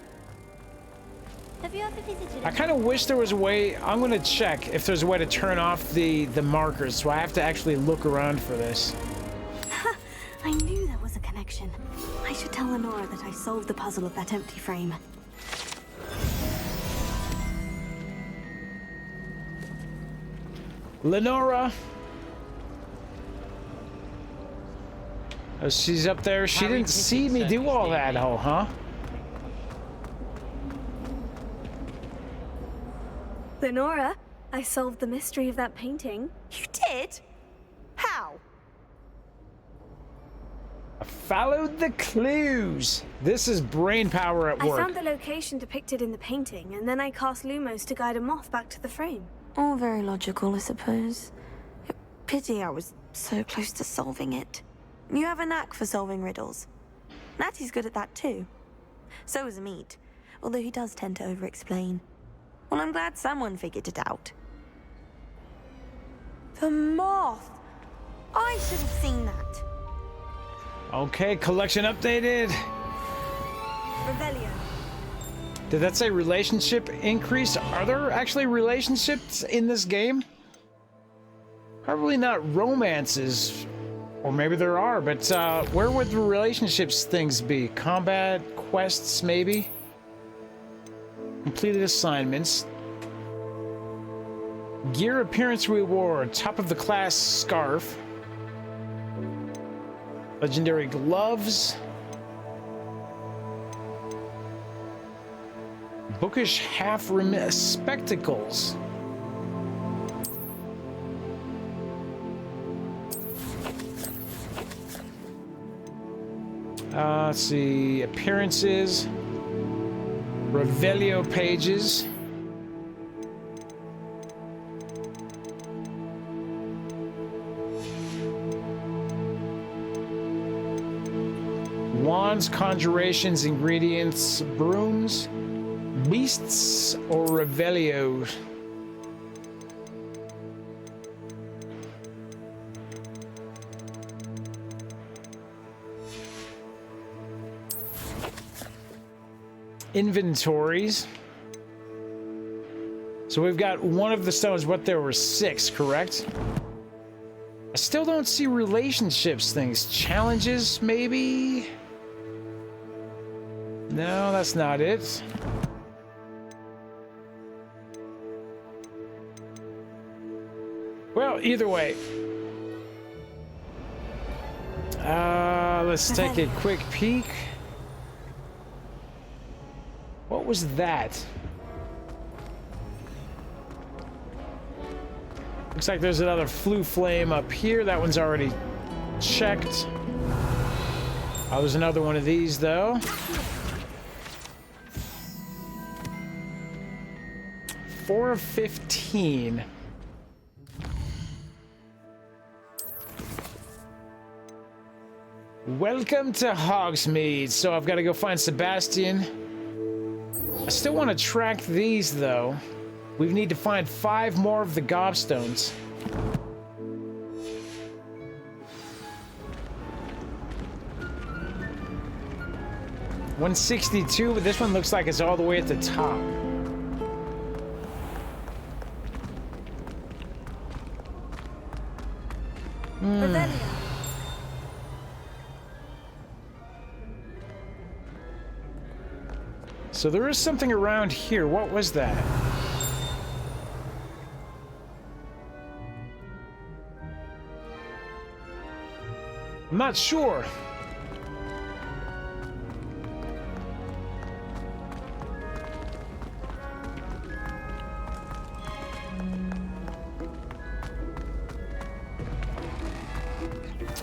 Have you ever visited? I kind of wish there was a way. I'm gonna check if there's a way to turn off the markers, so I have to actually look around for this. I knew there was a connection. I should tell Lenora that I solved the puzzle of that empty frame. Lenora. Oh, she's up there. She didn't see me do all that, huh? Lenora, I solved the mystery of that painting. You did? How? I followed the clues. This is brain power at work. I found the location depicted in the painting, and then I cast Lumos to guide a moth back to the frame. All very logical, I suppose. Pity I was so close to solving it. You have a knack for solving riddles. Natty's good at that too. So is Meat, although he does tend to over-explain. Well, I'm glad someone figured it out. The moth! I should have seen that. Okay, collection updated. Revelio. Did that say relationship increase? Are there actually relationships in this game? Probably not romances. Or maybe there are, but where would the relationships things be? Combat, quests, maybe? Completed assignments. Gear appearance reward, top of the class scarf. Legendary gloves. Bookish half spectacles. Let's see, appearances, Revelio pages. wands, conjurations, ingredients, brooms, beasts, or revelio. Inventories. So we've got one of the stones, but there were 6, correct? I still don't see relationships things. Challenges, maybe? No, that's not it. Well, either way. Let's take a quick peek. What was that? Looks like there's another flue flame up here. That one's already checked. Oh, there's another one of these, though. 4 of 15. Welcome to Hogsmeade. So I've got to go find Sebastian. I still want to track these, though. We need to find 5 more of the gobstones. $162, but this one looks like it's all the way at the top. So there is something around here. What was that? I'm not sure.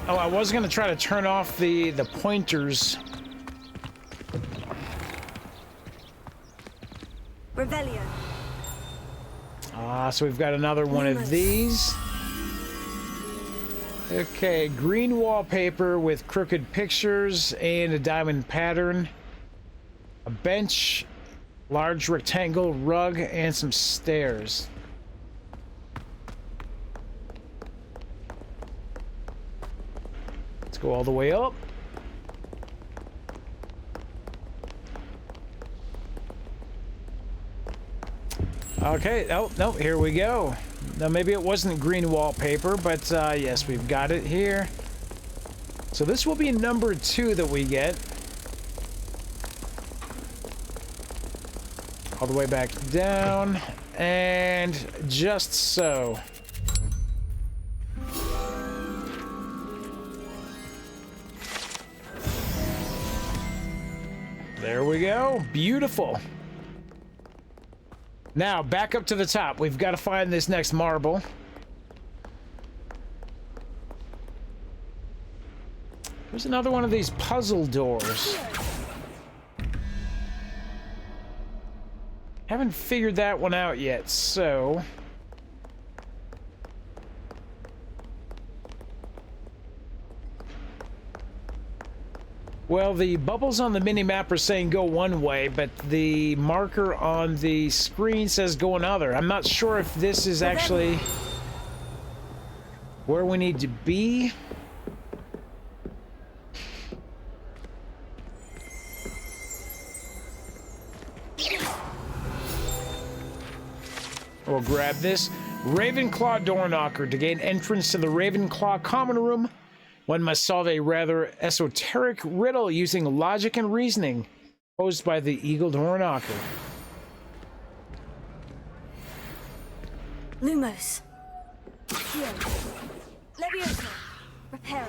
Oh, I was gonna try to turn off the pointers. Revelio. So we've got another one of these. Okay, green wallpaper with crooked pictures and a diamond pattern. A bench, large rectangle rug, and some stairs. Let's go all the way up. Okay, oh, no, here we go. Now, maybe it wasn't green wallpaper, but yes, we've got it here. So this will be number 2 that we get. All the way back down, and just so. There we go. Beautiful. Now, back up to the top. We've got to find this next marble. There's another one of these puzzle doors. Haven't figured that one out yet, so... Well, the bubbles on the mini-map are saying go one way, but the marker on the screen says go another. I'm not sure if this is actually where we need to be. We'll grab this. Ravenclaw door knocker. To gain entrance to the Ravenclaw common room, one must solve a rather esoteric riddle using logic and reasoning posed by the Eagle Door Knocker. Lumos. Heal. Leviosa. Reparo.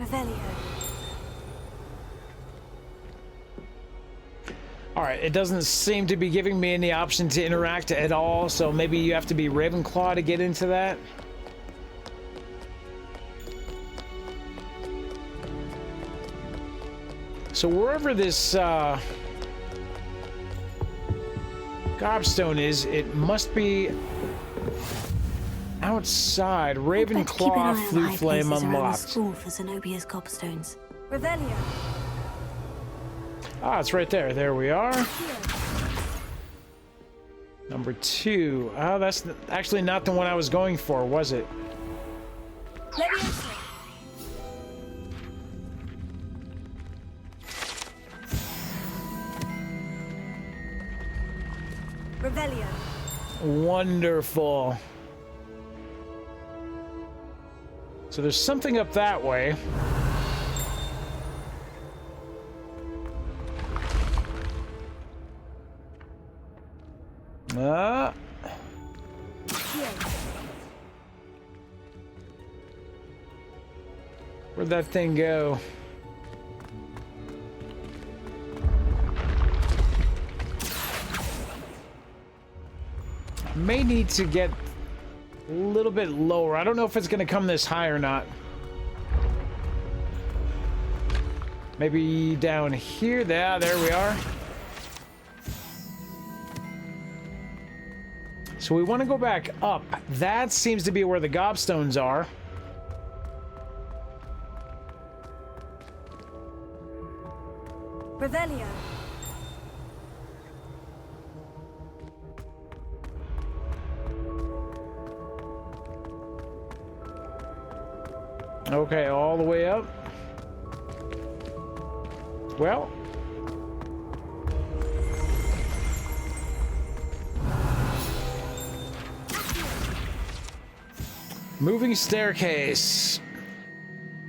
Revelio. Alright, it doesn't seem to be giving me any option to interact at all, so maybe you have to be Ravenclaw to get into that. So wherever this gobstone is, it must be outside. I'd better keep an eye Ravenclaw on flute high flame places around the unlocked. school for Zenobia's gobstones. Revelio. Ah, it's right there. There we are. Number 2. Oh, that's actually not the one I was going for, was it? Leviosa. Revelio. Wonderful. So there's something up that way. Where'd that thing go? May need to get a little bit lower. I don't know if it's gonna come this high or not. Maybe down here. There we are. So we want to go back up. That seems to be where the gobstones are. Revelio. Okay, all the way up. Well. Moving staircase.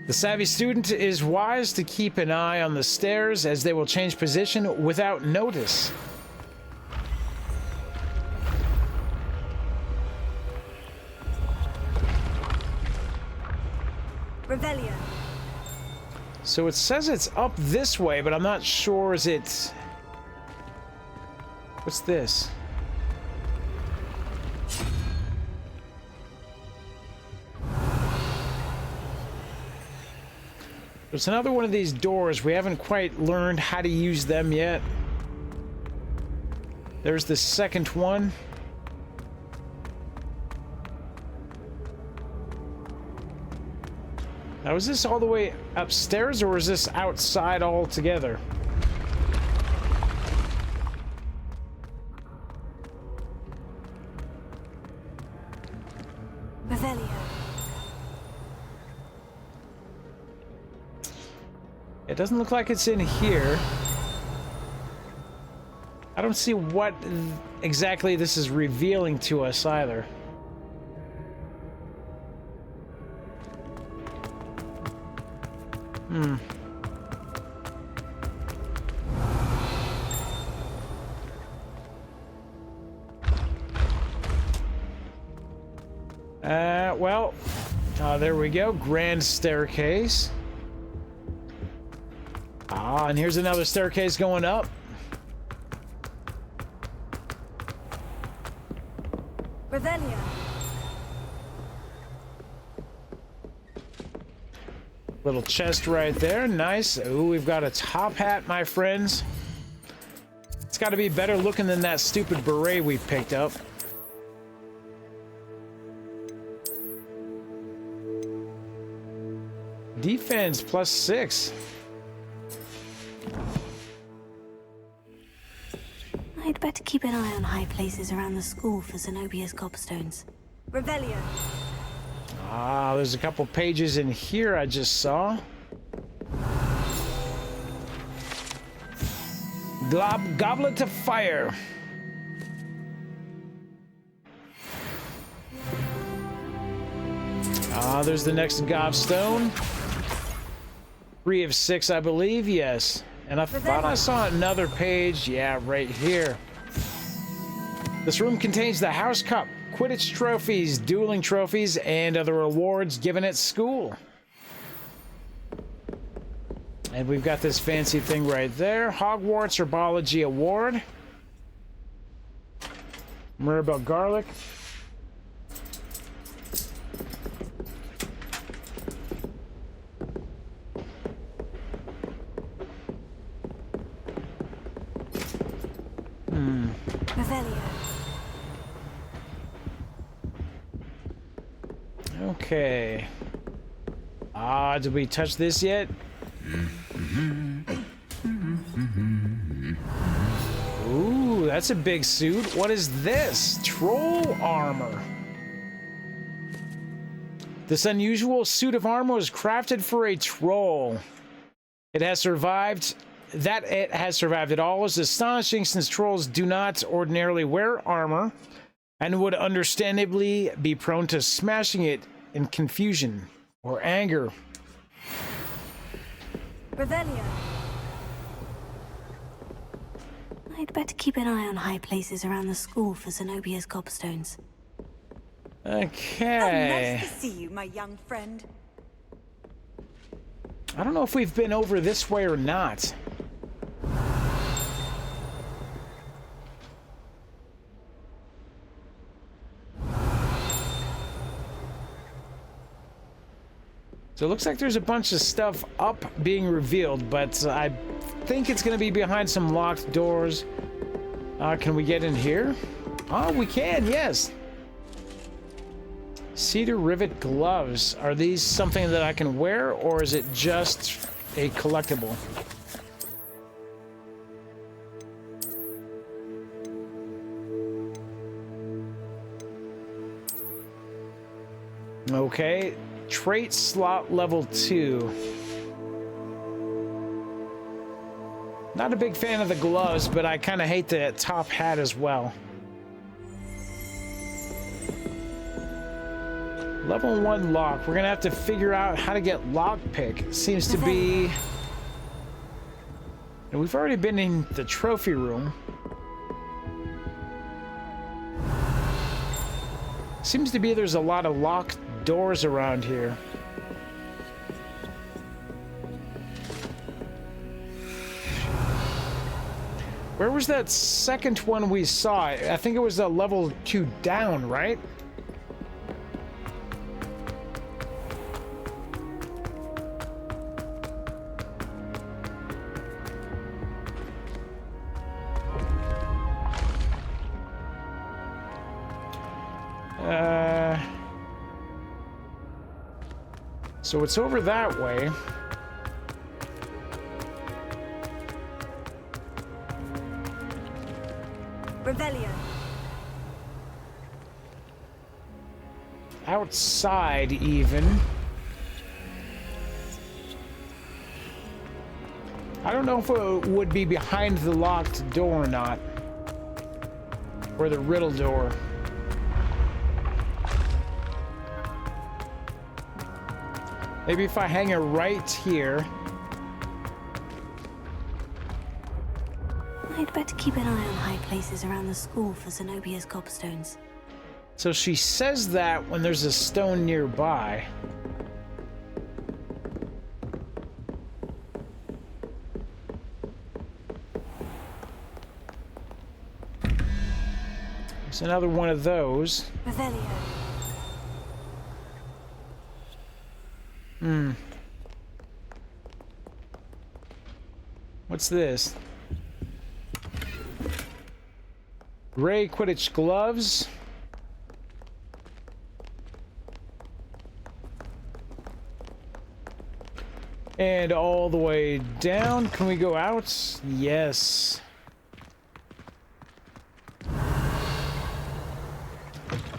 The savvy student is wise to keep an eye on the stairs as they will change position without notice. Revelio. So it says it's up this way, but I'm not sure. Is it... What's this? There's another one of these doors. We haven't quite learned how to use them yet. There's the second one. Now, is this all the way upstairs, or is this outside altogether? Revelio. It doesn't look like it's in here. I don't see what exactly this is revealing to us either. Well, there we go. Grand staircase. Ah, and here's another staircase going up. Revelio. Little chest right there. Nice. Ooh, we've got a top hat, my friends. It's got to be better looking than that stupid beret we picked up. Defense +6. I'd better keep an eye on high places around the school for Zenobia's gobstones. Revelio. Ah, there's a couple pages in here I just saw. Goblet of Fire. Ah, there's the next gobstone. 3 of 6, I believe, yes. And I thought I saw another page. Yeah, right here. This room contains the House Cup, Quidditch trophies, dueling trophies, and other awards given at school. And we've got this fancy thing right there. Hogwarts Herbology Award. Mirabelle Garlic. Revelio. Okay. Ah, did we touch this yet? Ooh, that's a big suit. What is this? Troll armor. This unusual suit of armor was crafted for a troll. It has survived. That it has survived at all is astonishing, since trolls do not ordinarily wear armor and would understandably be prone to smashing it in confusion or anger. Revelio. I'd better keep an eye on high places around the school for Zenobia's gobstones. Okay. Nice to see you, my young friend. I don't know if we've been over this way or not. So it looks like there's a bunch of stuff up being revealed, but I think it's going to be behind some locked doors. Can we get in here? Oh, we can, yes. Cedar rivet gloves. Are these something that I can wear, or is it just a collectible? Okay. Trait slot level 2. Not a big fan of the gloves, but I kind of hate the top hat as well. Level 1 lock. We're gonna have to figure out how to get lockpick. Seems to be... And we've already been in the trophy room. Seems to be there's a lot of locked doors around here. Where was that second one we saw? I think it was a level 2 down, right? So it's over that way. Revelio. Outside, even. I don't know if it would be behind the locked door or not. Or the riddle door. Maybe if I hang it right here. I'd better keep an eye on high places around the school for Zenobia's gobstones. So she says that when there's a stone nearby. There's another one of those. Revelio. What's this? Gray Quidditch gloves. And all the way down. Can we go out? Yes.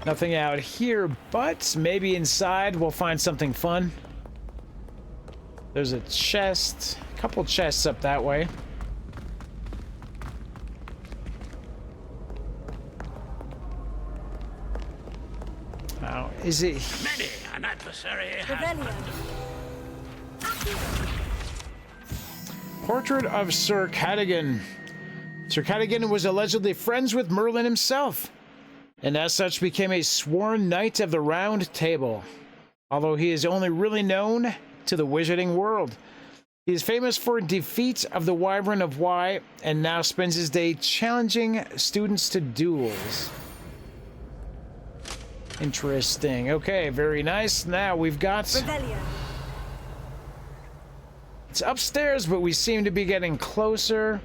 Nothing out here, but maybe inside we'll find something fun. There's a chest. A couple chests up that way. Now, is it... Many an adversary Revelio. Portrait of Sir Cadogan. Sir Cadogan was allegedly friends with Merlin himself, and as such became a sworn knight of the Round Table, although he is only really known to the wizarding world. He is famous for defeat of the Wyvern of Wye, and now spends his day challenging students to duels. Interesting. Okay, very nice. Now we've got... Revelio. It's upstairs, but we seem to be getting closer.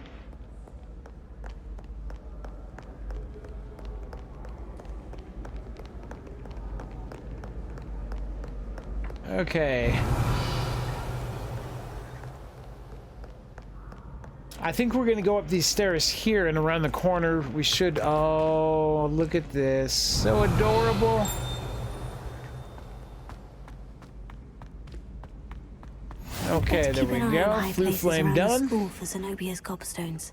Okay. I think we're gonna go up these stairs here and around the corner. We should... Oh, look at this. So adorable. Okay, there we go. Flue flame done. School for Zenobia's gobstones.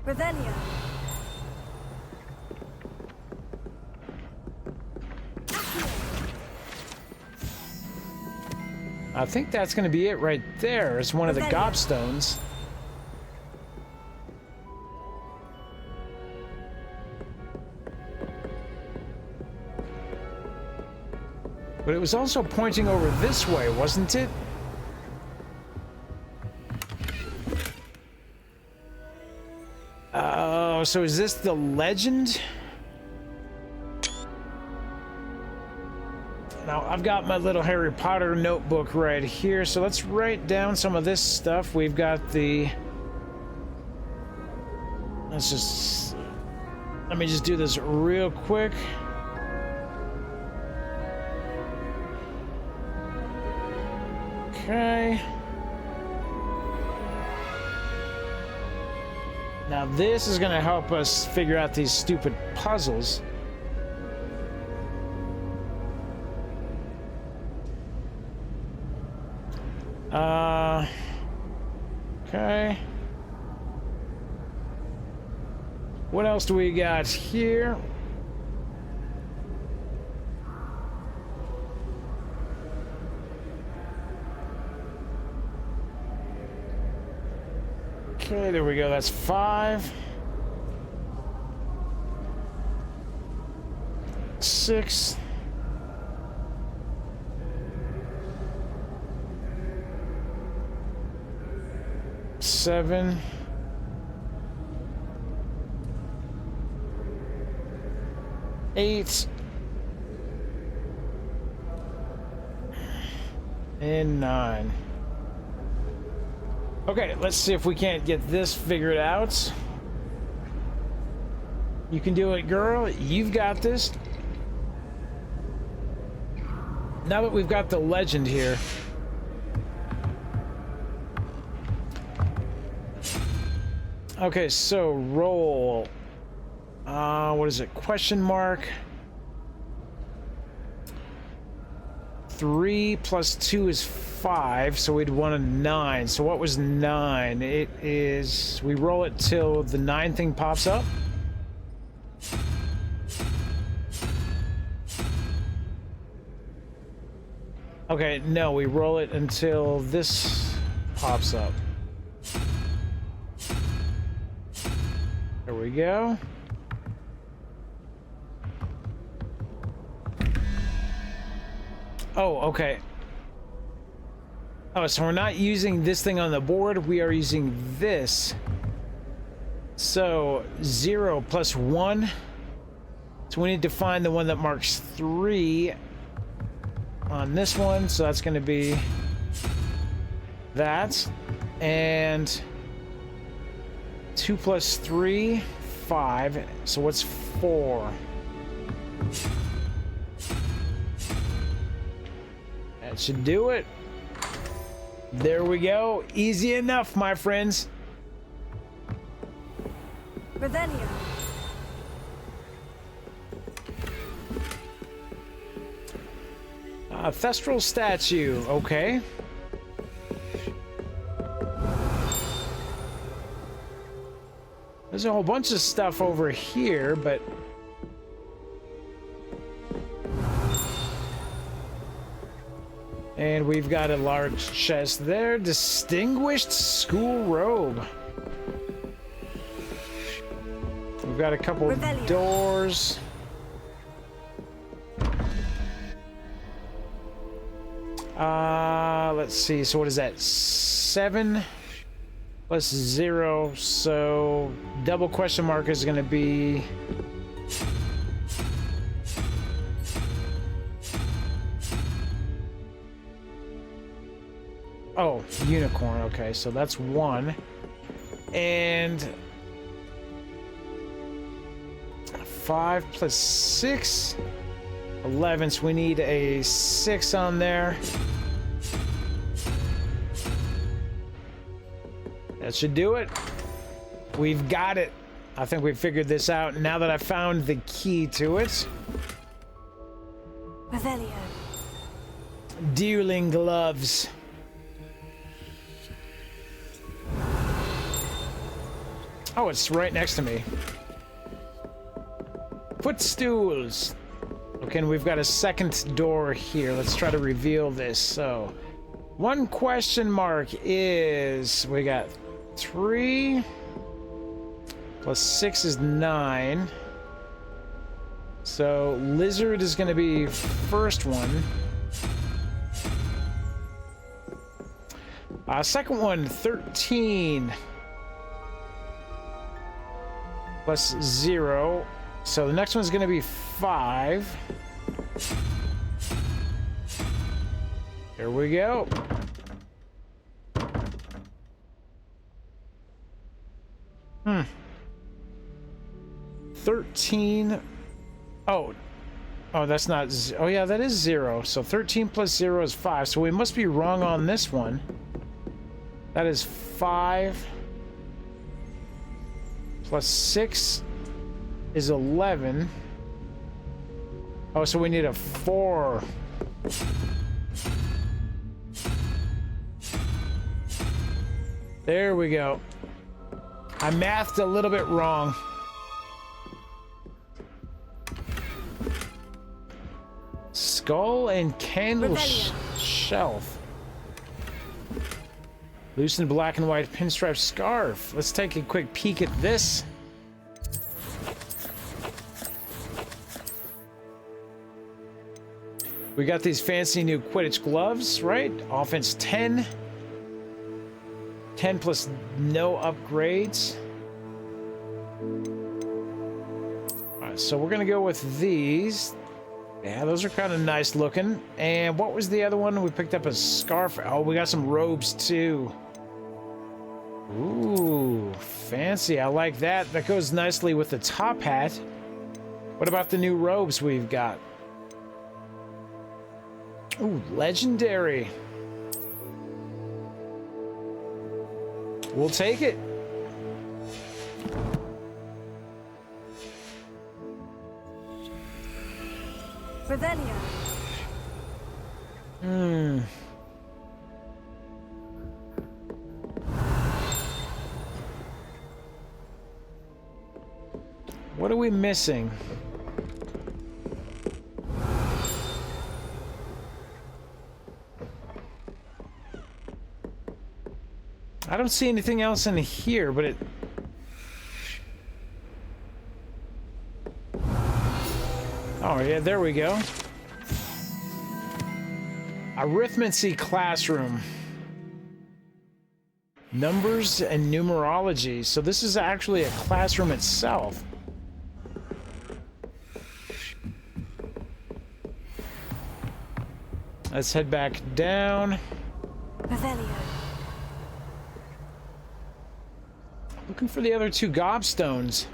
Revelio. I think that's going to be it right there. It's one of the gobstones. But it was also pointing over this way, wasn't it? Oh, so is this the legend? Now, I've got my little Harry Potter notebook right here, so let's write down some of this stuff. We've got the... Let me just do this real quick. Okay. Now this is going to help us figure out these stupid puzzles. Okay. What else do we got here? Okay, there we go. That's 5. 6. 7. 8. And 9. Okay, let's see if we can't get this figured out. You can do it, girl. You've got this. Now that we've got the legend here. Okay, so roll. What is it? Question mark. 3 plus 2 is 5, so we'd want a 9. So what was 9? It is... We roll it till the 9 thing pops up. Okay, no, we roll it until this pops up. There we go. Oh, okay. Oh, so we're not using this thing on the board, we are using this. So, 0 plus 1. So we need to find the one that marks 3 on this one, so that's going to be that. And 2 plus 3, 5. So what's 4? That should do it. There we go. Easy enough, my friends. Revelio. Thestral statue. Okay. There's a whole bunch of stuff over here, but... And we've got a large chest there. Distinguished school robe. We've got a couple of doors. Let's see. So what is that? 7 plus 0. So double question mark is going to be... Oh, unicorn. Okay, so that's 1. And 5 plus 6. 11, so we need a 6 on there. That should do it. We've got it. I think we figured this out now that I found the key to it. Revelio. Deerling gloves. Oh, it's right next to me. Footstools. Okay, and we've got a second door here. Let's try to reveal this. So, one question mark is we got 3 plus 6 is 9. So, lizard is going to be first one. Second one, 13 plus 0. So the next one's going to be 5. Here we go. Hmm. 13. Oh, that's not. Oh, yeah, that is 0. So 13 plus 0 is 5. So we must be wrong on this one. That is 5 plus 6 is 11. Oh, so we need a 4. There we go. I mathed a little bit wrong. Skull and candle shelf. Loosened black and white pinstripe scarf. Let's take a quick peek at this. We got these fancy new Quidditch gloves, right? Offense 10. 10 plus no upgrades. Alright, so we're gonna go with these. Yeah, those are kind of nice looking. And what was the other one? We picked up a scarf. Oh, we got some robes too. Ooh, fancy. I like that. That goes nicely with the top hat. What about the new robes we've got? Ooh, legendary. We'll take it. Revelio. Hmm. What are we missing? I don't see anything else in here, but it... Oh, yeah, there we go. Arithmancy classroom. Numbers and numerology. So this is actually a classroom itself. Let's head back down. Revelio. Looking for the other 2 gobstones.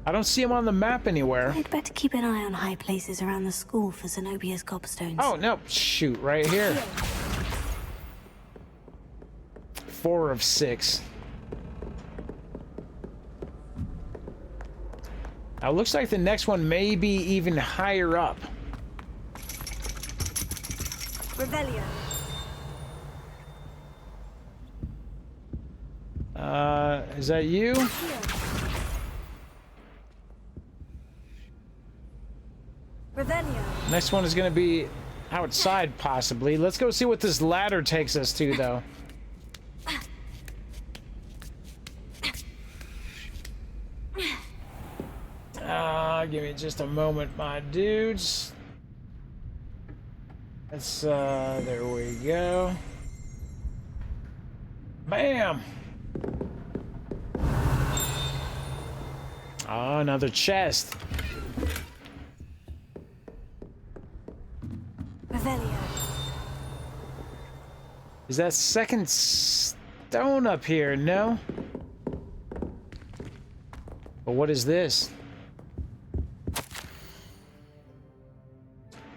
I don't see them on the map anywhere. I'd better keep an eye on high places around the school for Zenobia's gobstones. Oh, no. Shoot, right here. 4 of 6. Now, it looks like the next one may be even higher up. Revelio. Is that you? Revelio. Next one is going to be outside, possibly. Let's go see what this ladder takes us to, though. Give me just a moment, my dudes. Let's, there we go. Bam! Oh, another chest. Revelio. Is that second stone up here? No. But what is this?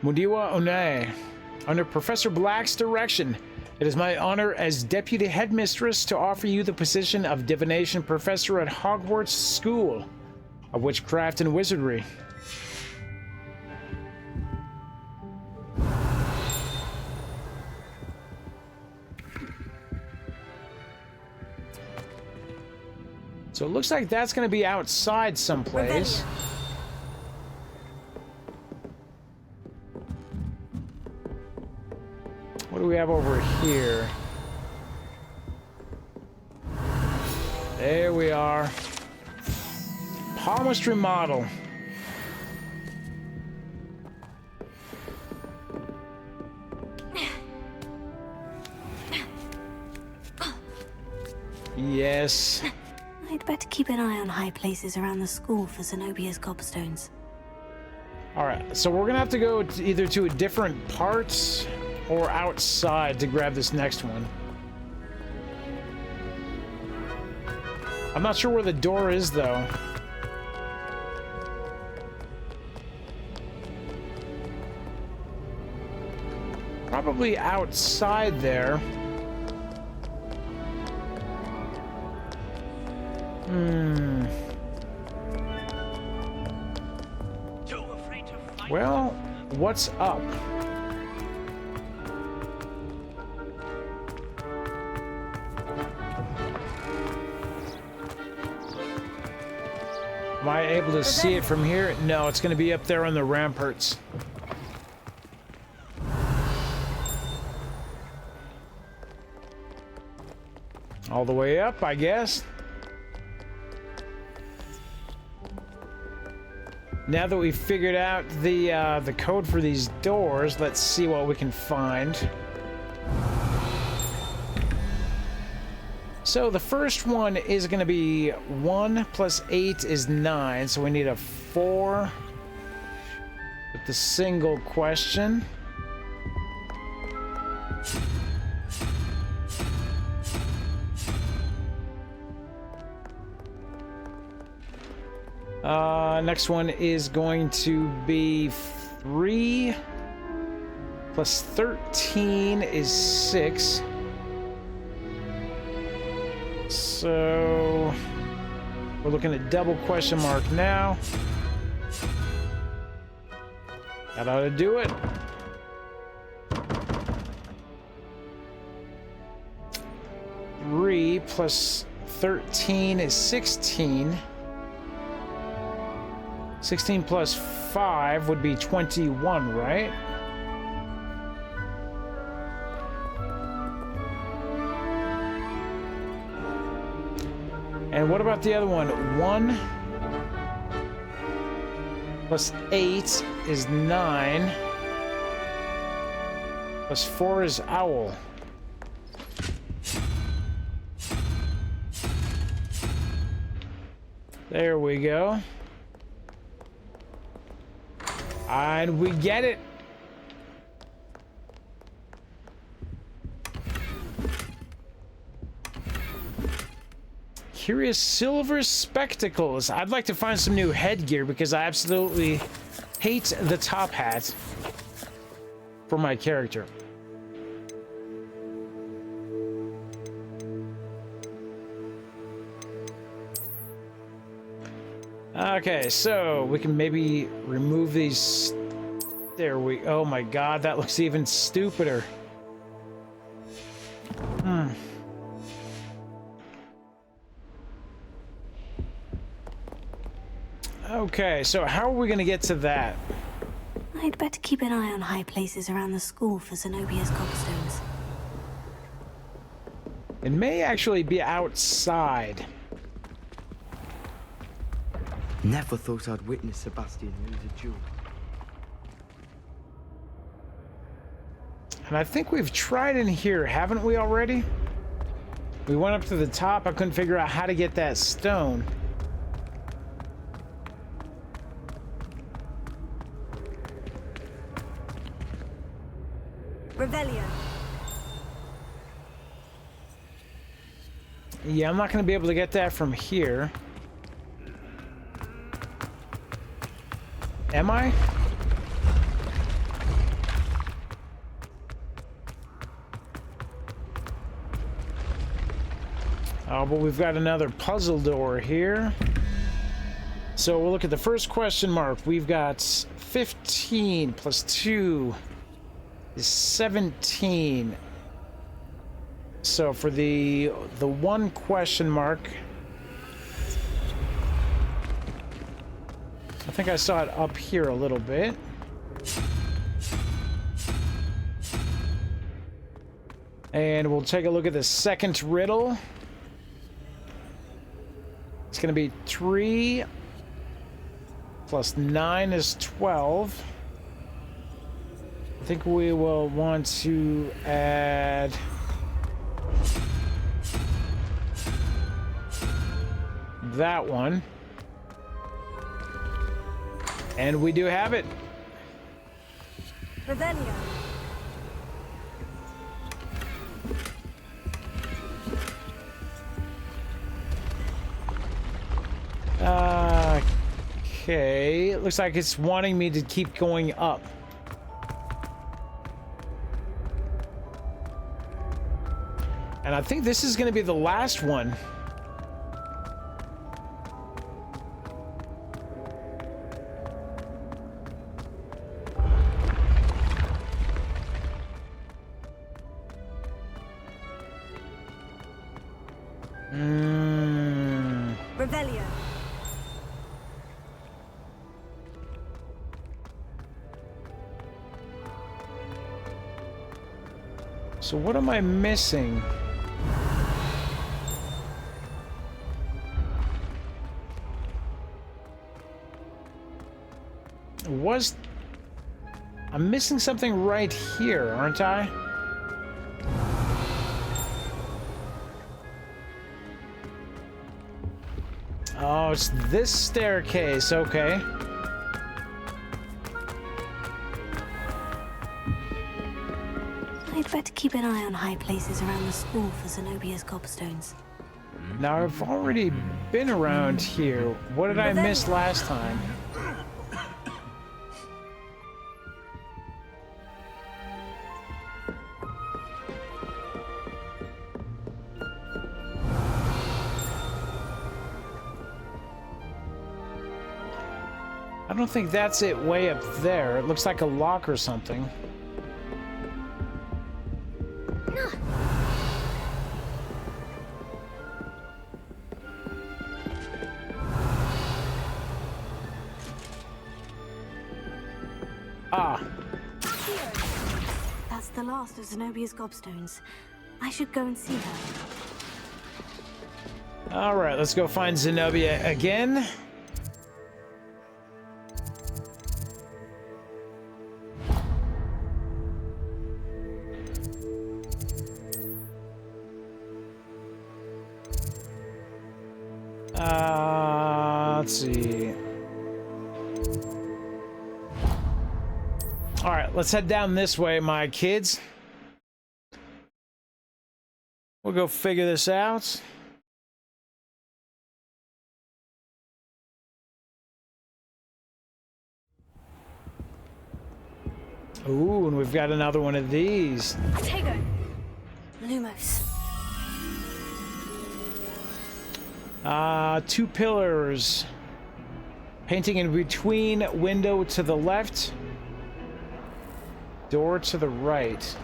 Mudiwa One. Under Professor Black's direction, it is my honor as Deputy Headmistress to offer you the position of Divination Professor at Hogwarts School of Witchcraft and Wizardry. So it looks like that's going to be outside someplace. What do we have over here? There we are. Palmistry model. Yes. I'd better keep an eye on high places around the school for Zenobia's gobstones. Alright, so we're gonna have to go either to a different part or outside to grab this next one. I'm not sure where the door is, though. Probably outside there. Well, what's up? Am I able to see it from here? No, it's going to be up there on the ramparts. All the way up, I guess. Now that we've figured out the code for these doors, let's see what we can find. So the first one is going to be 1 plus 8 is 9, so we need a 4 with the single question. Next one is going to be 3 plus 13 is 6. So we're looking at double question mark now. That ought to do it. Three plus 13 is 16. 16 plus 5 would be 21, right? And what about the other one? 1 plus 8 is 9. Plus 4 is owl. There we go. And we get it. Curious silver spectacles. I'd like to find some new headgear because I absolutely hate the top hat for my character. Okay, so we can maybe remove these. There we. Oh my God, that looks even stupider. Okay, so how are we going to get to that? I'd better keep an eye on high places around the school for Zenobia's gobstones. It may actually be outside. Never thought I'd witness Sebastian lose a duel. And I think we've tried in here, haven't we already? We went up to the top. I couldn't figure out how to get that stone. Revelio. Yeah, I'm not going to be able to get that from here. Am I? Oh, but we've got another puzzle door here. So we'll look at the first question mark. We've got 15 plus 2 is 17. So for the one question mark, I think I saw it up here a little bit. And we'll take a look at the second riddle. It's going to be 3 plus 9 is 12. I think we will want to add that one. And we do have it. Revelio. Okay, it looks like it's wanting me to keep going up. And I think this is going to be the last one. Revelio. So what am I missing? I'm missing something right here, aren't I? Oh, it's this staircase, okay. I'd better keep an eye on high places around the school for Zenobia's gobstones. Now, I've already been around here. What did I miss last time? I don't think that's it way up there. It looks like a lock or something. Ah. That's the last of Zenobia's gobstones. I should go and see her. All right, let's go find Zenobia again. Let's see. All right, let's head down this way, my kids. We'll go figure this out. Ooh, and we've got another one of these. Tego. Lumos. 2 pillars. Painting in between, window to the left, door to the right.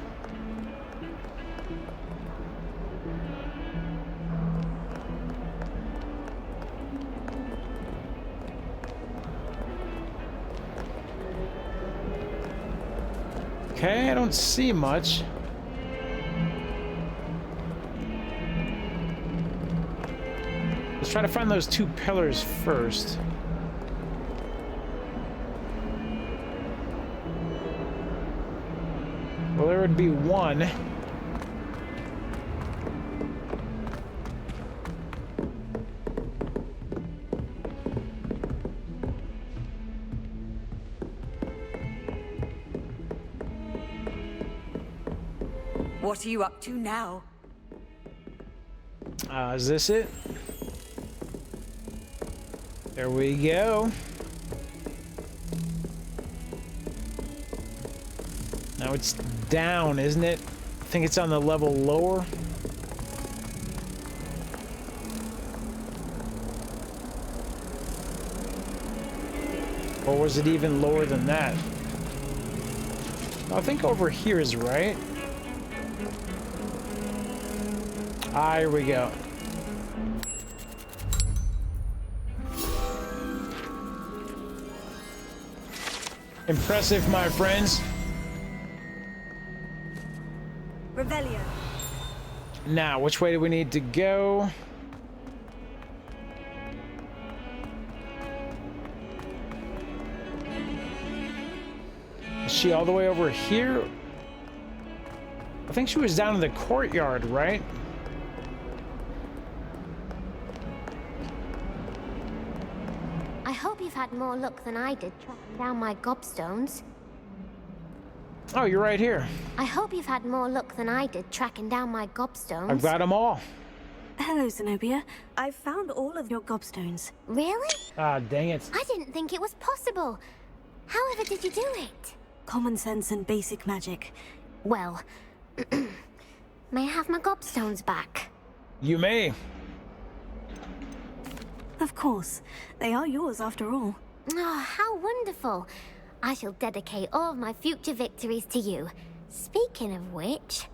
Okay, I don't see much. Let's try to find those 2 pillars first. Well, there would be one. What are you up to now? Is this it? There we go. Now it's down, isn't it? I think it's on the level lower. Or was it even lower than that? I think over here is right. Ah, here we go. Impressive, my friends. Revelio. Now, which way do we need to go? Is she all the way over here? I think she was down in the courtyard, right? I hope you've had more luck than I did tracking down my gobstones. Oh, you're right here. I hope you've had more luck than I did tracking down my gobstones. I've got them all. Hello, Zenobia. I've found all of your gobstones. Really? Ah, dang it. I didn't think it was possible. However did you do it? Common sense and basic magic. Well, may I have my gobstones back? You may. Of course. They are yours after all. Oh, how wonderful. I shall dedicate all of my future victories to you. Speaking of which,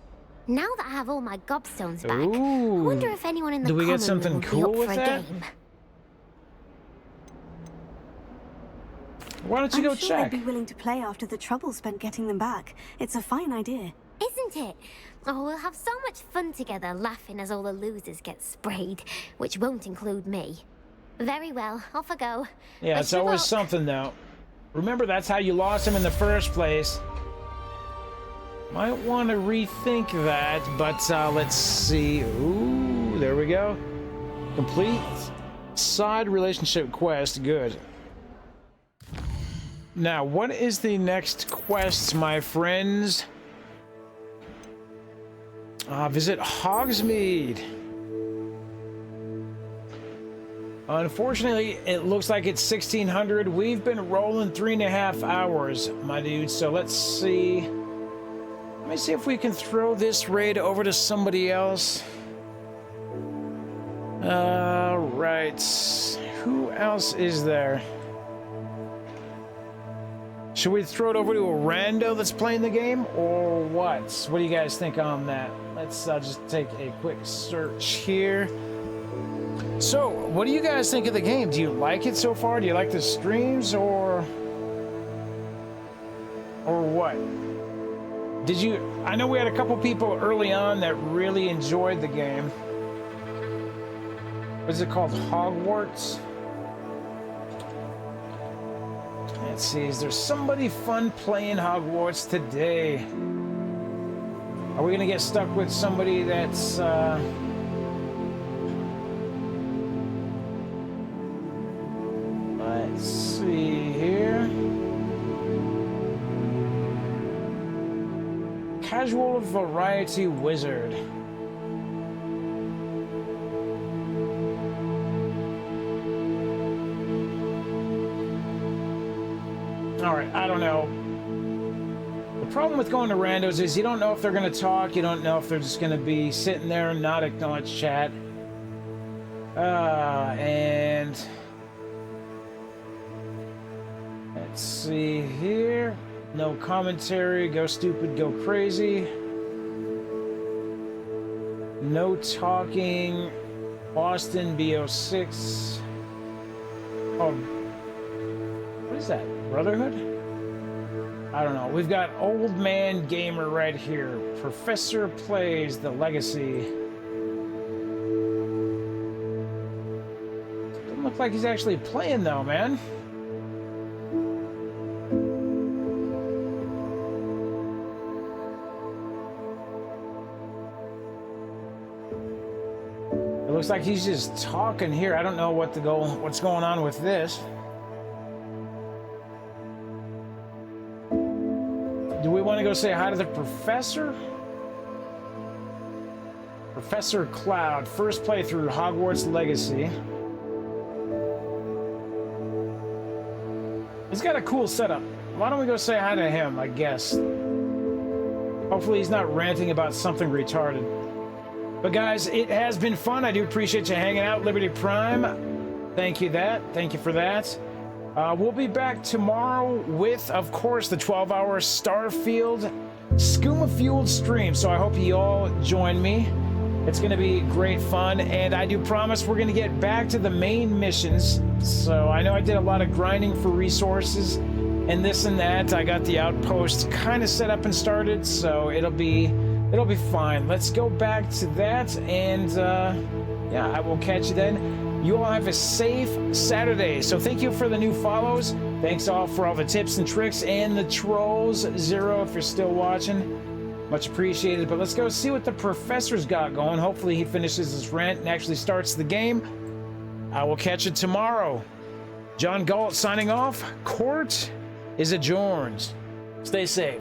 now that I have all my gobstones back, I wonder if anyone in the do we get common something will be cool up with for a that? game. Why don't you go I'm sure check? I'd be willing to play after the trouble spent getting them back. It's a fine idea. Isn't it? Oh, we'll have so much fun together, laughing as all the losers get sprayed, which won't include me. Very well, off I go. Yeah, Best it's of always luck. something, though. Remember, that's how you lost him in the first place. Might want to rethink that, but let's see. Ooh, there we go. Complete side relationship quest. Good. Now, what is the next quest, my friends? Visit Hogsmeade. Unfortunately, it looks like it's 1600. We've been rolling 3.5 hours, my dude. So let's see. Let me see if we can throw this raid over to somebody else. Right. Who else is there? Should we throw it over to a rando that's playing the game, or what? What do you guys think on that? Let's just take a quick search here. So, what do you guys think of the game? Do you like it so far? Do you like the streams, or what? Did you? I know we had a couple people early on that really enjoyed the game. What is it called? Hogwarts? Let's see, is there somebody fun playing Hogwarts today? Are we gonna get stuck with somebody that's let's see here. Casual variety wizard. All right, I don't know. The problem with going to randos is you don't know if they're going to talk. You don't know if they're just going to be sitting there and not acknowledge chat. And let's see here. No commentary. Go stupid, go crazy. No talking. Boston BO6. Oh, what is that? Brotherhood? I don't know. We've got Old Man Gamer right here. Professor Plays the Legacy. Doesn't look like he's actually playing though, man. It looks like he's just talking here. I don't know what's going on with this. Do we want to go say hi to the professor? Professor Cloud, first playthrough, Hogwarts Legacy. He's got a cool setup. Why don't we go say hi to him, I guess. Hopefully he's not ranting about something retarded. But guys, it has been fun. I do appreciate you hanging out. Liberty Prime, thank you for that. We'll be back tomorrow with, of course, the 12-hour Starfield Skooma-fueled stream. So I hope you all join me. It's going to be great fun, and I do promise we're going to get back to the main missions. So I know I did a lot of grinding for resources and this and that. I got the outpost kind of set up and started, so it'll be fine. Let's go back to that, and yeah, I will catch you then. You all have a safe Saturday. So thank you for the new follows. Thanks all for all the tips and tricks, and the trolls. Zero, if you're still watching. Much appreciated. But let's go see what the professor's got going. Hopefully he finishes his rent and actually starts the game. I will catch you tomorrow. John Galt signing off. Court is adjourned. Stay safe.